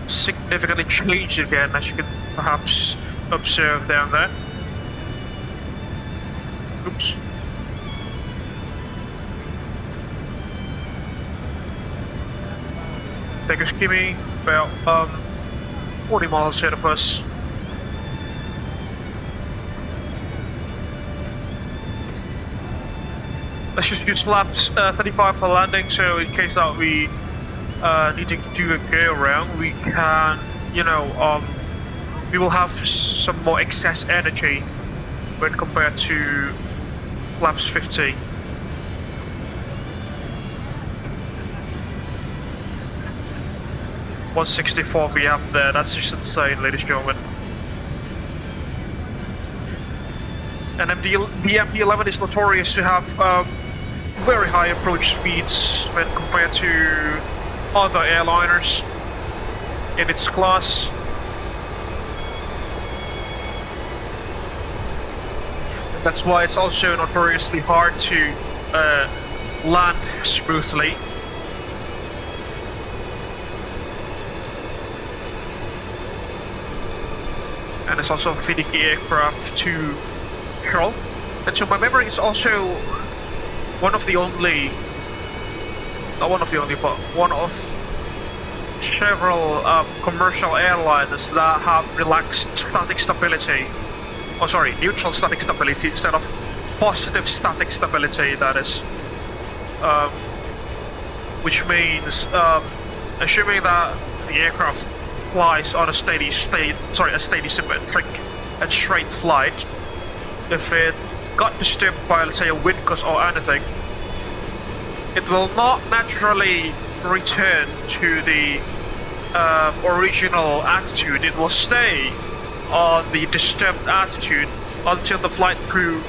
significantly changed again, as you can perhaps observe down there. Oops. Take a skimmy, about 40 miles ahead of us. Let's just use flaps 35 for landing, so in case that we need to do a go around, we can, you know, we will have some more excess energy when compared to flaps 50. .164 we have there, that's just insane, ladies and gentlemen. And the MD-11 is notorious to have very high approach speeds when compared to other airliners in its class. And that's why it's also notoriously hard to land smoothly. And it's also a finicky aircraft to control. And so my memory is also one of the only, not one of the only, but one of several commercial airliners that have relaxed static stability. Oh sorry, neutral static stability instead of positive static stability, that is. Which means, assuming that the aircraft flies on a steady symmetric and straight flight, if it got disturbed by, let's say, a wind gust or anything, it will not naturally return to the original attitude. It will stay on the disturbed attitude until the flight crew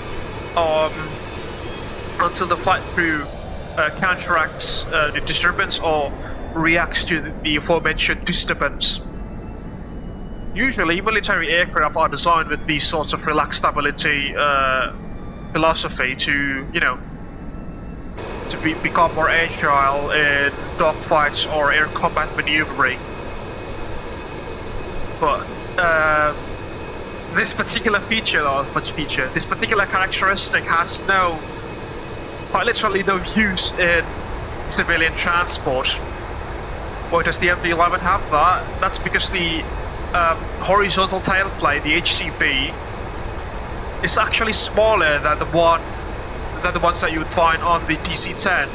counteracts the disturbance or reacts to the aforementioned disturbance. Usually, military aircraft are designed with these sorts of relaxed stability philosophy to, you know, to become more agile in dogfights or air combat maneuvering. But this particular this particular characteristic has quite literally no use in civilian transport. Why does the MD-11 have that? That's because the horizontal tailplane, the HCB, is actually smaller than the ones that you would find on the DC-10,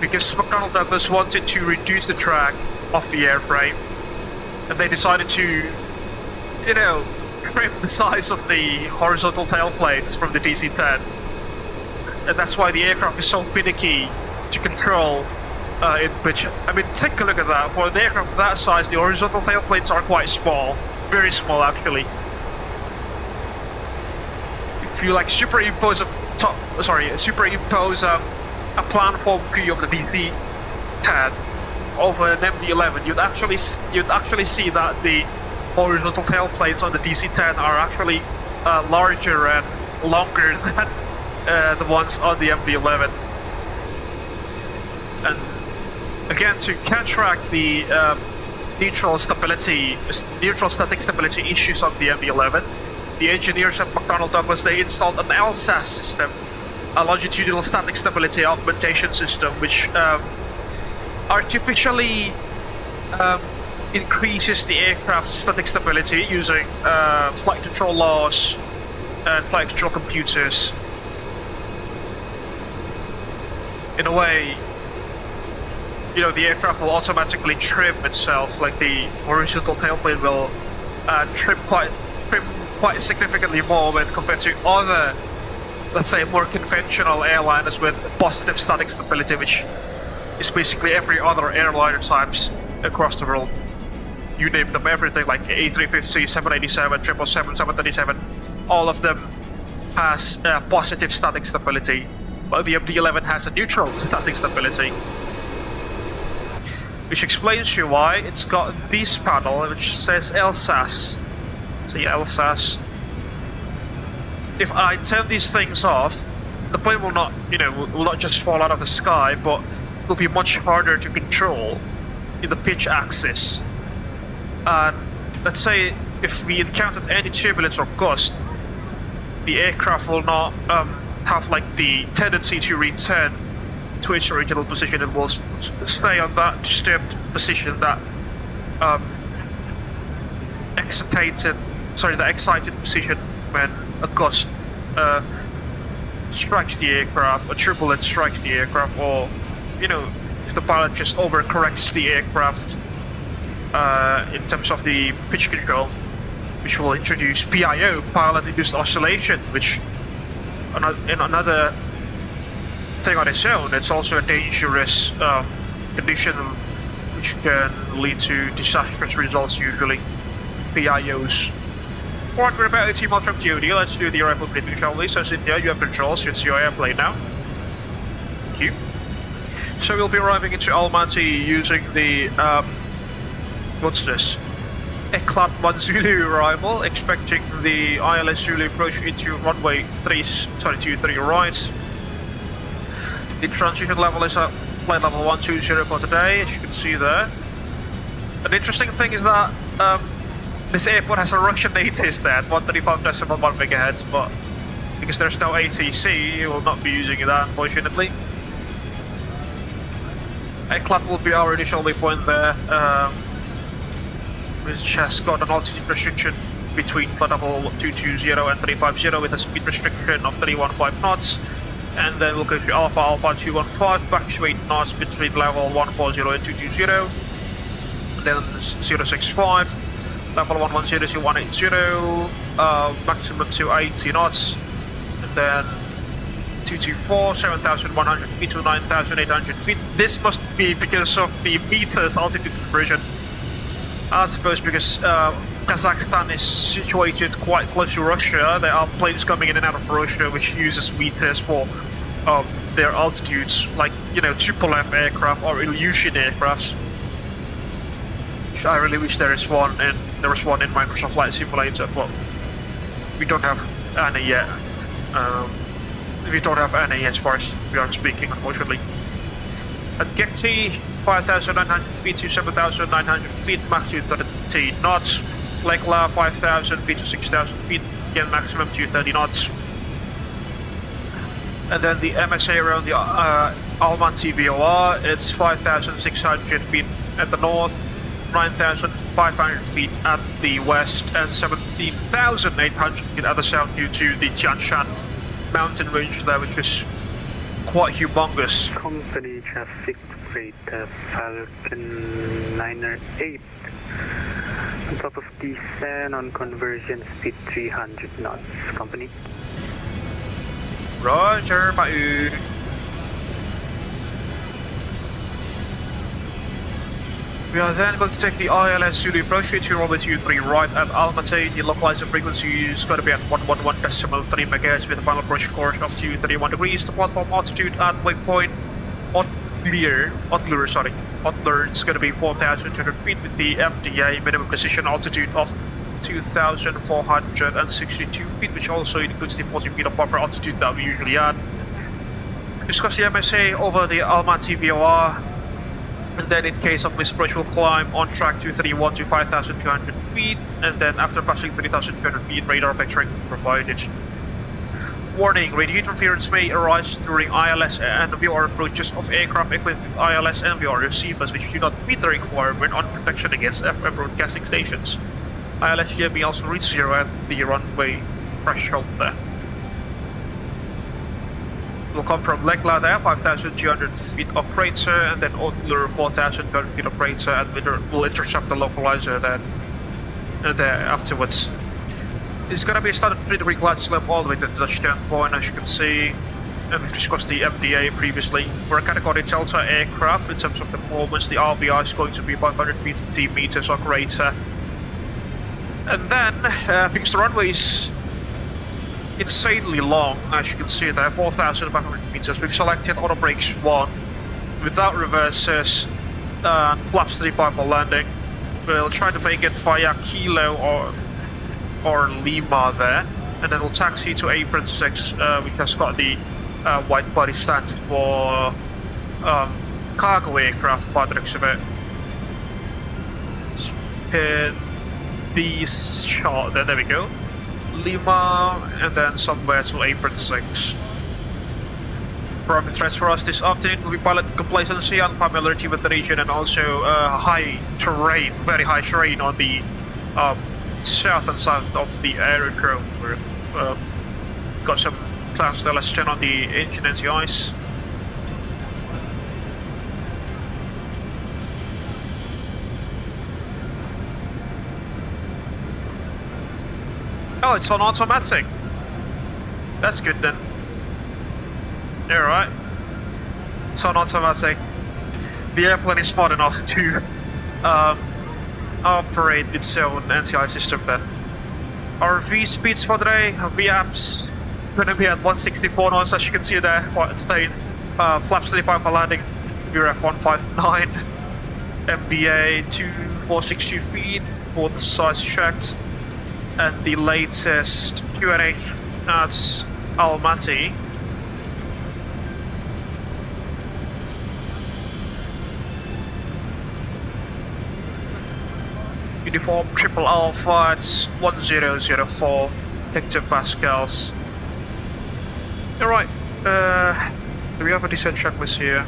because McDonnell-Douglas wanted to reduce the drag of the airframe, and they decided to, you know, trim the size of the horizontal tailplanes from the DC-10, and that's why the aircraft is so finicky to control. In which, I mean, take a look at that. For an aircraft of that size, the horizontal tailplanes are quite small, very small actually. If you like superimpose a planform view of the DC-10 of an MD-11, you'd actually see that the horizontal tail plates on the DC-10 are actually larger and longer than the ones on the MD-11. And again, to counteract the neutral static stability issues on the MD-11, the engineers at McDonnell-Douglas, they installed an LSAS system, a longitudinal static stability augmentation system, which artificially increases the aircraft's static stability using flight control laws and flight control computers. In a way, you know, the aircraft will automatically trim itself, like the horizontal tailplane will trim quite significantly more when compared to other, let's say, more conventional airliners with positive static stability, which is basically every other airliner types across the world. You name them, everything like A350, 787, 777, 737, all of them has positive static stability, but the MD-11 has a neutral static stability. Which explains to you why it's got this panel which says LSAS. See, LSAS. If I turn these things off, the plane will not, will not just fall out of the sky, but it will be much harder to control in the pitch axis. And let's say if we encountered any turbulence or gust, the aircraft will not have like the tendency to return to its original position. It will stay on that disturbed position, that excited position when a gust strikes the aircraft, a turbulence strikes the aircraft, or if the pilot just overcorrects the aircraft in terms of the pitch control, which will introduce PIO, pilot-induced oscillation, which in another thing on its own, it's also a dangerous condition which can lead to disastrous results usually, PIOs. Alright, we're about 18 miles from TOD, let's do the arrival briefing, shall we? So Cynthia, you have controls, it's your airplane now. Thank you. So we'll be arriving into Almaty using the, what's this? Eclat 1 Zulu arrival, expecting the ILS Zulu approach into runway 23 right. The transition level is at flight level 120 for today, as you can see there. An interesting thing is that this airport has a Russian ATIS there at 135.1 MHz, but because there's no ATC, you will not be using that, unfortunately. Eclat will be our initial waypoint there, which has got an altitude restriction between flight level 220 and 350 with a speed restriction of 315 knots. And then we'll go to Alpha 215, back to 8 knots between level 140 and 220. And then 065, level 110 to 180, maximum to 80 knots. And then 224, 7,100 feet to 9,800 feet. This must be because of the meters altitude conversion. I suppose because Kazakhstan is situated quite close to Russia. There are planes coming in and out of Russia which uses meters for their altitudes, like Tupolev aircraft or Ilyushin aircrafts. Which I really wish there was one in Microsoft Flight Simulator, but we don't have any yet. We don't have any as far as we are speaking, unfortunately. At Gekti, 5,900 feet to 7,900 feet, maximum to 30 knots. Lekla, 5,000 feet to 6,000 feet, again maximum to 30 knots. And then the MSA around the Almaty VOR, it's 5,600 feet at the north, 9,500 feet at the west, and 17,800 feet at the south due to the Tian Shan mountain range there, which is quite humongous. Company traffic Freight Falcon 908. On top of descent on conversion speed 300 knots. Company. Roger, Baku. We are then going to take the ILS Zulu approach to runway 23 right at Almaty. The localizer frequency is going to be at 111.3 MHz with a final approach course of 231 degrees. The platform altitude at waypoint Otler is going to be 4,200 feet with the FDA minimum precision altitude of 2,462 feet, which also includes the 40 feet of buffer altitude that we usually add. Discuss the MSA over the Almaty VOR, and then in case of misapproach we'll climb on track 231 to 5,200 feet, and then after passing 3,200 feet radar vectoring provided. Warning, radio interference may arise during ILS and VOR approaches of aircraft equipped with ILS and VOR receivers which do not meet the requirement on protection against FM broadcasting stations. ILS here may also reach zero at the runway threshold there. Will come from Leglada, 5,200 feet operator, and then Otler 4,200 feet operator, and we'll intercept the localizer then there afterwards. It's gonna be a standard 3-degree glide slope all the way to the touchdown point, as you can see, and we've discussed the MDA previously. For a category Delta aircraft, in terms of performance, the RVI is going to be 550 meters or greater. And then, because the runway is insanely long, as you can see there, 4,500 meters, we've selected auto brakes 1, without reverses, flaps 3 for landing. We'll try to make it via Kilo or Lima there, and then we'll taxi to apron 6, which has got the white body stand for cargo aircraft by the looks of it. Spin the shot there we go. Lima, and then somewhere to apron 6. From interest for us this afternoon will be pilot complacency and familiarity with the region, and also high terrain, very high terrain on the south and south of the aerodrome. We've got some clouds there, let's turn on the engine and the ice. Oh, it's on automatic. That's good then. Alright. It's on automatic. The airplane is smart enough to operate its own anti-ice system then. Our V speeds for the day, VAP's gonna be at 164 knots, as you can see there, staying flaps 35 for landing, VRF 159, MBA 2462 feet, both sides checked, and the latest QNH at Almaty. Uniform triple alpha, it's 1004 hectopascals. Alright, do we have a descent checklist here?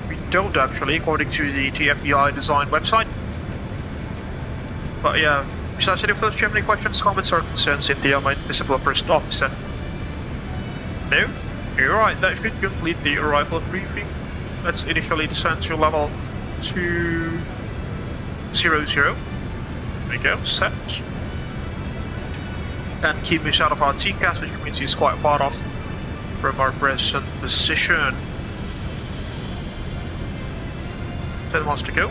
We don't actually, according to the TFDI Design website. But yeah, besides any further, do you have any questions, comments or concerns in the Invisible First Officer? No? Alright, that should complete the arrival briefing. Let's initially descend to level 200. There we go, set. And keep us out of our TCAS, which means he's quite far off from our present position. 10 miles to go.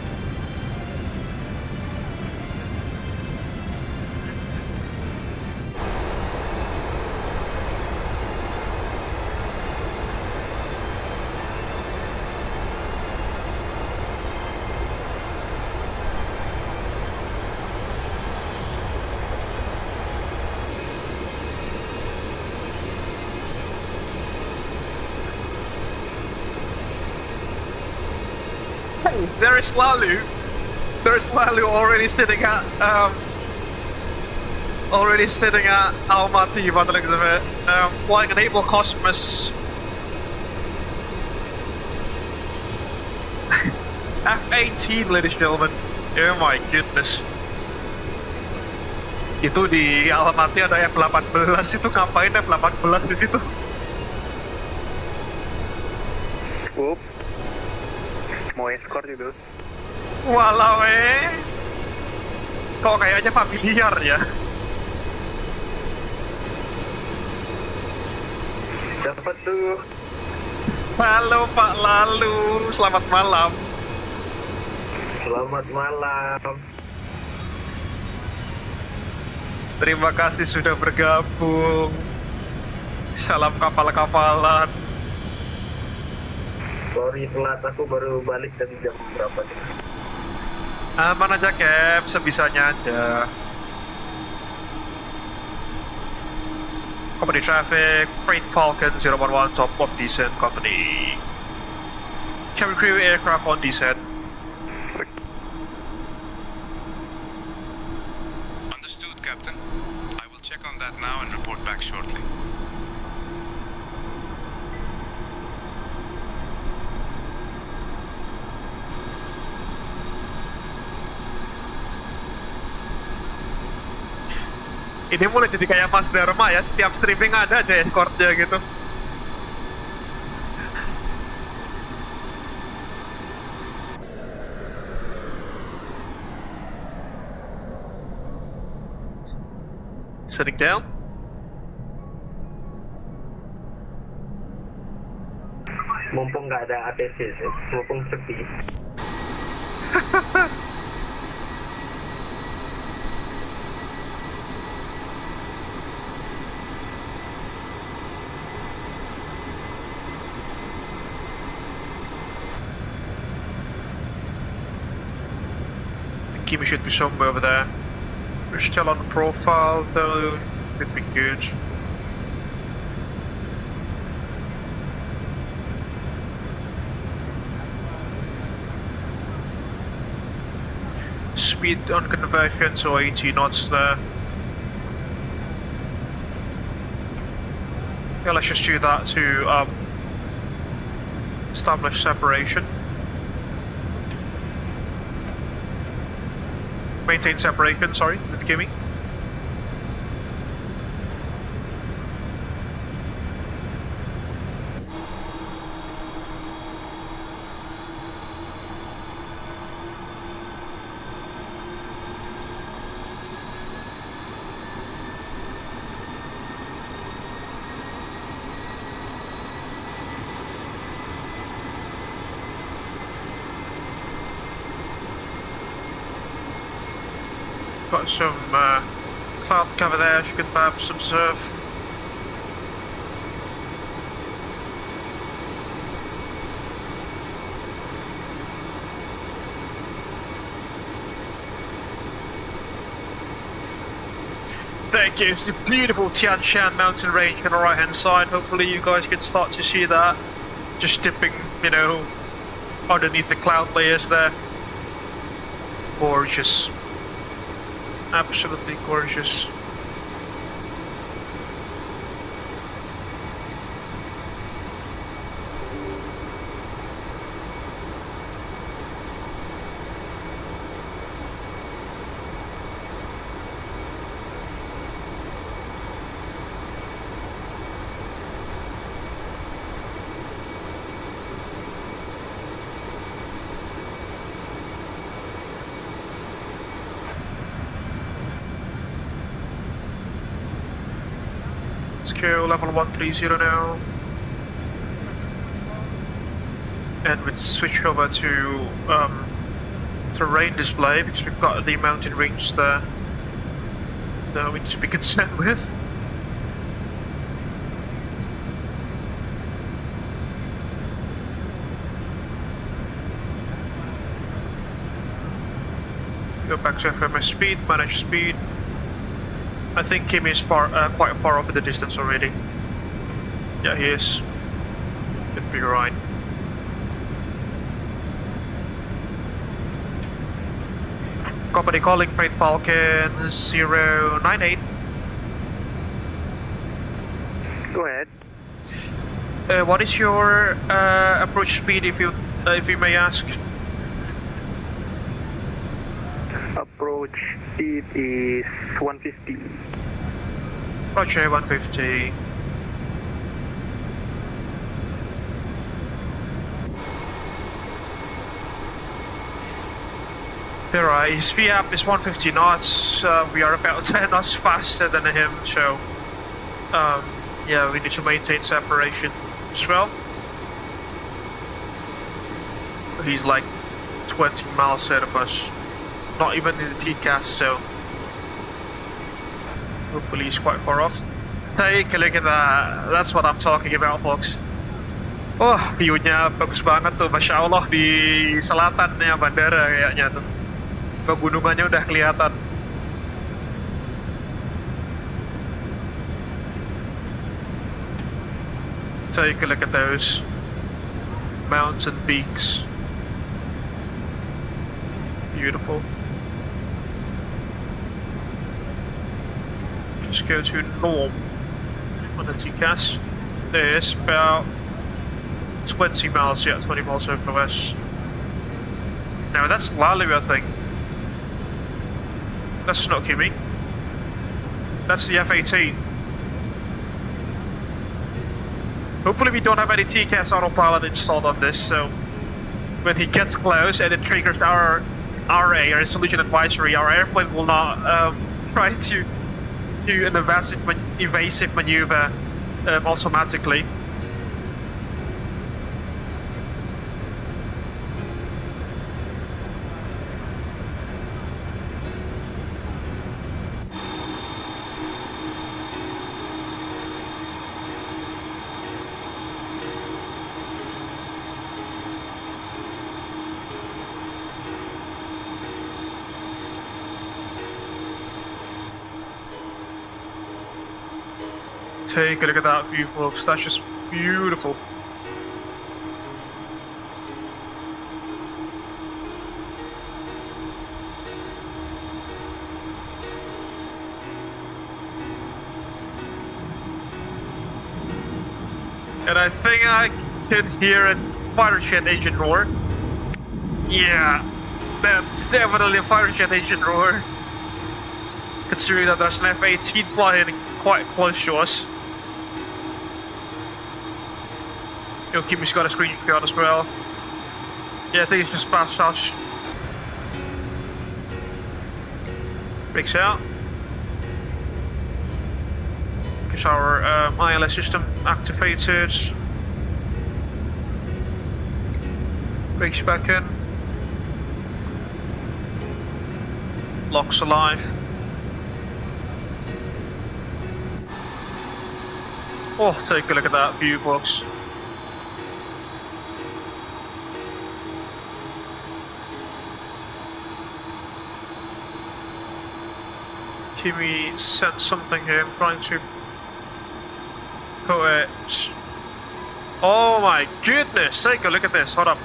There is Lalu. There's Lalu already sitting at Almaty by the look of it. Flying an Abel Cosmos F-18, ladies and gentlemen. Oh my goodness. Itu di Almaty ada F-18, itu ngapain F-18 di situ? Mau escort itu. Walau kok kayaknya familiar ya. Dapat tuh. Halo Pak Lalu, selamat malam. Selamat malam. Terima kasih sudah bergabung. Salam kapal-kapalan. Sorry telat, aku baru balik dari jam berapa nih? Aman aja Cap, sebisanya aja. Company traffic, Freight Falcon 011 top of descent company. Cabin crew aircraft on descent. Understood, Captain. I will check on that now and report back shortly. Ini mulai jadi kayak Mas Dharma ya, setiap streaming ada aja escortnya gitu. Sitting down. Mumpung nggak ada ATC sih, mumpung sepi. Kimi should be somewhere over there. We're still on the profile though, could be good. Speed on conversion, so 80 knots there. Yeah, let's just do that to establish separation. Maintain separation, sorry, with Kimi. Got some cloud cover there, you can perhaps observe. Thank you, it's the beautiful Tian Shan mountain range on the right hand side. Hopefully you guys can start to see that. Just dipping, you know, underneath the cloud layers there. Gorgeous. Absolutely gorgeous. Scale level 130 now. And we switch over to terrain display because we've got the mountain range there that we need to be concerned with. Go back to FMS speed, manage speed. I think Kim is quite far off in the distance already. Yeah, he is. Could be right. Company calling Freight Falcon 098. Go ahead. What is your approach speed, if you may ask? Approach speed is 150. Roger, 150. Alright, his VAP is 150 knots. We are about 10 knots faster than him, so yeah, we need to maintain separation as well. He's like 20 miles ahead of us. Not even in the TCAS, so hopefully he's quite far off. Take a look at that. That's what I'm talking about, folks. Oh, view-nya bagus banget tuh, Masya Allah, di selatannya bandara kayaknya tuh. Pegunungannya udah kelihatan. Take a look at those mountain peaks. Beautiful. Just go to norm on the TCAS. There's about 20 miles, yeah, 20 miles over the west. Now that's Laliv, I think. That's not Kimi. That's the F-18. Hopefully we don't have any TCAS autopilot installed on this, so when he gets close and it triggers our RA, our Solution Advisory, our airplane will not try to do an evasive maneuver automatically. Take a look at that view, folks. That's just beautiful. And I think I can hear a fighter jet engine roar. Yeah, that's definitely a fighter jet engine roar. Considering that there's an F-18 flying quite close to us. Yo, Kimi's got a screenshot as well. Yeah, I think it's just fast touch. Brakes out. Because our ILS system activated. Brakes back in. Locks alive. Oh, take a look at that view, folks. Kimi sent something here. I'm trying to put it. Oh my goodness! Take a look at this. Hold up.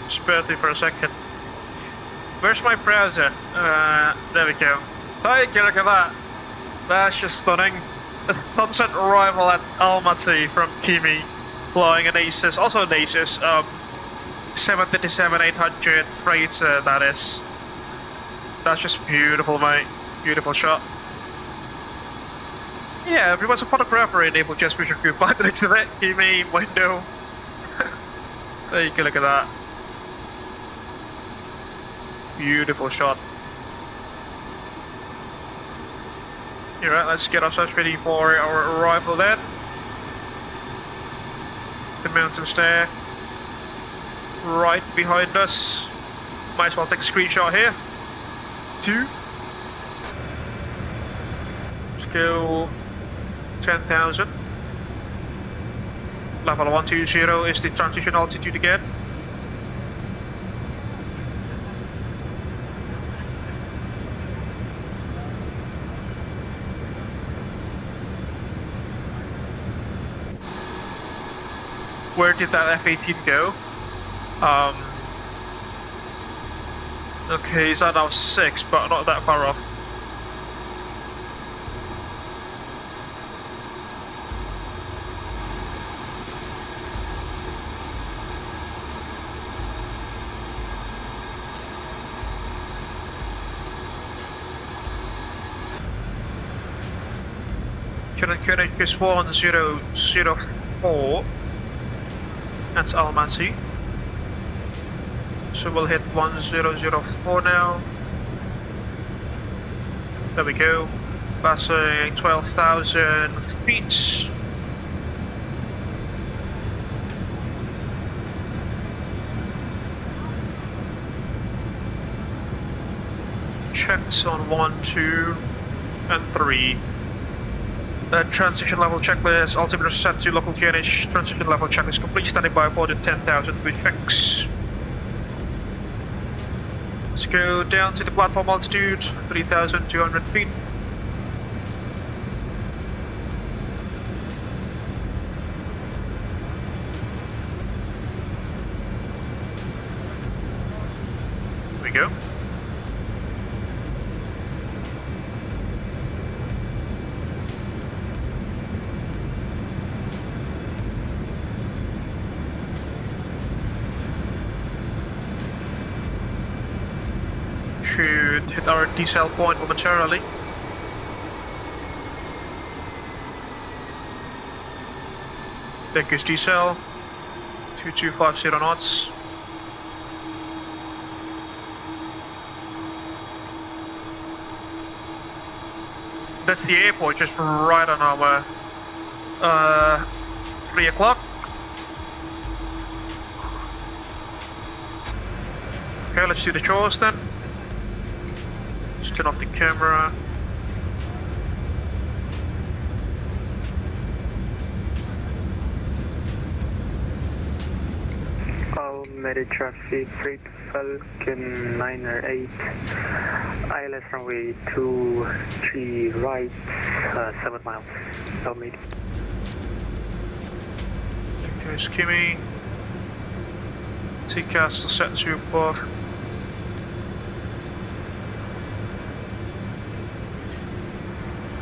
Spare me for a second. Where's my browser? There we go. Take a look at that. That's just stunning. A sunset arrival at Almaty from Kimi, flying an Asus, also an Asus 737-800 freight. That is. That's just beautiful, mate. Beautiful shot. Yeah, everyone's a photographer in Abel Jets Virtual Group by the looks of it. Kimi, window. Take a look at that. Beautiful shot. Alright, let's get ourselves ready for our arrival then. The mountains there. Right behind us. Might as well take a screenshot here. 2. Let's go 10,000. Level 120 is the transition altitude again. Where did that F-18 go? Okay, he's at now 6, but not that far off. Connect is 1004. That's Almaty. So we'll hit 1004 now. There we go. Passing 12,000 feet. Checks on 1, 2, and 3. Transition level checklist, altimeter set to local QNH. Transition level checklist complete, standing by for the 10,000 VFX. Let's go down to the platform altitude, 3,200 feet. Here we go. Should hit our decel point momentarily. Deck is decel, 2250 knots. That's the airport just right on our 3 o'clock. Okay, let's do the chores then. Just turn off the camera. Almaty traffic, Freight Falcon 908, ILS runway 23 right, 7 miles, Almaty. Okay, skimmy. TCAS to set to report.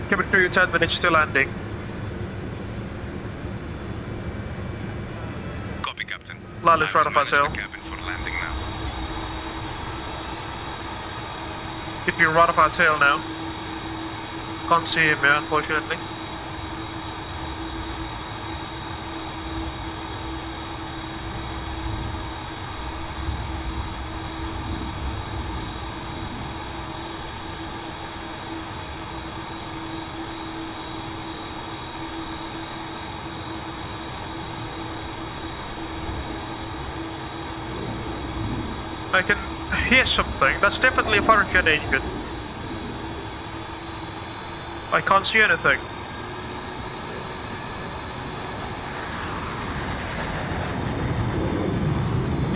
Cabin crew 10 minutes to landing. Copy, Captain. Lala's right off our tail. Cabin for landing now. Keep you right off our tail now. Can't see him here, unfortunately. I can hear something. That's definitely a fighter jet engine. I can't see anything.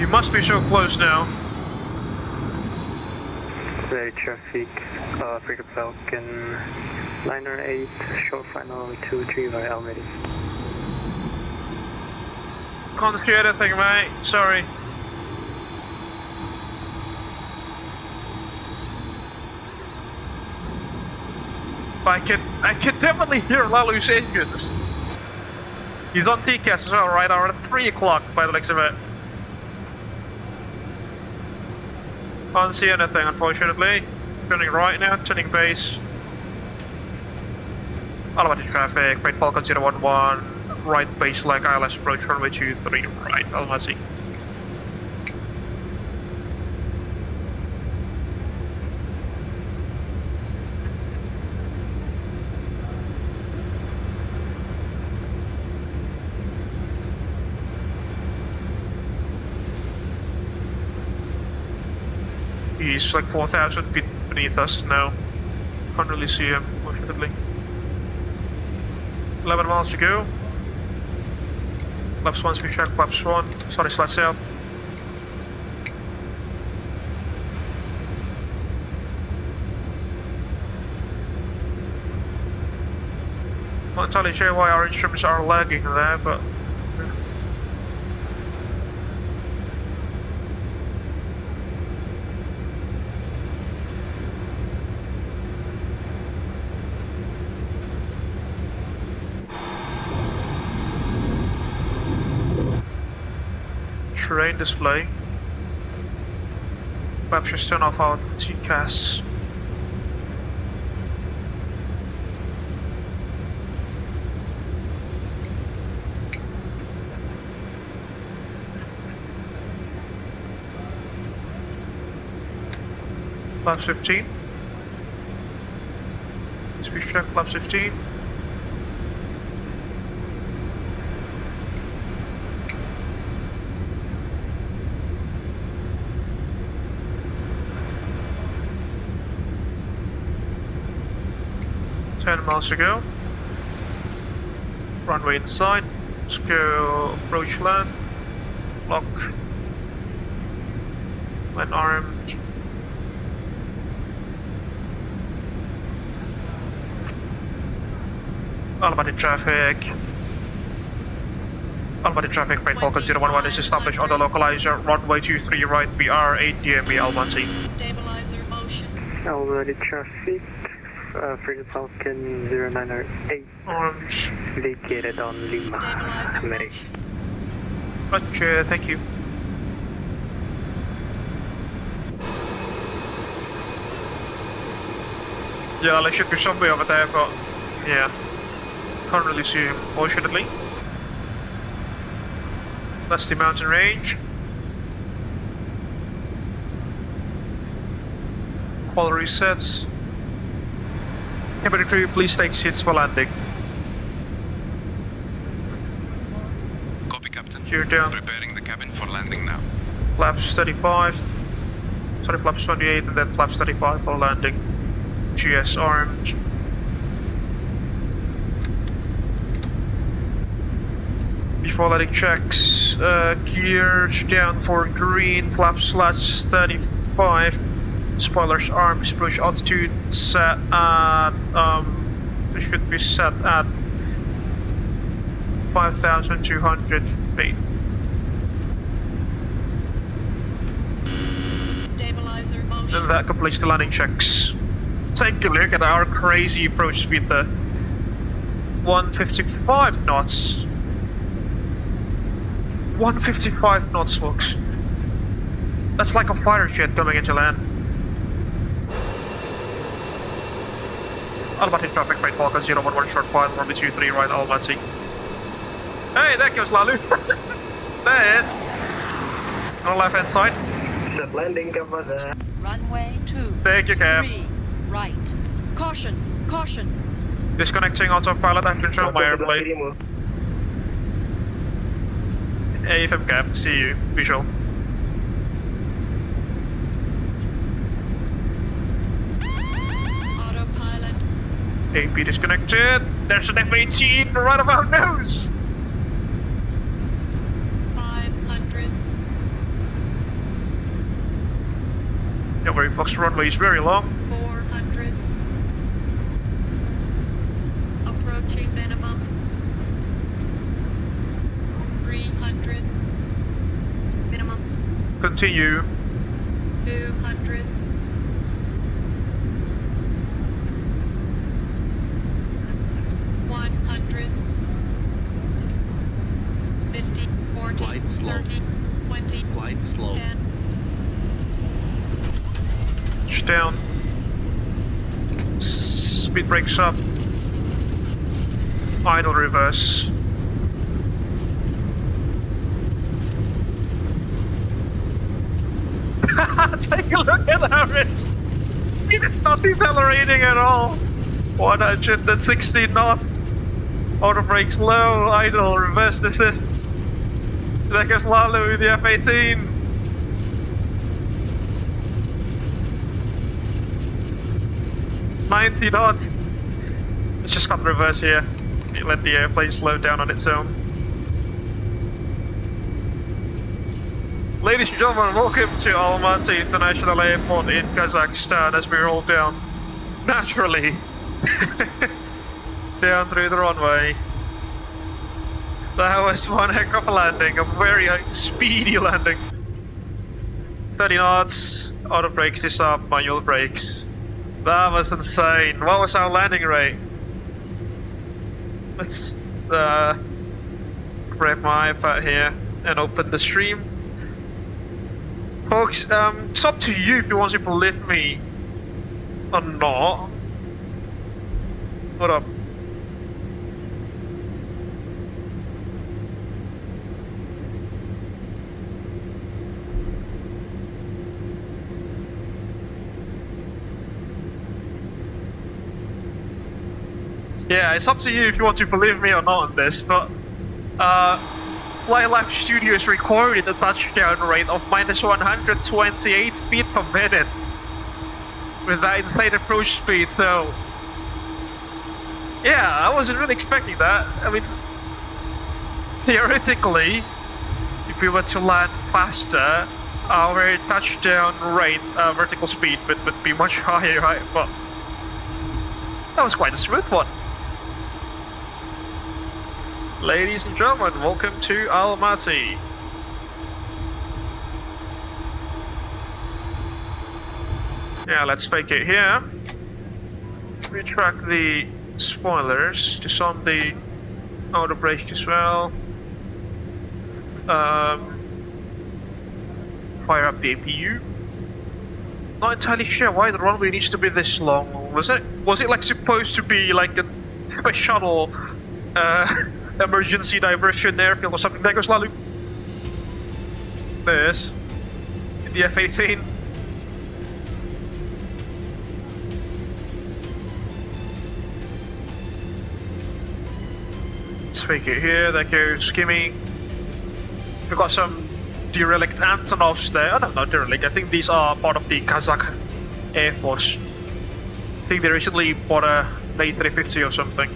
You must be so close now. Very traffic, Freight Falcon 908, short final 23 by Almaty. Can't hear anything, mate. Sorry. I can definitely hear Lalu's engines. He's on TCAS as well, right? Around 3 o'clock by the looks of it. Can't see anything, unfortunately. Turning right now, turning base. Almaty traffic, Freight Falcon 011, right base leg, ILS approach, runway 23, right, Almaty. He's like 4,000 feet beneath us now. Can't really see him, unfortunately. 11 miles to go. Flaps 1, speed check, flaps 1. Sorry, slide sail. Not entirely sure why our instruments are lagging there, but terrain display. Perhaps just turn off our TCAS. Flaps 15. Speed check, flaps 15. Miles to go. Runway inside. Let's go approach land. Lock. Land armed. Almaty traffic. Almaty traffic, Freight Falcon 011 is established on the localizer. Runway 23 right, we are 8 DME Almaty. Stabilizer motion. Almaty traffic, Freight Falcon 098. Arms. Vacated on Lima, America. Roger, thank you. Yeah, there should be somebody over there, but yeah, can't really see him, fortunately. That's the mountain range. All resets. Cabin crew, please take seats for landing. Copy, Captain. Here down. Preparing the cabin for landing now. Flaps 35. Sorry, flaps 28 and then flaps 35 for landing. GS armed. Before landing checks, gears down for green, flaps slash 35. Spoilers armed, push altitude set at, it should be set at 5,200 feet. Stabilizer motion. And that completes the landing checks. Take a look at our crazy approach speed there. 155 knots. 155 knots, folks. That's like a fighter jet coming into land. Almaty traffic, Freight Falcon 011 short file, runway 23 right, Almaty. Hey, there goes Lalu. There he is. On the left hand side. Set landing, cover. Runway 2. Thank you, Cam. 3 right. Caution, caution. Disconnecting autopilot and control my airplane. AFM Cap, see you. Visual. Autopilot. AP disconnected. There's an F-18 right of our nose. 500. Don't worry, Fox runway is very long. 400. Approaching minimum. 300. Minimum. Continue. 200. 100. 50. 40. Glide slow. 30. 20. Glide slow. 10. Just down. Speed brakes up. Idle reverse. Take a look at our speed is not decelerating at all. 160 knots. Auto brakes low, idle, reverse desist. There goes Lalu with the F-18. $90 knots. Let's just cut the reverse here. Let the airplane slow down on its own. Ladies and gentlemen, welcome to Almaty International Airport in Kazakhstan as we roll down, naturally, down through the runway. That was one heck of a landing, a very speedy landing. 30 knots, auto brakes this up, manual brakes. That was insane. What was our landing rate? Let's grab my iPad here and open the stream. Folks, it's up to you if you want to believe me or not. Hold up. Yeah, it's up to you if you want to believe me or not on this, but Fly Life Studios recorded a touchdown rate of minus 128 feet per minute with that insane approach speed, so yeah, I wasn't really expecting that. I mean, theoretically, if we were to land faster, our touchdown rate, vertical speed would be much higher, right? But that was quite a smooth one. Ladies and gentlemen, welcome to Almaty. Yeah, let's vacate here. Retract the spoilers, disarm the outer brake as well. Fire up the APU. Not entirely sure why the runway needs to be this long. Was it like supposed to be like a shuttle emergency diversion airfield or something? There goes Lalu. There's in the F-18. Let's fake it here. There goes skimming. We've got some derelict Antonovs there. Oh no, not derelict. I think these are part of the Kazakh Air Force. I think they recently bought a A350 or something.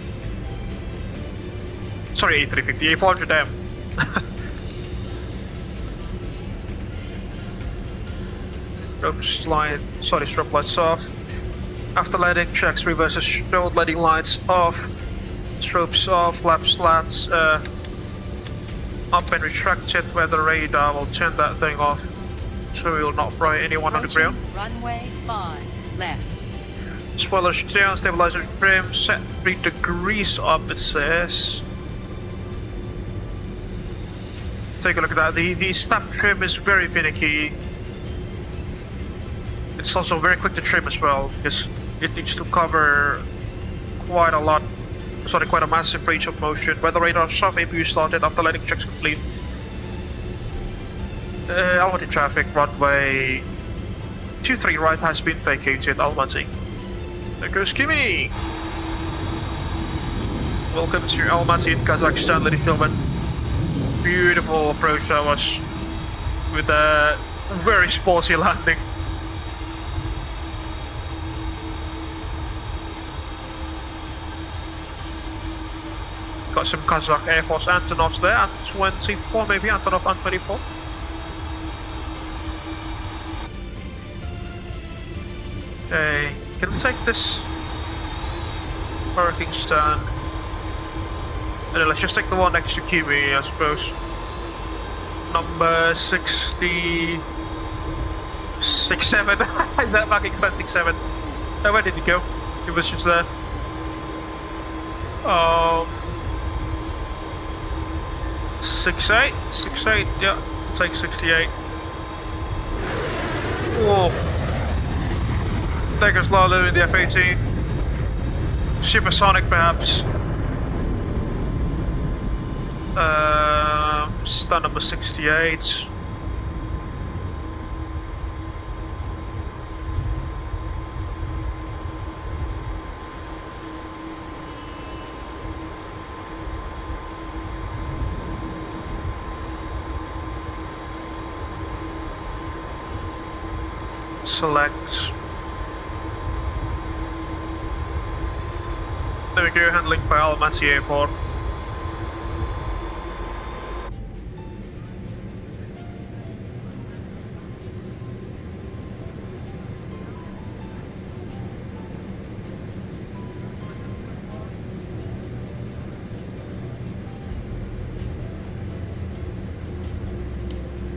Sorry, A350, A400M. Strobe lights off. After landing, checks reverses showed landing lights off. Strobes off, flaps slats, up and retracted where the radar will turn that thing off so we will not fry anyone on the ground. Runway 5, left. Spoilers down, stabilizer trim, set 3 degrees up it says. Take a look at that, the snap trim is very finicky. It's also very quick to trim as well because it needs to cover quite a massive range of motion. Weather radar off, APU started after landing checks complete. Almaty traffic, runway 23 right has been vacated, Almaty. There goes Kimi! Welcome to Almaty in Kazakhstan, ladies and gentlemen. Beautiful approach that was, with a very sporty landing. Got some Kazakh Air Force Antonovs there, An-24 maybe, Antonov An-24. Okay, can we take this parking stand? And then let's just take the one next to Kiwi, I suppose. Number 67. That fucking 67. Oh, where did he go? He was just there. 68, yeah, I'll take 68. Whoa. There goes Lalu in the F-18. Supersonic perhaps. Stand number 68. Select. There we go, handling by Almaty Airport.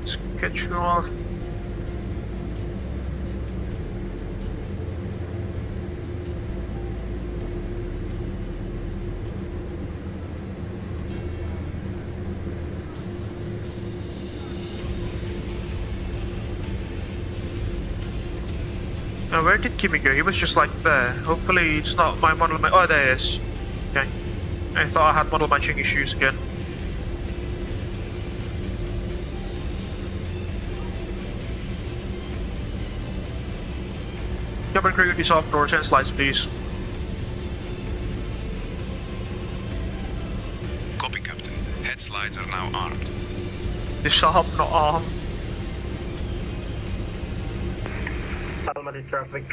Schedule. Now where did Kimi go? He was just like there. Hopefully it's not my model match. Oh, there he is. Okay. I thought I had model matching issues again. Cabin crew, disarm doors and slides, please. Copy, Captain. Head slides are now armed. Disarm, not armed. Almaty traffic,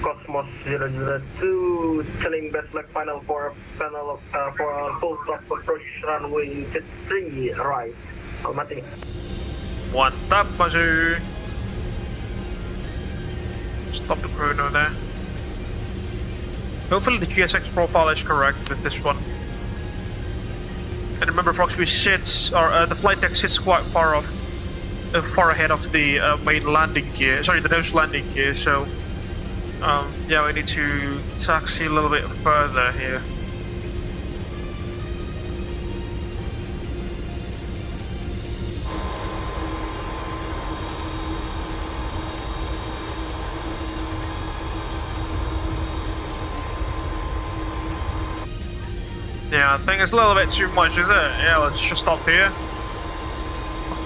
Cosmos 002, chilling best leg final for full stop approach runway 3 right, Almaty. One tap, Mazu. Stop the chrono there. Hopefully the GSX profile is correct with this one. And remember, folks, the flight deck sits quite far off. Far ahead of the main landing gear, sorry, the nose landing gear, so yeah, we need to taxi a little bit further here. Yeah, I think it's a little bit too much, is it? Yeah, let's just stop here.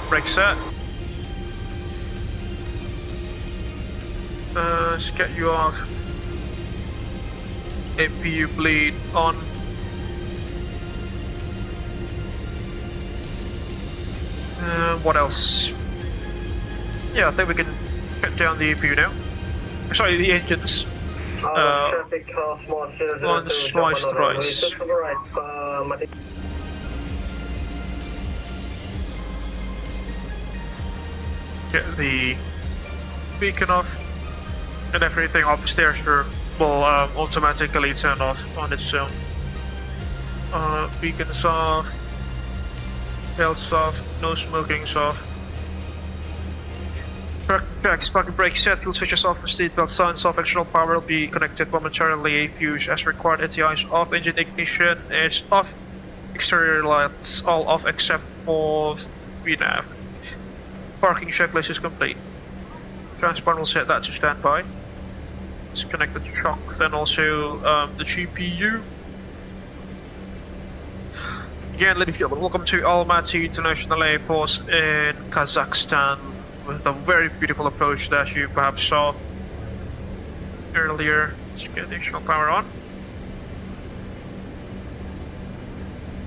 Brake set. Let's get you off. APU bleed on. What else? Yeah, I think we can get down the APU now. Sorry, the engines. Traffic small On sliced rice. Get the beacon off. And everything upstairs will automatically turn off on its own. Beacons off, belts off, no smoking's off. Sparking brake set, fuel switches off, seatbelt signs off, external power will be connected momentarily, APUs as required, ATIs off, engine ignition is off, exterior lights all off except for VNAV. Parking checklist is complete. Transponder will set that to standby. Let's connect the truck, then also the GPU. Again, ladies and gentlemen, welcome to Almaty International Airport in Kazakhstan with a very beautiful approach that you perhaps saw earlier. Let's get the additional power on.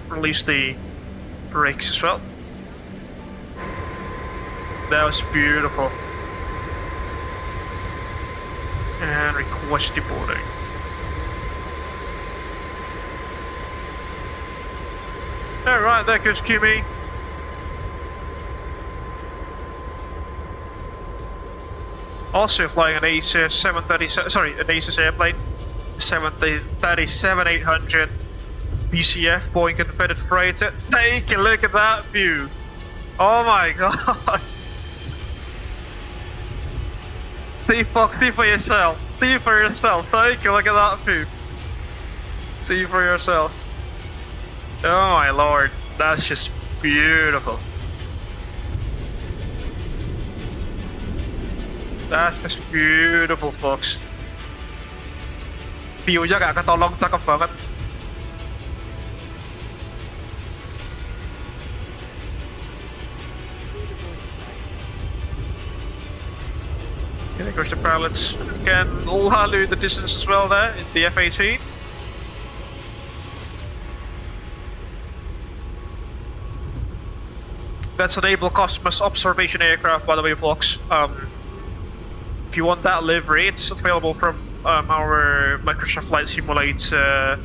Release the brakes as well. That was beautiful. And request deporting. Alright, there goes Kimi. Also flying an Asus 737, sorry, an Asus airplane, 737-800 BCF, Boeing Converted Freighter. Take a look at that view. Oh my god. See for yourself. See for yourself. Take a look at that view. See for yourself. Oh my lord, that's just beautiful. That's just beautiful, folks. View-nya gak ketolong, cakep banget. There goes the pilots. Again, lalu the distance as well there in the F-18. That's an Abel Cosmos observation aircraft, by the way, folks. If you want that livery, it's available from our Microsoft Flight Simulator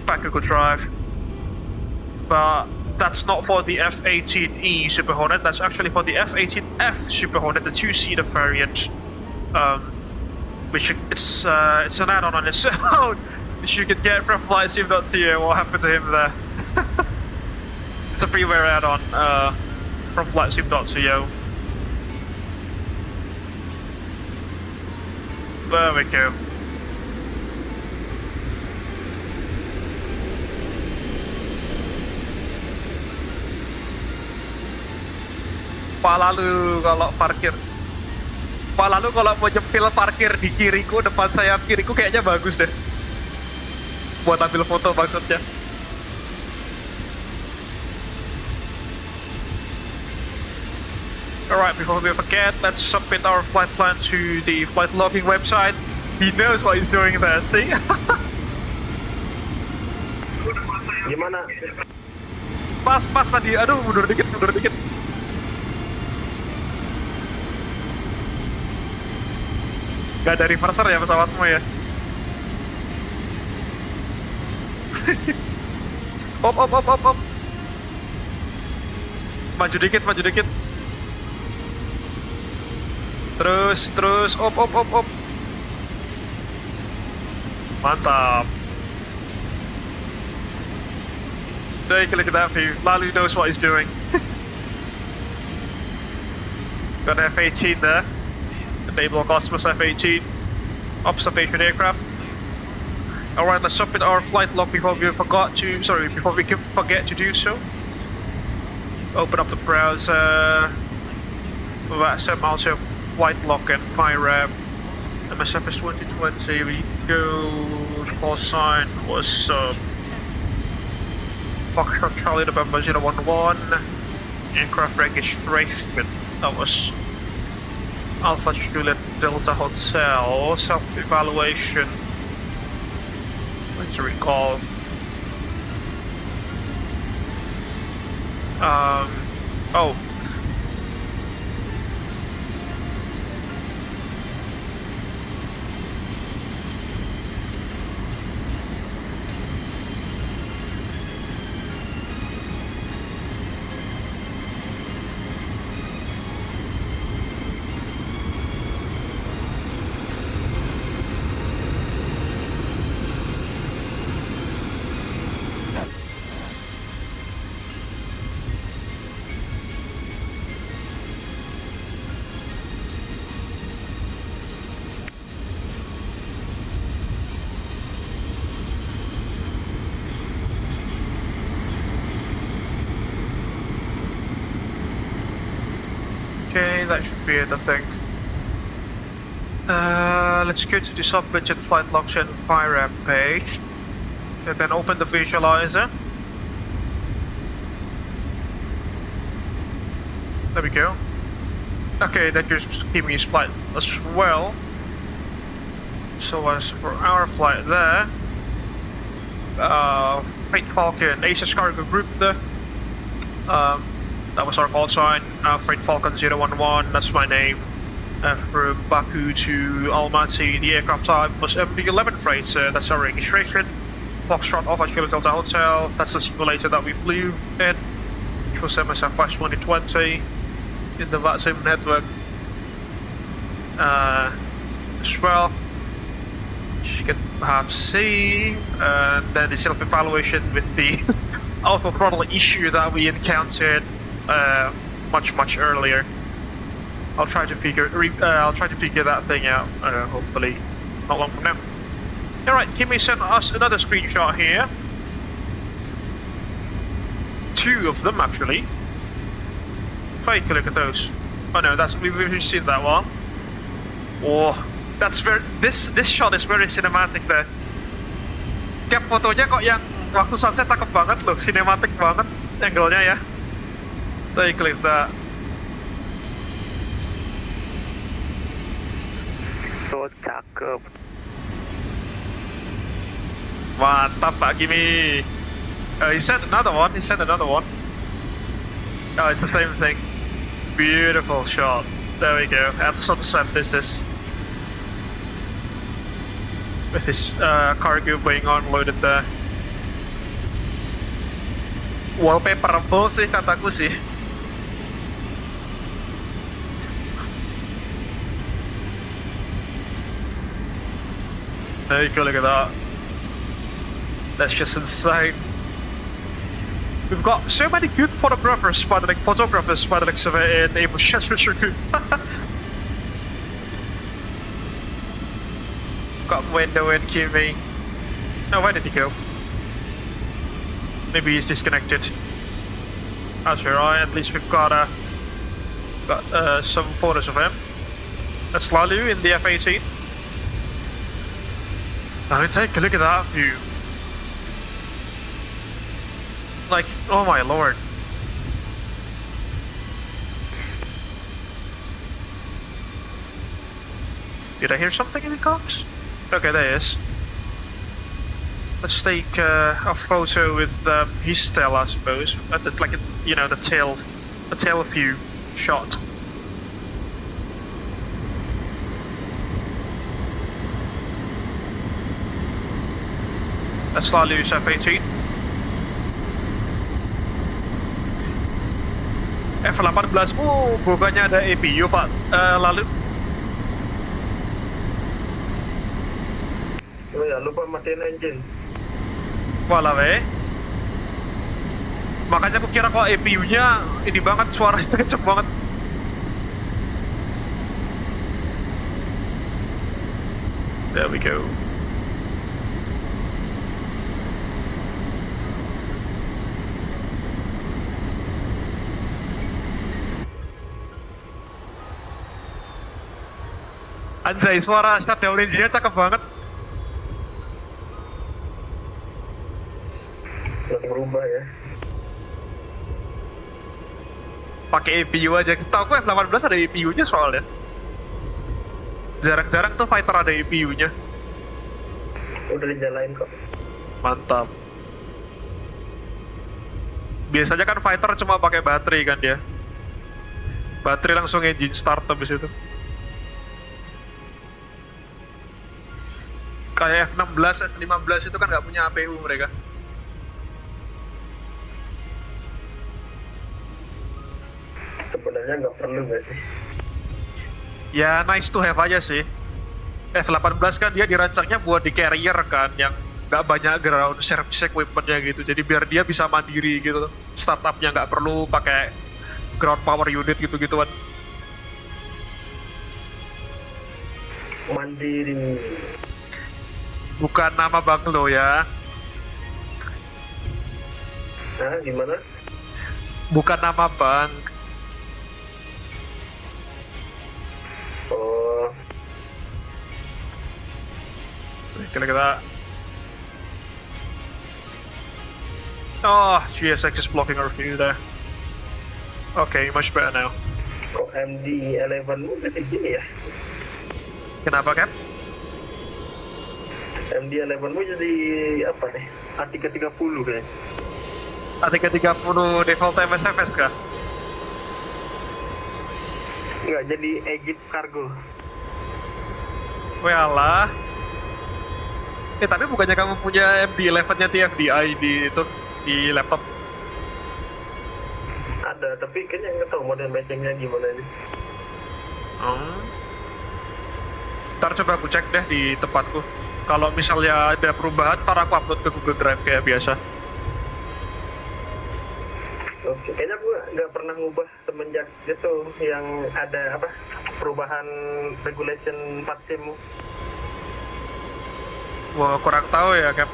Baku drive. But that's not for the F-18E Super Hornet, that's actually for the F-18F Super Hornet, the two-seater variant. Which it's an add-on on its own, which you can get from FlightSim.to. What happened to him there? It's a freeware add-on from FlightSim.to. There we go. Pala lu kalau parkir. Pala lu kalau mau nyempil parkir di kiriku, depan sayap kiriku kayaknya bagus deh. Buat ambil foto maksudnya. Alright, before we forget, let's submit our flight plan to the flight logging website. He knows what he's doing there, see? Gimana? Pas tadi, aduh mundur dikit. Gak ada reverser ya pesawatmu ya? Op. Maju dikit. Terus, op. Mantap. Take a look at that view. Lalu knows what he's doing. Got an F-18 there. Enable Cosmos F-18. Observation aircraft. Alright, let's submit our flight log before we forget to do so. Open up the browser. VATSIM also flight log and PIRAM. MSFS 2020, we go. Callsign was Foxtrot Charlie November 011. Aircraft registration. That was Alpha Juliet Delta Hotel. Self-evaluation. Let's recall. Oh. Okay, that should be it, I think. Let's go to the sub-budget flight logs and PIRAM page. And then open the visualizer. There we go. Okay, that just gave me a flight as well. So as for our flight there, Freight Falcon, Abel Cargo Group there. That was our call sign, Freight Falcon 011, that's my name. From Baku to Almaty, the aircraft type was MD-11F, that's our registration. Foxtrot Alpha Juliet Delta Hotel, that's the simulator that we flew in, which was MSFS 2020 in the VATSIM network as well. You can perhaps see, and then the self-evaluation with the auto throttle issue that we encountered much earlier. I'll try to figure that thing out. Hopefully, not long from now. All right, Kimmy sent us another screenshot here. Two of them actually. Take a look at those. Oh no, we've seen that one. Oh, that's very. This shot is very cinematic there. Cap fotonya kok yang waktu sunset cakep banget loh, cinematic banget angle-nya ya. Take a look at that. So cakep. Mantap Pak Kimi. He sent another one. Oh, it's the same thing. Beautiful shot. There we go. At sunset this is. With his cargo being unloaded there. Wallpaperable sih kataku sih. There you go, look at that. That's just insane. We've got so many good photographers by the looks of it in Abel Jets Virtual Group. Got Window and Kimi. Oh, where did he go? Maybe he's disconnected. That's alright, at least we've got some photos of him. That's Lalu in the F-18. Now take a look at that view. Like, oh my lord. Did I hear something in the cox? Okay, there he is. Let's take a photo with his tail, I suppose. Like, the tail view shot. Let's lalu use F-18. F-18, bukannya ada APU Pak, lalu. Oh ya, lupa matiin engine. Walah weh. Makanya aku kira kok APU-nya ini banget, suaranya kenceng banget. There we go. Anjay, suara shutdown engine-nya cakep banget. Langsung berubah ya. Pakai APU aja. Setahu aku F-18 ada APU-nya soalnya. Jarang-jarang tuh fighter ada APU-nya. Udah dijalain kok. Mantap. Biasanya kan fighter cuma pakai baterai kan dia. Baterai langsung engine start habis itu. Kayak F-16, F-15 itu kan nggak punya APU mereka. Sebenarnya nggak perlu nggak sih? Ya nice to have aja sih. F-18 kan dia dirancangnya buat di carrier kan, yang nggak banyak ground service equipment-nya gitu. Jadi biar dia bisa mandiri gitu. Startupnya nggak perlu pakai ground power unit gitu-gituan. Mandiri. Bukan nama bank lo ya. Nah, gimana? Bukan nama bank. Oh. Kita. Oh, GSX is blocking our view there. Okay, much better now. Kok MD-11 udah kayak gini ya? Kenapa, Cap? MD-11 mu jadi apa nih? A330 kayaknya. A330 default MSFS kah? Enggak, jadi Egypt Cargo. Walah. Tapi bukannya kamu punya MD-11-nya TFDI di laptop? Ada, tapi kayaknya nggak tahu model matchingnya gimana nih. Ntar coba aku cek deh di tempatku. Kalau misalnya ada perubahan, ntar aku upload ke Google Drive kayak biasa. Oke, kayaknya gue nggak pernah ngubah semenjak itu yang ada apa perubahan regulation VATSIM. Wah, kurang tahu ya, Cap.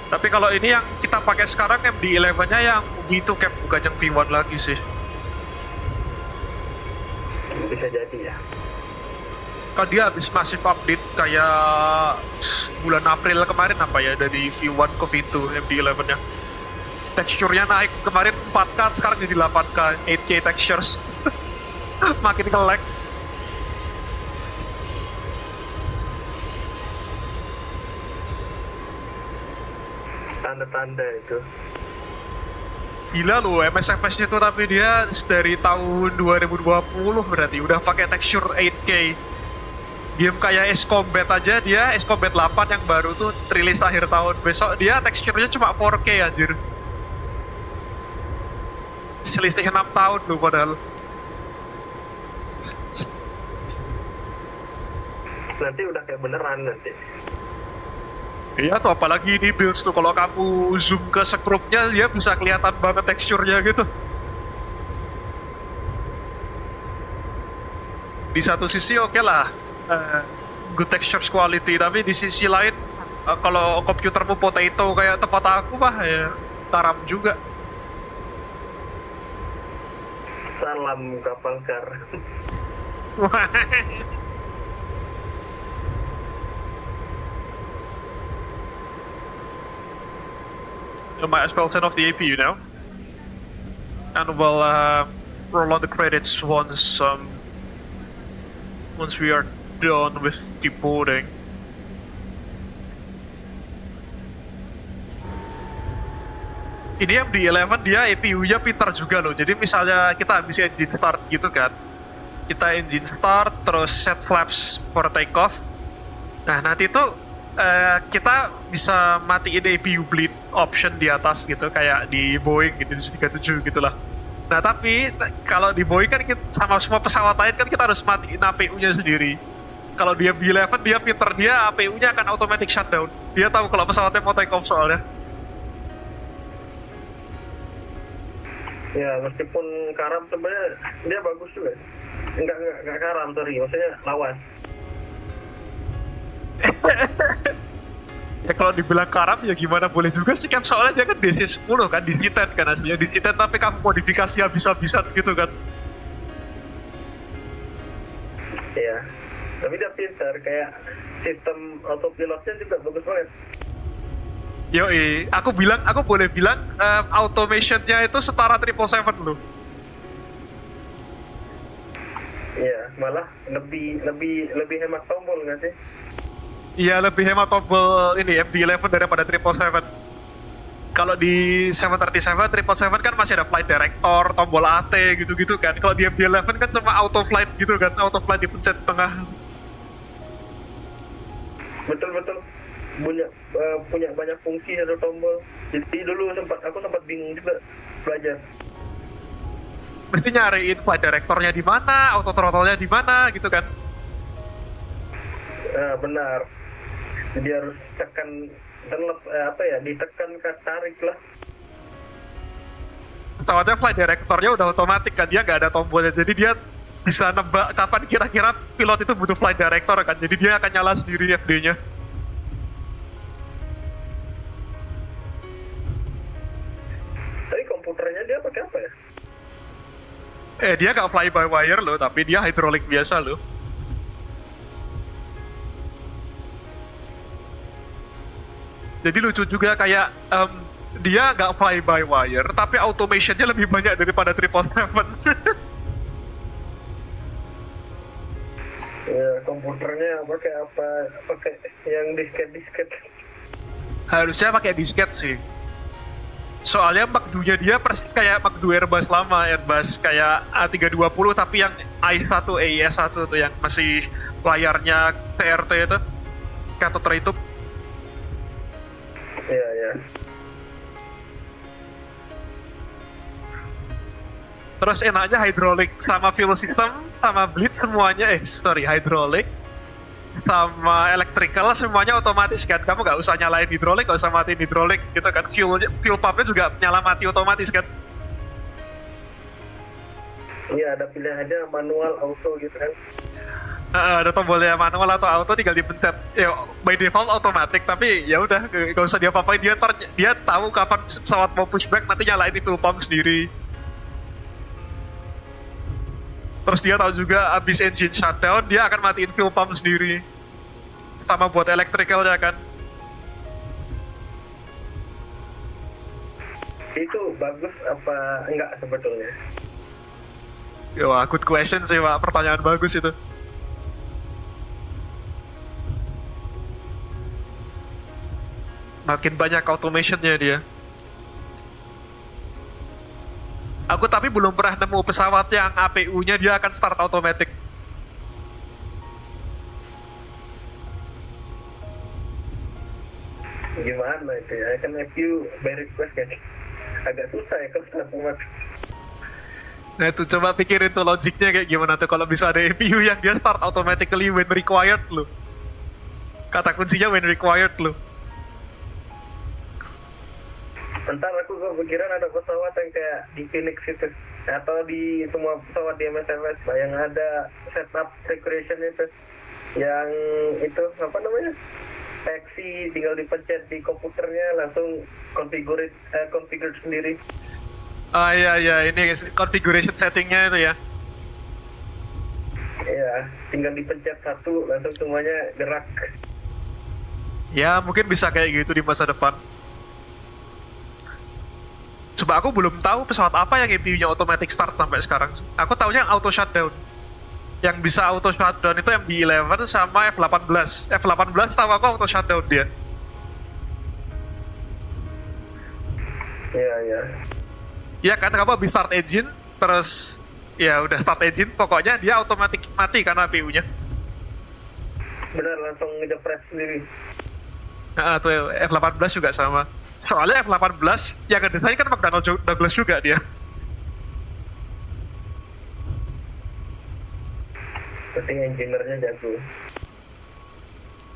Tapi kalau ini yang kita pakai sekarang MD-11-nya yang V2, Cap, bukan yang V1 lagi sih. Bisa jadi ya. Kan dia habis masif update kayak bulan April kemarin apa ya, dari V1 ke V2 MD-11-nya. Teksturnya naik kemarin 4K, sekarang jadi 8K, 8K textures. Makin nge-lag. Tanda-tanda itu. Gila loh, MSFS itu, tapi dia dari tahun 2020 berarti udah pakai tekstur 8K. Game kayak S-Combat aja, dia S-Combat 8 yang baru tuh rilis akhir tahun. Besok dia teksturnya cuma 4K anjir. Selisih 6 tahun loh padahal. Nanti udah kayak beneran nanti. Iya tuh, apalagi di builds tuh, kalau kamu zoom ke sekrupnya dia bisa kelihatan banget teksturnya gitu. Di satu sisi oke lah, good textures quality, tapi di sisi lain kalau komputermu potato kayak tempat aku mah ya taram juga. Salam kapal kar. You might as well turn off the APU now, and we'll roll on the credits once we are done with deboarding. Ini MD-11 dia APU-nya pintar juga loh. Jadi misalnya kita habis engine start gitu kan, kita engine start terus set flaps for takeoff. Nah nanti tuh kita bisa matiin APU bleed option di atas gitu, kayak di Boeing gitu 737 gitulah. Nah tapi kalau di Boeing kan kita, sama semua pesawat lain kan kita harus matiin APU-nya sendiri. Kalau dia B11 dia pinter, dia APU-nya akan automatic shutdown. Dia tahu kalau pesawatnya mau take off soalnya. Ya meskipun karam sebenarnya dia bagus juga. Enggak karam, sorry, maksudnya lawas. Ya kalau dibilang karam ya gimana boleh juga sih kan, soalnya dia kan DC-10 kan, DC-10 kan aslinya DC-10 tapi kamu modifikasi habis-habisan gitu kan. Iya, tapi dia pintar, kayak sistem autopilotnya juga bagus banget. Yoi, aku boleh bilang automation-nya itu setara 777 loh. Iya, malah lebih hemat tombol nggak sih? Iya, lebih hemat tombol ini MD-11 daripada 777. Kalau di 737 kan masih ada flight director, tombol AT gitu-gitu kan. Kalau di MD-11 kan cuma auto flight gitu kan, auto flight dipencet tengah. Betul. Punya banyak fungsi satu tombol. Jadi dulu aku sempat bingung juga belajar. Berarti nyariin flight directornya di mana, auto throttle-nya di mana gitu kan? Nah, benar. Jadi harus tekan ditekan tarik lah. Pesawatnya flight directornya udah otomatis kan, dia nggak ada tombolnya, jadi dia bisa nebak kapan kira-kira pilot itu butuh flight director kan, jadi dia akan nyala sendiri FD-nya. Tapi komputernya dia pakai apa ya? Dia nggak fly by wire loh, tapi dia hydraulic biasa loh. Jadi lucu juga kayak dia nggak fly by wire, tapi automationnya lebih banyak daripada 777. Ya, komputernya pakai apa? Pakai yang disket. Harusnya pakai disket sih. Soalnya Mach-2-nya dia persis kayak Mach-2 Airbus lama, Airbus kayak A320 tapi yang I1, AIS1 tuh yang masih layarnya TRT itu, cathode ray tube. Iya. Terus enaknya hydraulic sama fuel system sama bleed semuanya hydraulic sama electrical semuanya otomatis kan. Kamu nggak usah nyalain hidrolik, nggak usah matiin hidrolik gitu kan. Fuel pumpnya juga nyala mati otomatis kan. Iya, ada pilihannya manual, auto gitu kan. Ada tombolnya manual atau auto, tinggal dipencet. Ya by default otomatis, tapi ya udah nggak usah diapa-apain, dia tahu kapan pesawat mau pushback, nanti nyalain fuel pump sendiri. Terus dia tahu juga abis engine shutdown dia akan matiin fuel pump sendiri. Sama buat electricalnya kan. Itu bagus apa enggak sebetulnya? Wah, good question sih Pak, pertanyaan bagus itu. Makin banyak automationnya dia. Aku tapi belum pernah nemu pesawat yang APU-nya dia akan start automatic. Gimana itu ya? Kan APU by request kan. Agak susah ya kalau start automatic. Nah itu coba pikirin tuh logiknya kayak gimana tuh kalau bisa ada APU yang dia start automatically when required loh. Kata kuncinya when required loh. Ntar aku kepikiran ada pesawat yang kayak di Phoenix itu, atau di semua pesawat di MSFS yang ada setup decoration itu, yang itu apa namanya, taxi tinggal dipencet di komputernya langsung configure sendiri. Iya ini configuration settingnya itu ya. Iya, tinggal dipencet satu langsung semuanya gerak. Ya mungkin bisa kayak gitu di masa depan. Coba aku belum tahu pesawat apa yang APU-nya automatic start sampai sekarang. Aku taunya auto shutdown. Yang bisa auto shutdown itu MD-11 sama F-18. F-18 tahu aku auto shutdown dia. Iya. Iya kan, kamu habis start engine, terus ya udah start engine, pokoknya dia otomatis mati karena APU-nya. Benar, langsung ngejepret sendiri. Nah, tuh F-18 juga sama. Soalnya F-18 yang ngedesain kan McDonnell-Douglas juga dia. Berarti engineer-nya jago.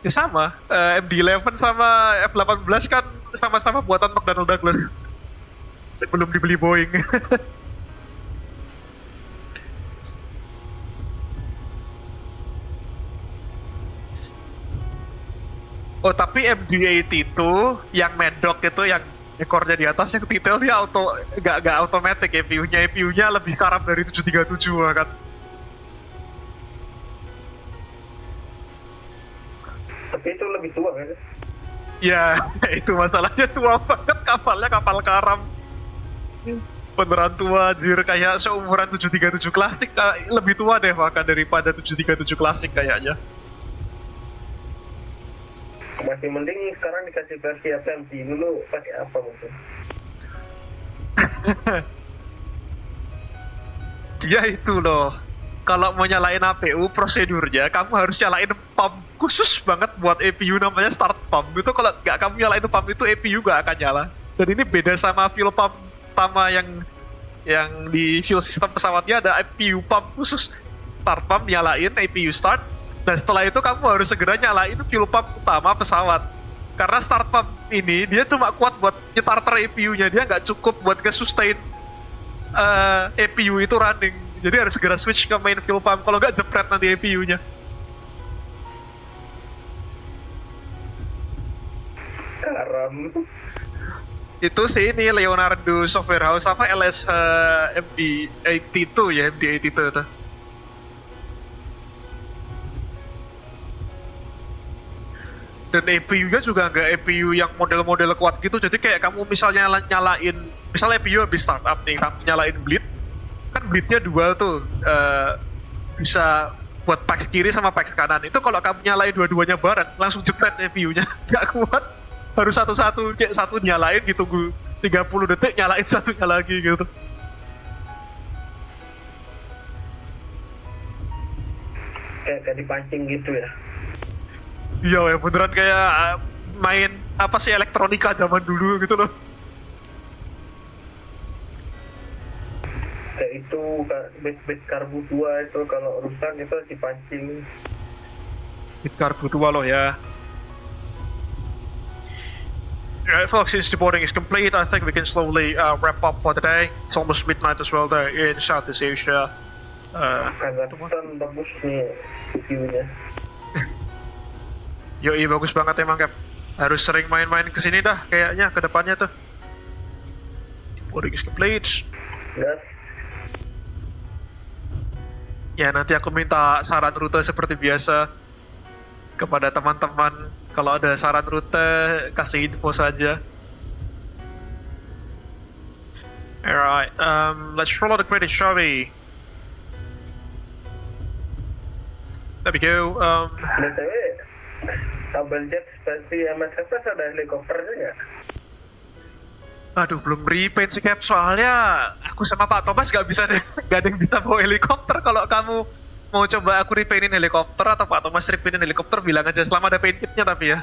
Ya sama, MD-11 sama F-18 kan sama-sama buatan McDonnell-Douglas. Sebelum dibeli Boeing. Oh, tapi MD-8 itu yang medok itu yang ekornya di atas yang detail dia nggak automatic EPU-nya lebih karam dari 737 kan. Tapi itu lebih tua kan? Ya, itu masalahnya tua banget kapalnya, kapal karam. Beneran tua, anjir, kayak seumuran 737 klasik, lebih tua deh bahkan daripada 737 klasik kayaknya. Masih mending sekarang dikasih versi FMC dulu pakai apa mungkin? Dia itu loh, kalau mau nyalain APU prosedurnya kamu harus nyalain pump khusus banget buat EPU namanya start pump. Itu kalau nggak kamu nyalain pump itu EPU nggak akan nyala. Dan ini beda sama fuel pump sama yang di fuel system pesawatnya ada EPU pump khusus. Start pump nyalain EPU start. Nah setelah itu kamu harus segera nyalain fuel pump utama pesawat. Karena start pump ini dia cuma kuat buat nyetarter EPU-nya, dia nggak cukup buat nge-sustain EPU itu running. Jadi harus segera switch ke main fuel pump, kalau nggak jepret nanti EPU-nya. Karam. Itu sih ini Leonardo Software House apa LS MD-82 ya, MD-82 itu. Dan EPU-nya juga nggak EPU yang model-model kuat gitu, jadi kayak kamu misalnya nyalain, misalnya EPU habis startup nih, kamu nyalain bleed, kan bleednya dua tuh, bisa buat pack kiri sama pack kanan. Itu kalau kamu nyalain dua-duanya bareng, langsung jepret EPU-nya, nggak kuat, harus satu-satu, kayak satu nyalain, ditunggu 30 detik, nyalain satunya lagi gitu. Kayak dipancing gitu ya? Iya ya, beneran kayak main apa sih elektronika zaman dulu gitu loh. Kayak itu bit karbu tua itu kalau rusak itu dipancing. Bit karbu tua loh ya. Alright folks, since the boarding is complete, I think we can slowly wrap up for today. It's almost midnight as well there in Southeast Asia. Kazakhstan bagus nih view-nya. Yoi, bagus banget emang Cap. Harus sering main-main kesini dah kayaknya ke depannya tuh. Boarding is complete. Yes. Ya nanti aku minta saran rute seperti biasa kepada teman-teman. Kalau ada saran rute kasih info saja. Alright, let's follow the credits, shall we? There we go. BTW, Abel Jets versi MSFS ada helikopternya nggak? Aduh, belum repaint sih Cap, soalnya aku sama Pak Thomas gak ada yang bisa bawa helikopter. Kalau kamu mau coba aku repaintin helikopter atau Pak Thomas repaintin helikopter, bilang aja selama ada paint kitnya tapi ya.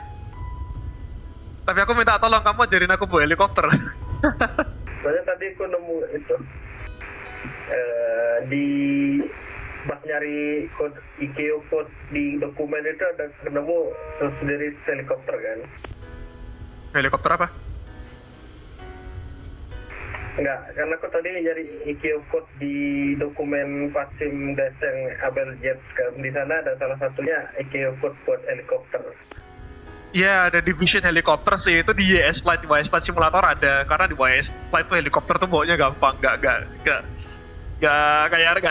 Tapi aku minta tolong kamu ajarin aku bawa helikopter. Soalnya tadi aku nemu itu di pas nyari code ICAO code di dokumen itu ada ketemu subsidiary helikopter kan? Helikopter apa? Enggak, karena aku tadi nyari ICAO code di dokumen VATSIM Desain Abel Jets kan. Di sana ada salah satunya ICAO code buat helikopter. Ya, ada division helikopter sih, itu di YS Flight, di YS Flight Simulator ada. Karena di YS Flight tuh helikopter tuh bawanya gampang, gak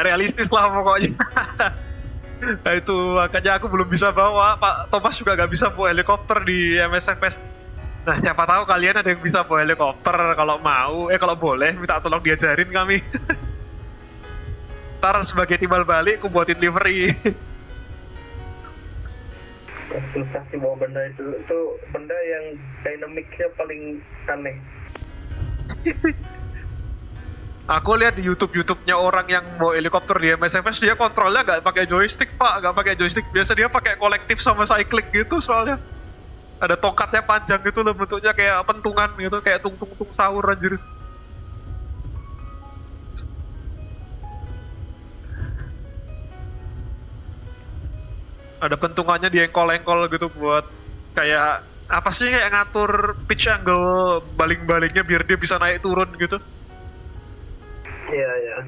realistis lah pokoknya. Nah itu makanya aku belum bisa bawa. Pak Thomas juga gak bisa bawa helikopter di MSFS. Nah siapa tahu kalian ada yang bisa bawa helikopter. Kalau mau, kalau boleh minta tolong diajarin kami. Ntar sebagai timbal balik aku buatin livery. Susah sih bawa benda itu benda yang dynamicnya paling aneh. Aku lihat di YouTube-nya orang yang bawa helikopter di MSFS, dia kontrolnya nggak pakai joystick Pak, nggak pakai joystick. Biasa dia pakai kolektif sama cyclic gitu soalnya. Ada tongkatnya panjang gitu loh, bentuknya kayak pentungan gitu, kayak tung-tung sahur anjir. Ada pentungannya di engkol-engkol gitu buat kayak apa sih, kayak ngatur pitch angle baling-balingnya biar dia bisa naik turun gitu. Iya, iya.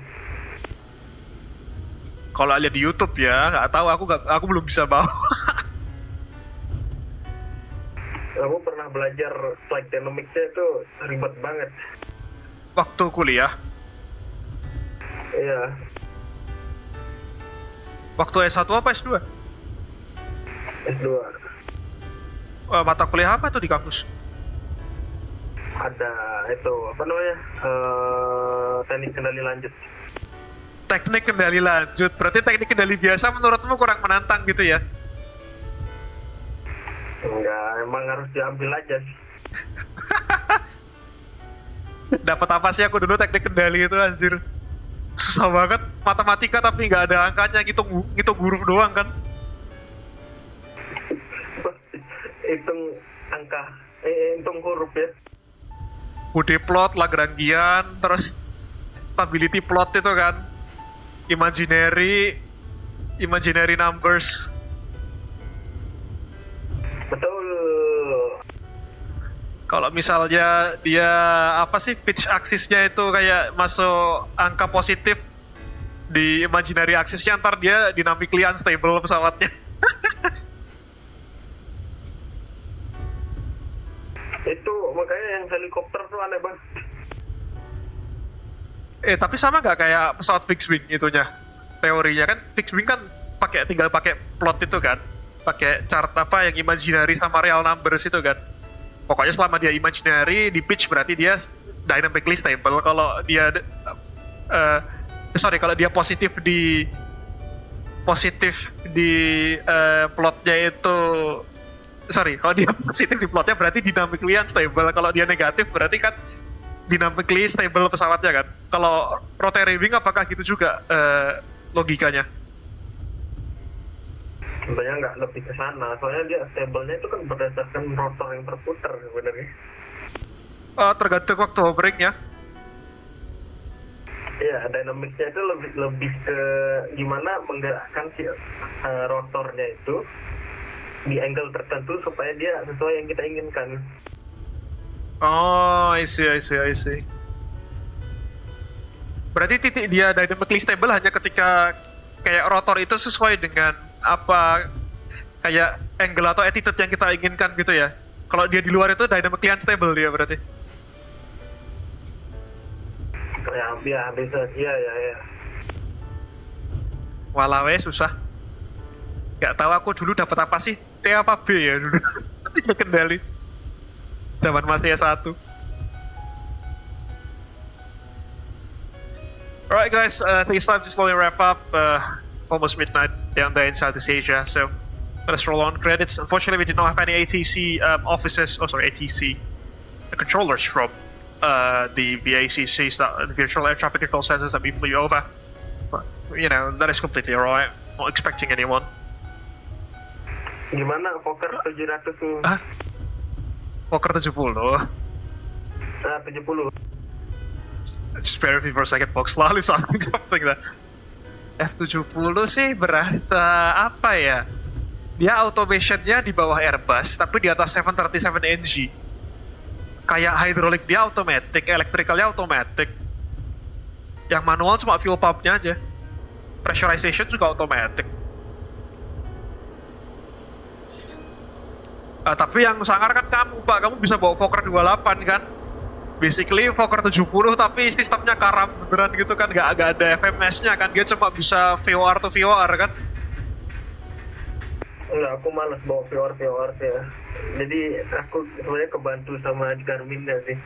Kalau lihat di YouTube ya, nggak tahu, aku belum bisa bawa. Aku pernah belajar flight dynamics-nya itu ribet banget. Waktu kuliah? Iya. Waktu S1 apa S2? S2. Mata kuliah apa tuh di kampus? Ada itu, apa namanya? Teknik kendali lanjut. Teknik kendali lanjut, berarti teknik kendali biasa menurutmu kurang menantang gitu ya? Enggak, emang harus diambil aja sih. Dapat apa sih aku dulu teknik kendali itu anjir? Susah banget, matematika tapi nggak ada angkanya, ngitung huruf doang kan? Hitung angka, hitung huruf ya. Body plot, Lagrangian, terus stability plot itu kan, imaginary numbers. Betul. Kalau misalnya dia apa sih, pitch axisnya itu kayak masuk angka positif di imaginary axisnya, ntar dia dynamically unstable pesawatnya. Itu makanya yang helikopter tuh aneh banget. Tapi sama nggak kayak pesawat fixed wing itunya? Teorinya kan fixed wing kan tinggal pakai plot itu kan, pakai chart apa yang imaginary sama real numbers itu kan. Pokoknya selama dia imaginary di pitch berarti dia dynamically stable. Kalau dia kalau dia positif di plotnya itu, kalau dia positif di plotnya berarti dynamically unstable. Kalau dia negatif berarti kan dynamically stable pesawatnya kan. Kalau rotary wing apakah gitu juga logikanya? Sebenarnya nggak lebih ke sana, soalnya dia stable-nya itu kan berdasarkan rotor yang terputar sebenarnya. Tergantung waktu hovering ya. Iya, dynamics-nya itu lebih ke gimana menggerakkan si rotornya itu di angle tertentu supaya dia sesuai yang kita inginkan. Oh, I see. Berarti titik dia dynamically stable hanya ketika kayak rotor itu sesuai dengan apa, kayak angle atau attitude yang kita inginkan gitu ya. Kalau dia di luar itu dynamically unstable dia berarti. Ya bisa, iya. Walau susah. Gak tahu aku dulu dapat apa sih, T apa B ya dulu. Tidak kendali. Zaman masih S1. Alright guys, it's time to slowly wrap up. Almost midnight down there in Southeast Asia, so let us roll on credits. Unfortunately, we did not have any ATC ATC controllers from the VACCs, the Virtual Air Traffic Control Centers that we flew over. But, you know, that is completely alright. Not expecting anyone. Gimana Fokker 700 tuh? Fokker 70? 70. Just bear with me for a second, folks. Selalu something that F-70 sih berasa apa ya? Dia automation-nya di bawah Airbus, tapi di atas 737NG. Kayak hydraulic dia automatic, electricalnya automatic. Yang manual cuma fuel pump-nya aja. Pressurization juga automatic. Tapi yang sangar kan kamu, Pak. Kamu bisa bawa Fokker 28 kan? Basically Fokker 70 tapi sistemnya karam beneran gitu kan, nggak ada FMS-nya kan, dia cuma bisa VOR to VOR kan. Enggak, aku malas bawa VOR ya. Jadi aku sebenarnya kebantu sama Garmin-nya sih.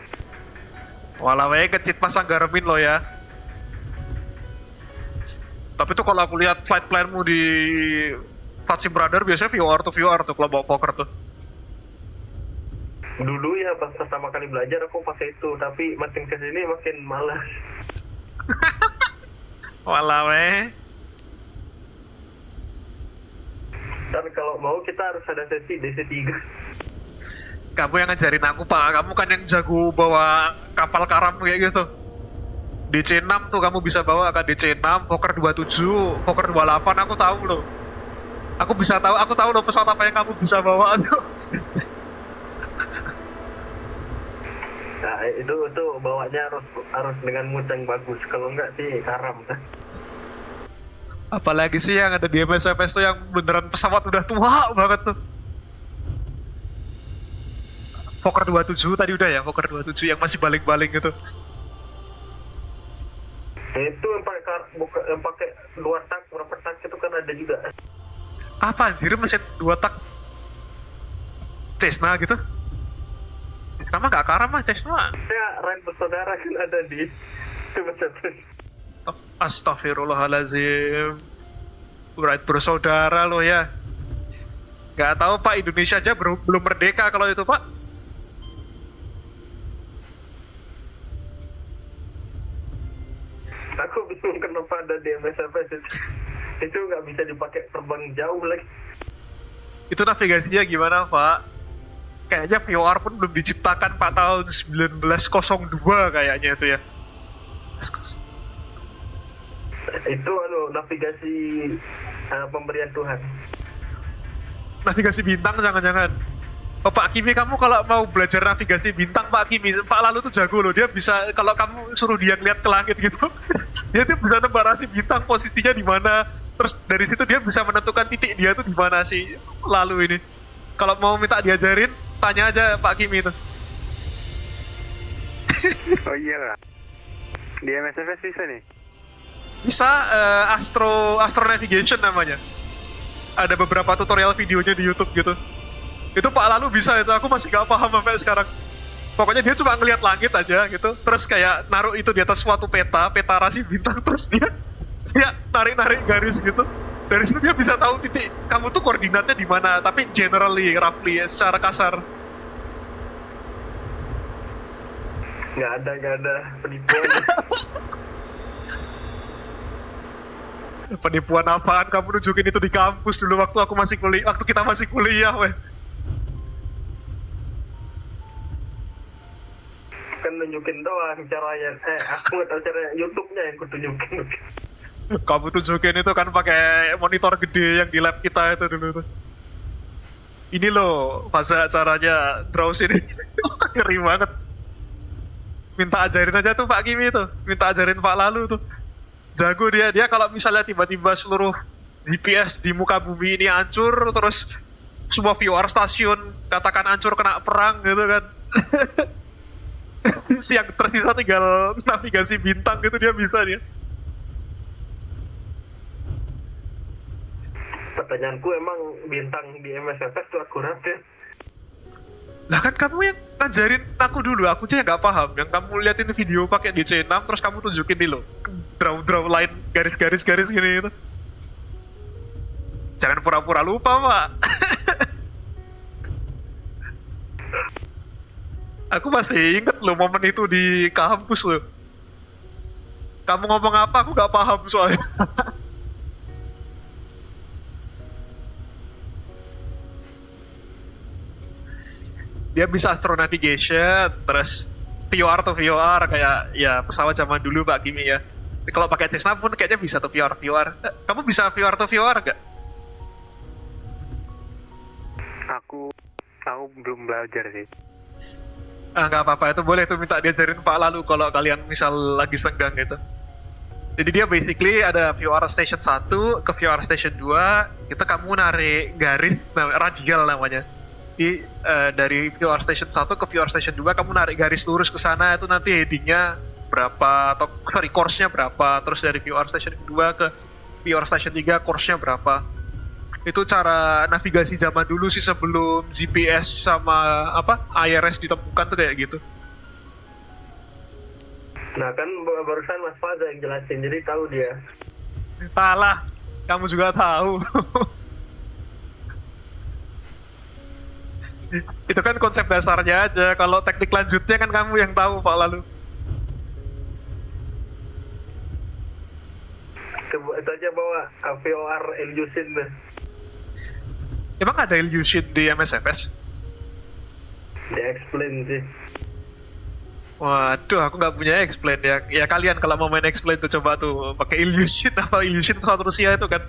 Walau kecit pasang Garmin lo ya. Tapi tuh kalau aku lihat flight plan-mu di VATSIM radar biasanya VOR to VOR tuh kalau bawa Fokker tuh. Dulu ya pas pertama kali belajar aku pakai itu, tapi makin kesini makin malas. Walau Tapi kalau mau kita harus ada sesi DC3. Kamu yang ngajarin aku, Pak. Kamu kan yang jago bawa kapal karam kayak gitu. DC-6 tuh kamu bisa bawa kan, DC-6, Fokker 27, Fokker 28, aku tahu loh. Aku tahu loh pesawat apa yang kamu bisa bawa tuh. Nah, itu bawanya harus dengan mood yang bagus. Kalau enggak sih karam. Apalagi sih yang ada di MSFS tuh yang beneran pesawat udah tua banget tuh. Fokker 27 tadi udah ya, Fokker 27 yang masih baling-baling gitu. Itu yang pakai 2 tak, berapa tak itu kan ada juga. Apa anjir mesin 2 tak? Cessna gitu? Cessna mah gak karam mah, Cessna. Ya, ride bersaudara kan ada di MSFS. Astagfirullahaladzim. Ride bersaudara lo ya. Gak tahu Pak, Indonesia aja belum merdeka kalau itu Pak. Aku bingung kenapa ada di MSFS itu nggak bisa dipakai terbang jauh lagi. Itu navigasinya gimana Pak? Kayaknya VOR pun belum diciptakan Pak tahun 1902 kayaknya itu ya. Itu navigasi pemberian Tuhan. Navigasi bintang jangan-jangan. Oh Pak Kimi, kamu kalau mau belajar navigasi bintang Pak Kimi, Pak Lalu tuh jago loh. Dia bisa, kalau kamu suruh dia ngeliat ke langit gitu, dia tuh bisa nembarasi bintang posisinya di mana. Terus dari situ dia bisa menentukan titik dia tuh di mana sih Lalu ini. Kalau mau minta diajarin, tanya aja Pak Kimi itu. Oh iya lah. Di MSFS bisa nih? Bisa, Astro Navigation namanya. Ada beberapa tutorial videonya di YouTube gitu. Itu Pak Lalu bisa itu, aku masih gak paham sampai sekarang. Pokoknya dia cuma ngelihat langit aja gitu, terus kayak naruh itu di atas suatu peta rasi bintang, terus dia narik-narik garis gitu. Dari situ dia bisa tahu titik kamu tuh koordinatnya di mana, tapi generally, roughly, secara kasar. Nggak ada penipuan. Penipuan apaan? Kamu nunjukin itu di kampus dulu waktu kita masih kuliah, weh. Kan nunjukin doang caranya. Aku nggak tahu caranya, YouTube-nya yang kutunjukin. Kamu tunjukin itu kan pakai monitor gede yang di lab kita itu dulu tuh. Ini loh, fase caranya browse ini. Ngeri banget. Minta ajarin aja tuh Pak Kimi tuh, minta ajarin Pak Lalu tuh. Jago dia kalau misalnya tiba-tiba seluruh GPS di muka bumi ini hancur, terus semua VOR stasiun katakan hancur kena perang gitu kan. Yang tersisa tinggal navigasi bintang gitu dia bisa dia. Pertanyaanku, emang bintang di MSFS itu akurat ya? Lah kan kamu yang ngajarin aku dulu, aku aja nggak paham. Yang kamu liatin video pakai DC-6 terus kamu tunjukin nih loh, draw line garis gini itu. Jangan pura-pura lupa Pak. Aku masih inget loh momen itu di kampus loh. Kamu ngomong apa aku nggak paham soalnya. Dia bisa astro navigation, terus VOR to VOR kayak ya pesawat zaman dulu Pak Kimi ya. Kalau pakai Cessna pun kayaknya bisa tuh VOR. Kamu bisa VOR to VOR nggak? Aku belum belajar sih. Nggak apa-apa, itu boleh tuh minta diajarin Pak Lalu kalau kalian misal lagi senggang gitu. Jadi dia basically ada VOR station 1 ke VOR station 2, itu kamu narik garis radial namanya. Dari VOR station 1 ke VOR station 2 kamu narik garis lurus ke sana, itu nanti headingnya berapa atau course-nya berapa, terus dari VOR station 2 ke VOR station 3 course-nya berapa. Itu cara navigasi zaman dulu sih sebelum GPS sama IRS ditemukan tuh kayak gitu. Nah kan barusan Mas Faza yang jelasin, jadi tahu dia. Salah, kamu juga tahu. Itu kan konsep dasarnya aja, kalau teknik lanjutnya kan kamu yang tahu Pak Lalu. Itu aja bawa VOR illusion deh. Emang ada illusion di MSFS? Dia explain sih. Waduh, aku nggak punya explain ya. Ya kalian kalau mau main explain tuh coba tuh pakai illusion apa illusion pesawat Rusia itu kan.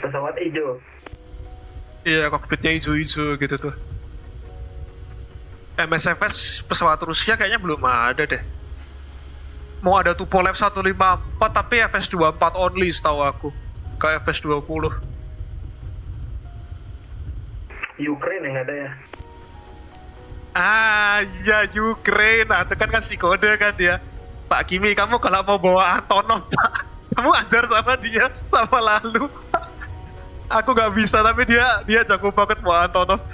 Pesawat hijau. Iya, kokpitnya hijau-hijau gitu tuh. MSFS pesawat Rusia kayaknya belum ada deh. Mau ada Tupolev 154 tapi FS-24 only setahu aku. Kayak FS-20. Ukraine yang ada ya. Ah, ya Ukraine. Nah, itu kan kasih kode kan dia. Pak Kimi, kamu kalau mau bawa Antonov, Pak, kamu ajar sama dia sama lalu. Aku nggak bisa, tapi dia jago banget bawa Antonov.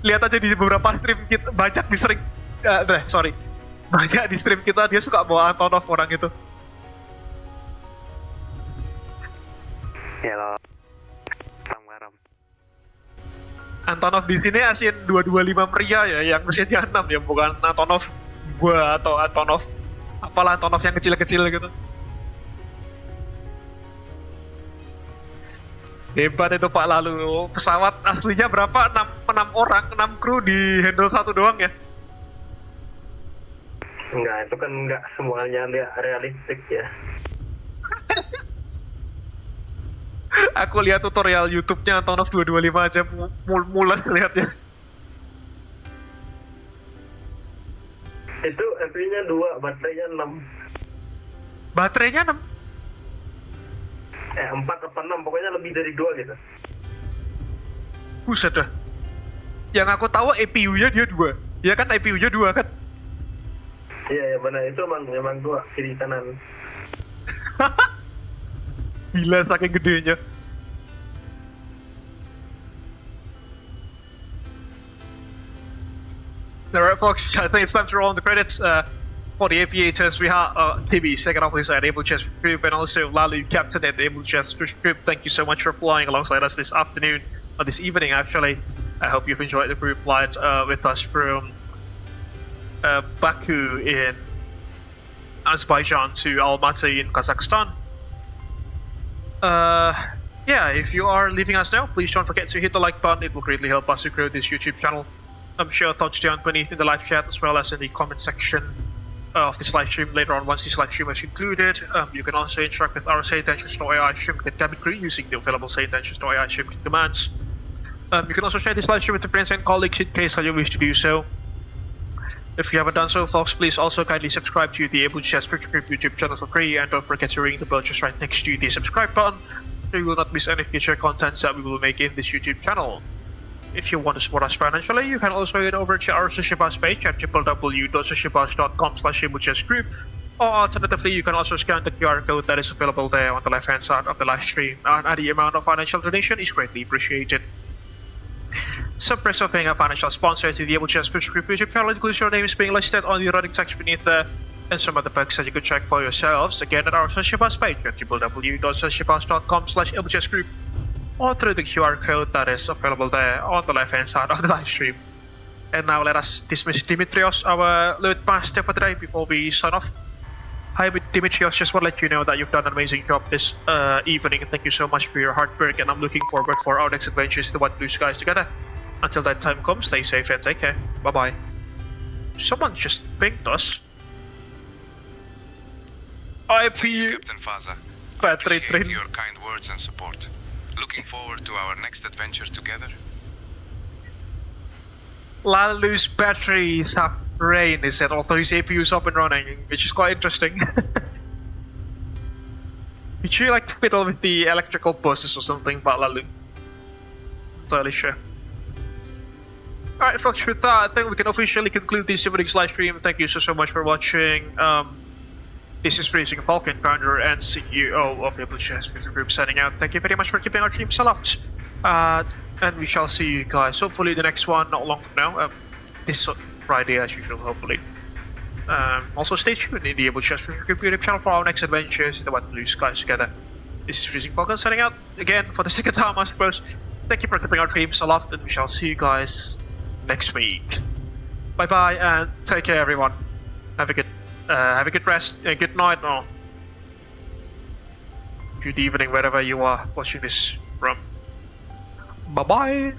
Lihat aja di beberapa stream kita, banyak di stream, banyak di stream kita dia suka bawa Antonov orang itu. Hello. Garam. Antonov di sini ASEAN 225 pria ya, yang usianya 6 ya, bukan Antonov 2 atau Antonov apalah Antonov yang kecil-kecil gitu. Hebat itu Pak. Lalu pesawat aslinya berapa? 6 orang, 6 kru di handle satu doang ya? Enggak, itu kan enggak semuanya realistik ya. Aku lihat tutorial YouTube-nya Antonov 225 aja mulas lihatnya. Itu MP-nya 2, baterainya 6. Baterainya 6? 4 apa 6, pokoknya lebih dari 2 gitu. Buset dah. Yang aku tahu APU-nya dia 2. Ya kan APU-nya 2 kan? Iya, ya benar, itu memang 2 kiri kanan. Gila saking gedenya. Alright folks, I think it's time to roll on the credits. For the aviators, we have TB, second officer at Abel Jets Group, and also Lalu, captain at the Abel Jets Group. Thank you so much for flying alongside us this afternoon, or this evening actually. I hope you've enjoyed the group flight with us from Baku in Azerbaijan to Almaty in Kazakhstan. Yeah, if you are leaving us now, please don't forget to hit the like button. It will greatly help us to grow this YouTube channel. Share thoughts down beneath in the live chat as well as in the comment section of this live stream later on once this live stream is concluded. You can also interact with our Say Intentions.ai stream dynamic crew using the available Say Intentions.ai stream commands. You can also share this live stream with your friends and colleagues in case you wish to do so. If you haven't done so, folks, please also kindly subscribe to the Abel Jets Virtual Group YouTube channel for free, and don't forget to ring the bell just right next to the subscribe button so you will not miss any future contents that we will make in this YouTube channel. If you want to support us financially, you can also head over to our social bus page at www.socialbus.com/AbelJetsGroup, or alternatively, you can also scan the QR code that is available there on the left-hand side of the live stream, and any amount of financial donation is greatly appreciated. Some perks of being a financial sponsor to the Abel Jets Virtual Group YouTube channel includes your name is being listed on the running text beneath there, and some other perks that you can check for yourselves, again at our social bus page at www.socialbus.com/AbelJetsGroup, or through the QR code that is available there on the left-hand side of the live stream. And now let us dismiss Dimitrios, our load master for today, before we sign off. Hi Dimitrios, just want to let you know that you've done an amazing job this evening. Thank you so much for your hard work, and I'm looking forward for our next adventures to What Blue Skies together. Until that time comes, stay safe and take care. Bye-bye. Someone just pinged us. IPU Captain Faza. Battery Appreciate train. your kind words and support. Looking forward to our next adventure together. Lalu's batteries have rain, he said, although his APU is up and running, which is quite interesting. Did you like fiddle with the electrical buses or something about Lalu? Not totally sure. Alright folks, with that I think we can officially conclude this evening's live stream. Thank you so much for watching. This is Freight Falcon, founder and CEO of Abel Jets Virtual Group, signing out. Thank you very much for keeping our teams aloft. And we shall see you guys hopefully the next one not long from now. This Friday as usual, hopefully. Also stay tuned in the Abel Jets Virtual Group YouTube channel for our next adventures in the What Blue Skies together. This is Freight Falcon signing out again for the second time I suppose. Thank you for keeping our teams aloft, and we shall see you guys next week. Bye bye and take care everyone. Have a good rest, good night or good evening wherever you are watching this from. Bye. Bye-bye.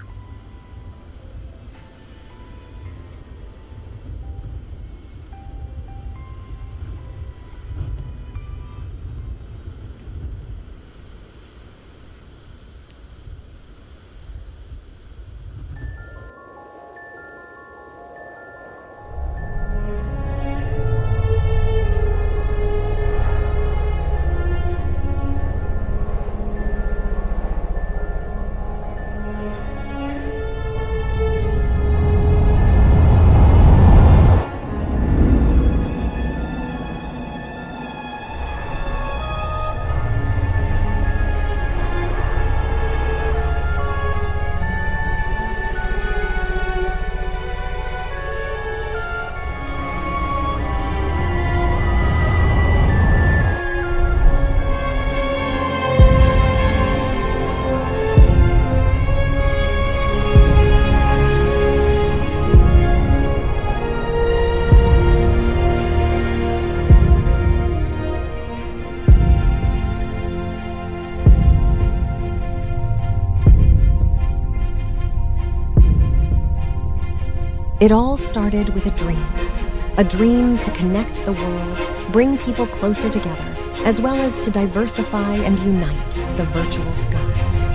It all started with a dream to connect the world, bring people closer together, as well as to diversify and unite the virtual skies.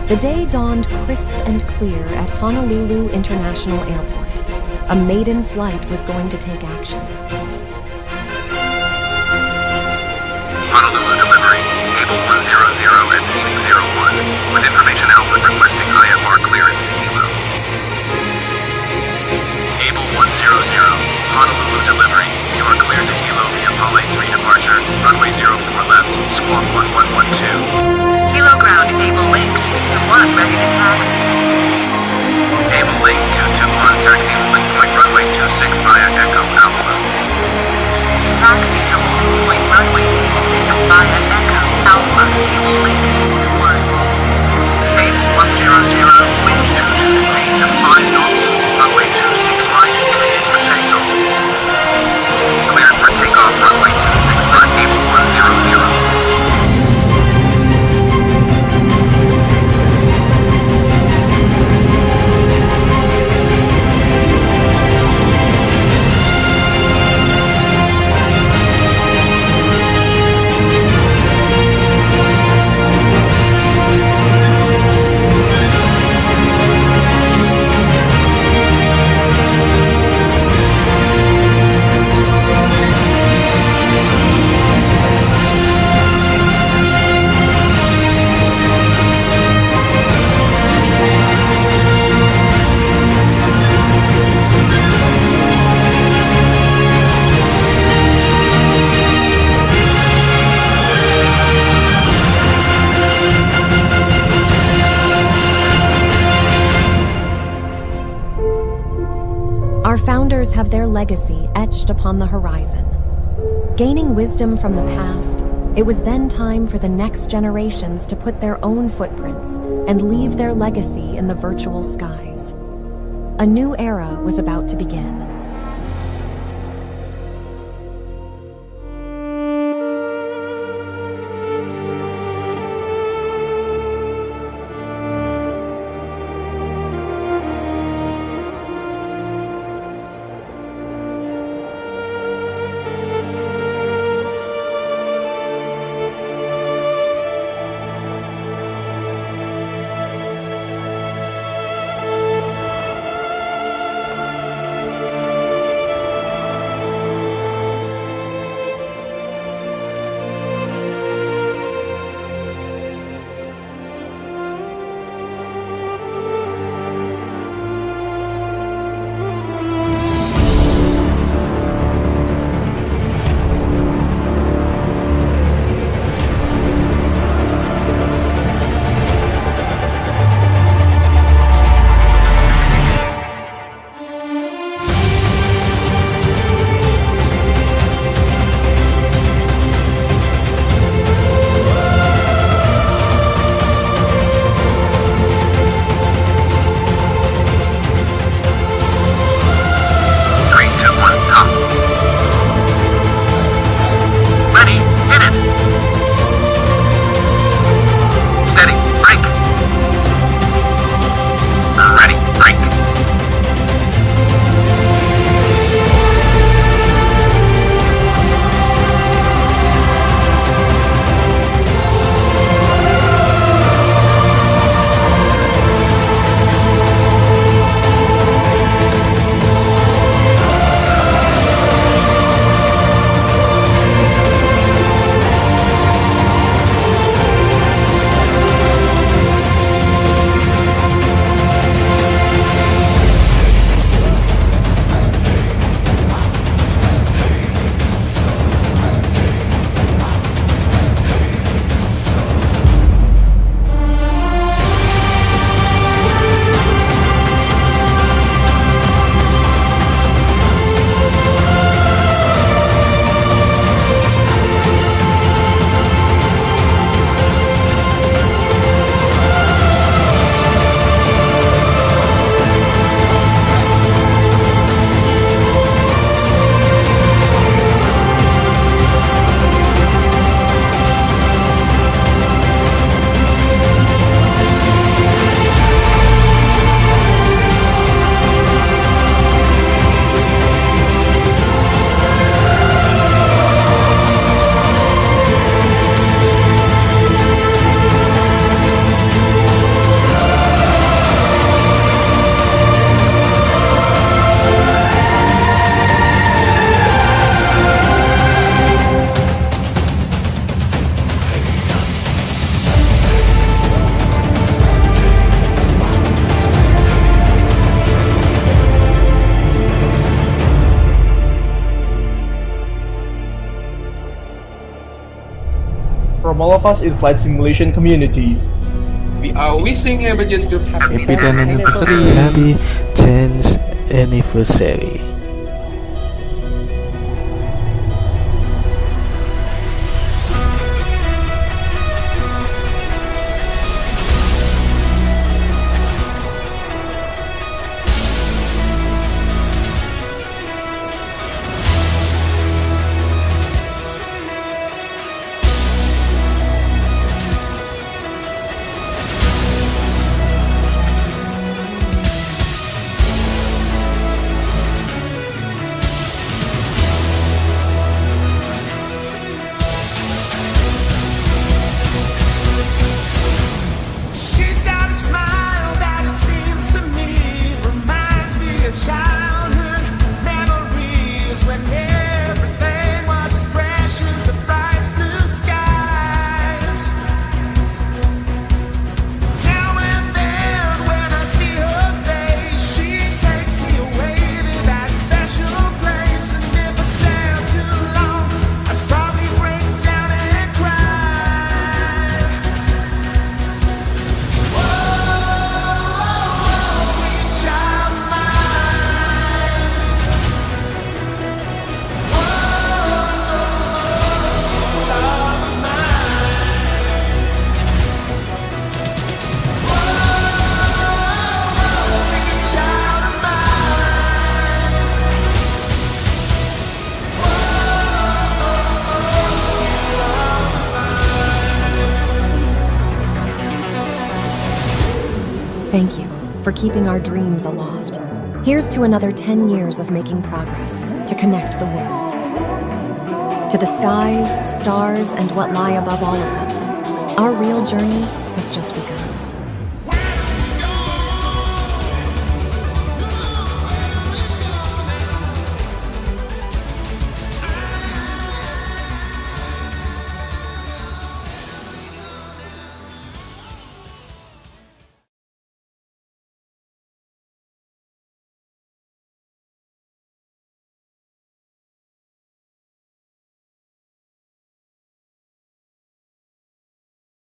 The day dawned crisp and clear at Honolulu International Airport. A maiden flight was going to take action. Honolulu delivery, Abel 100 at seating 01, with information Alpha requesting IFR clearance to Hilo. Abel 100, Honolulu delivery, you are cleared to Hilo via Pale 3 departure, runway 04 left, squawk 1112. Hilo ground, Abel Link 221, ready to taxi. Abel Link 221, taxi link point runway 26 via Echo Alpha. Taxi to link point runway 26 via Echo Alpha, Abel Link 221. Abel 100, wind 22 degrees at 5 knots, runway 26 right, cleared for takeoff. Cleared for takeoff, runway 26 right, Abel 100. Our founders have their legacy etched upon the horizon. Gaining wisdom from the past, it was then time for the next generations to put their own footprints and leave their legacy in the virtual skies. A new era was about to begin. from all of us in flight simulation communities. We are wishing Abel Jets Group Happy 10th anniversary. Happy 10th anniversary. She's got a smile that it seems to me reminds me of childhood memories when everything was as fresh as the bright blue skies. Now and then when I see her face, she takes me away to that special place, and if I stay too long, I'd probably break down and cry. Thank you for keeping our dreams aloft. Here's to another 10 years of making progress to connect the world. To the skies, stars, and what lie above all of them. Our real journey has just begun.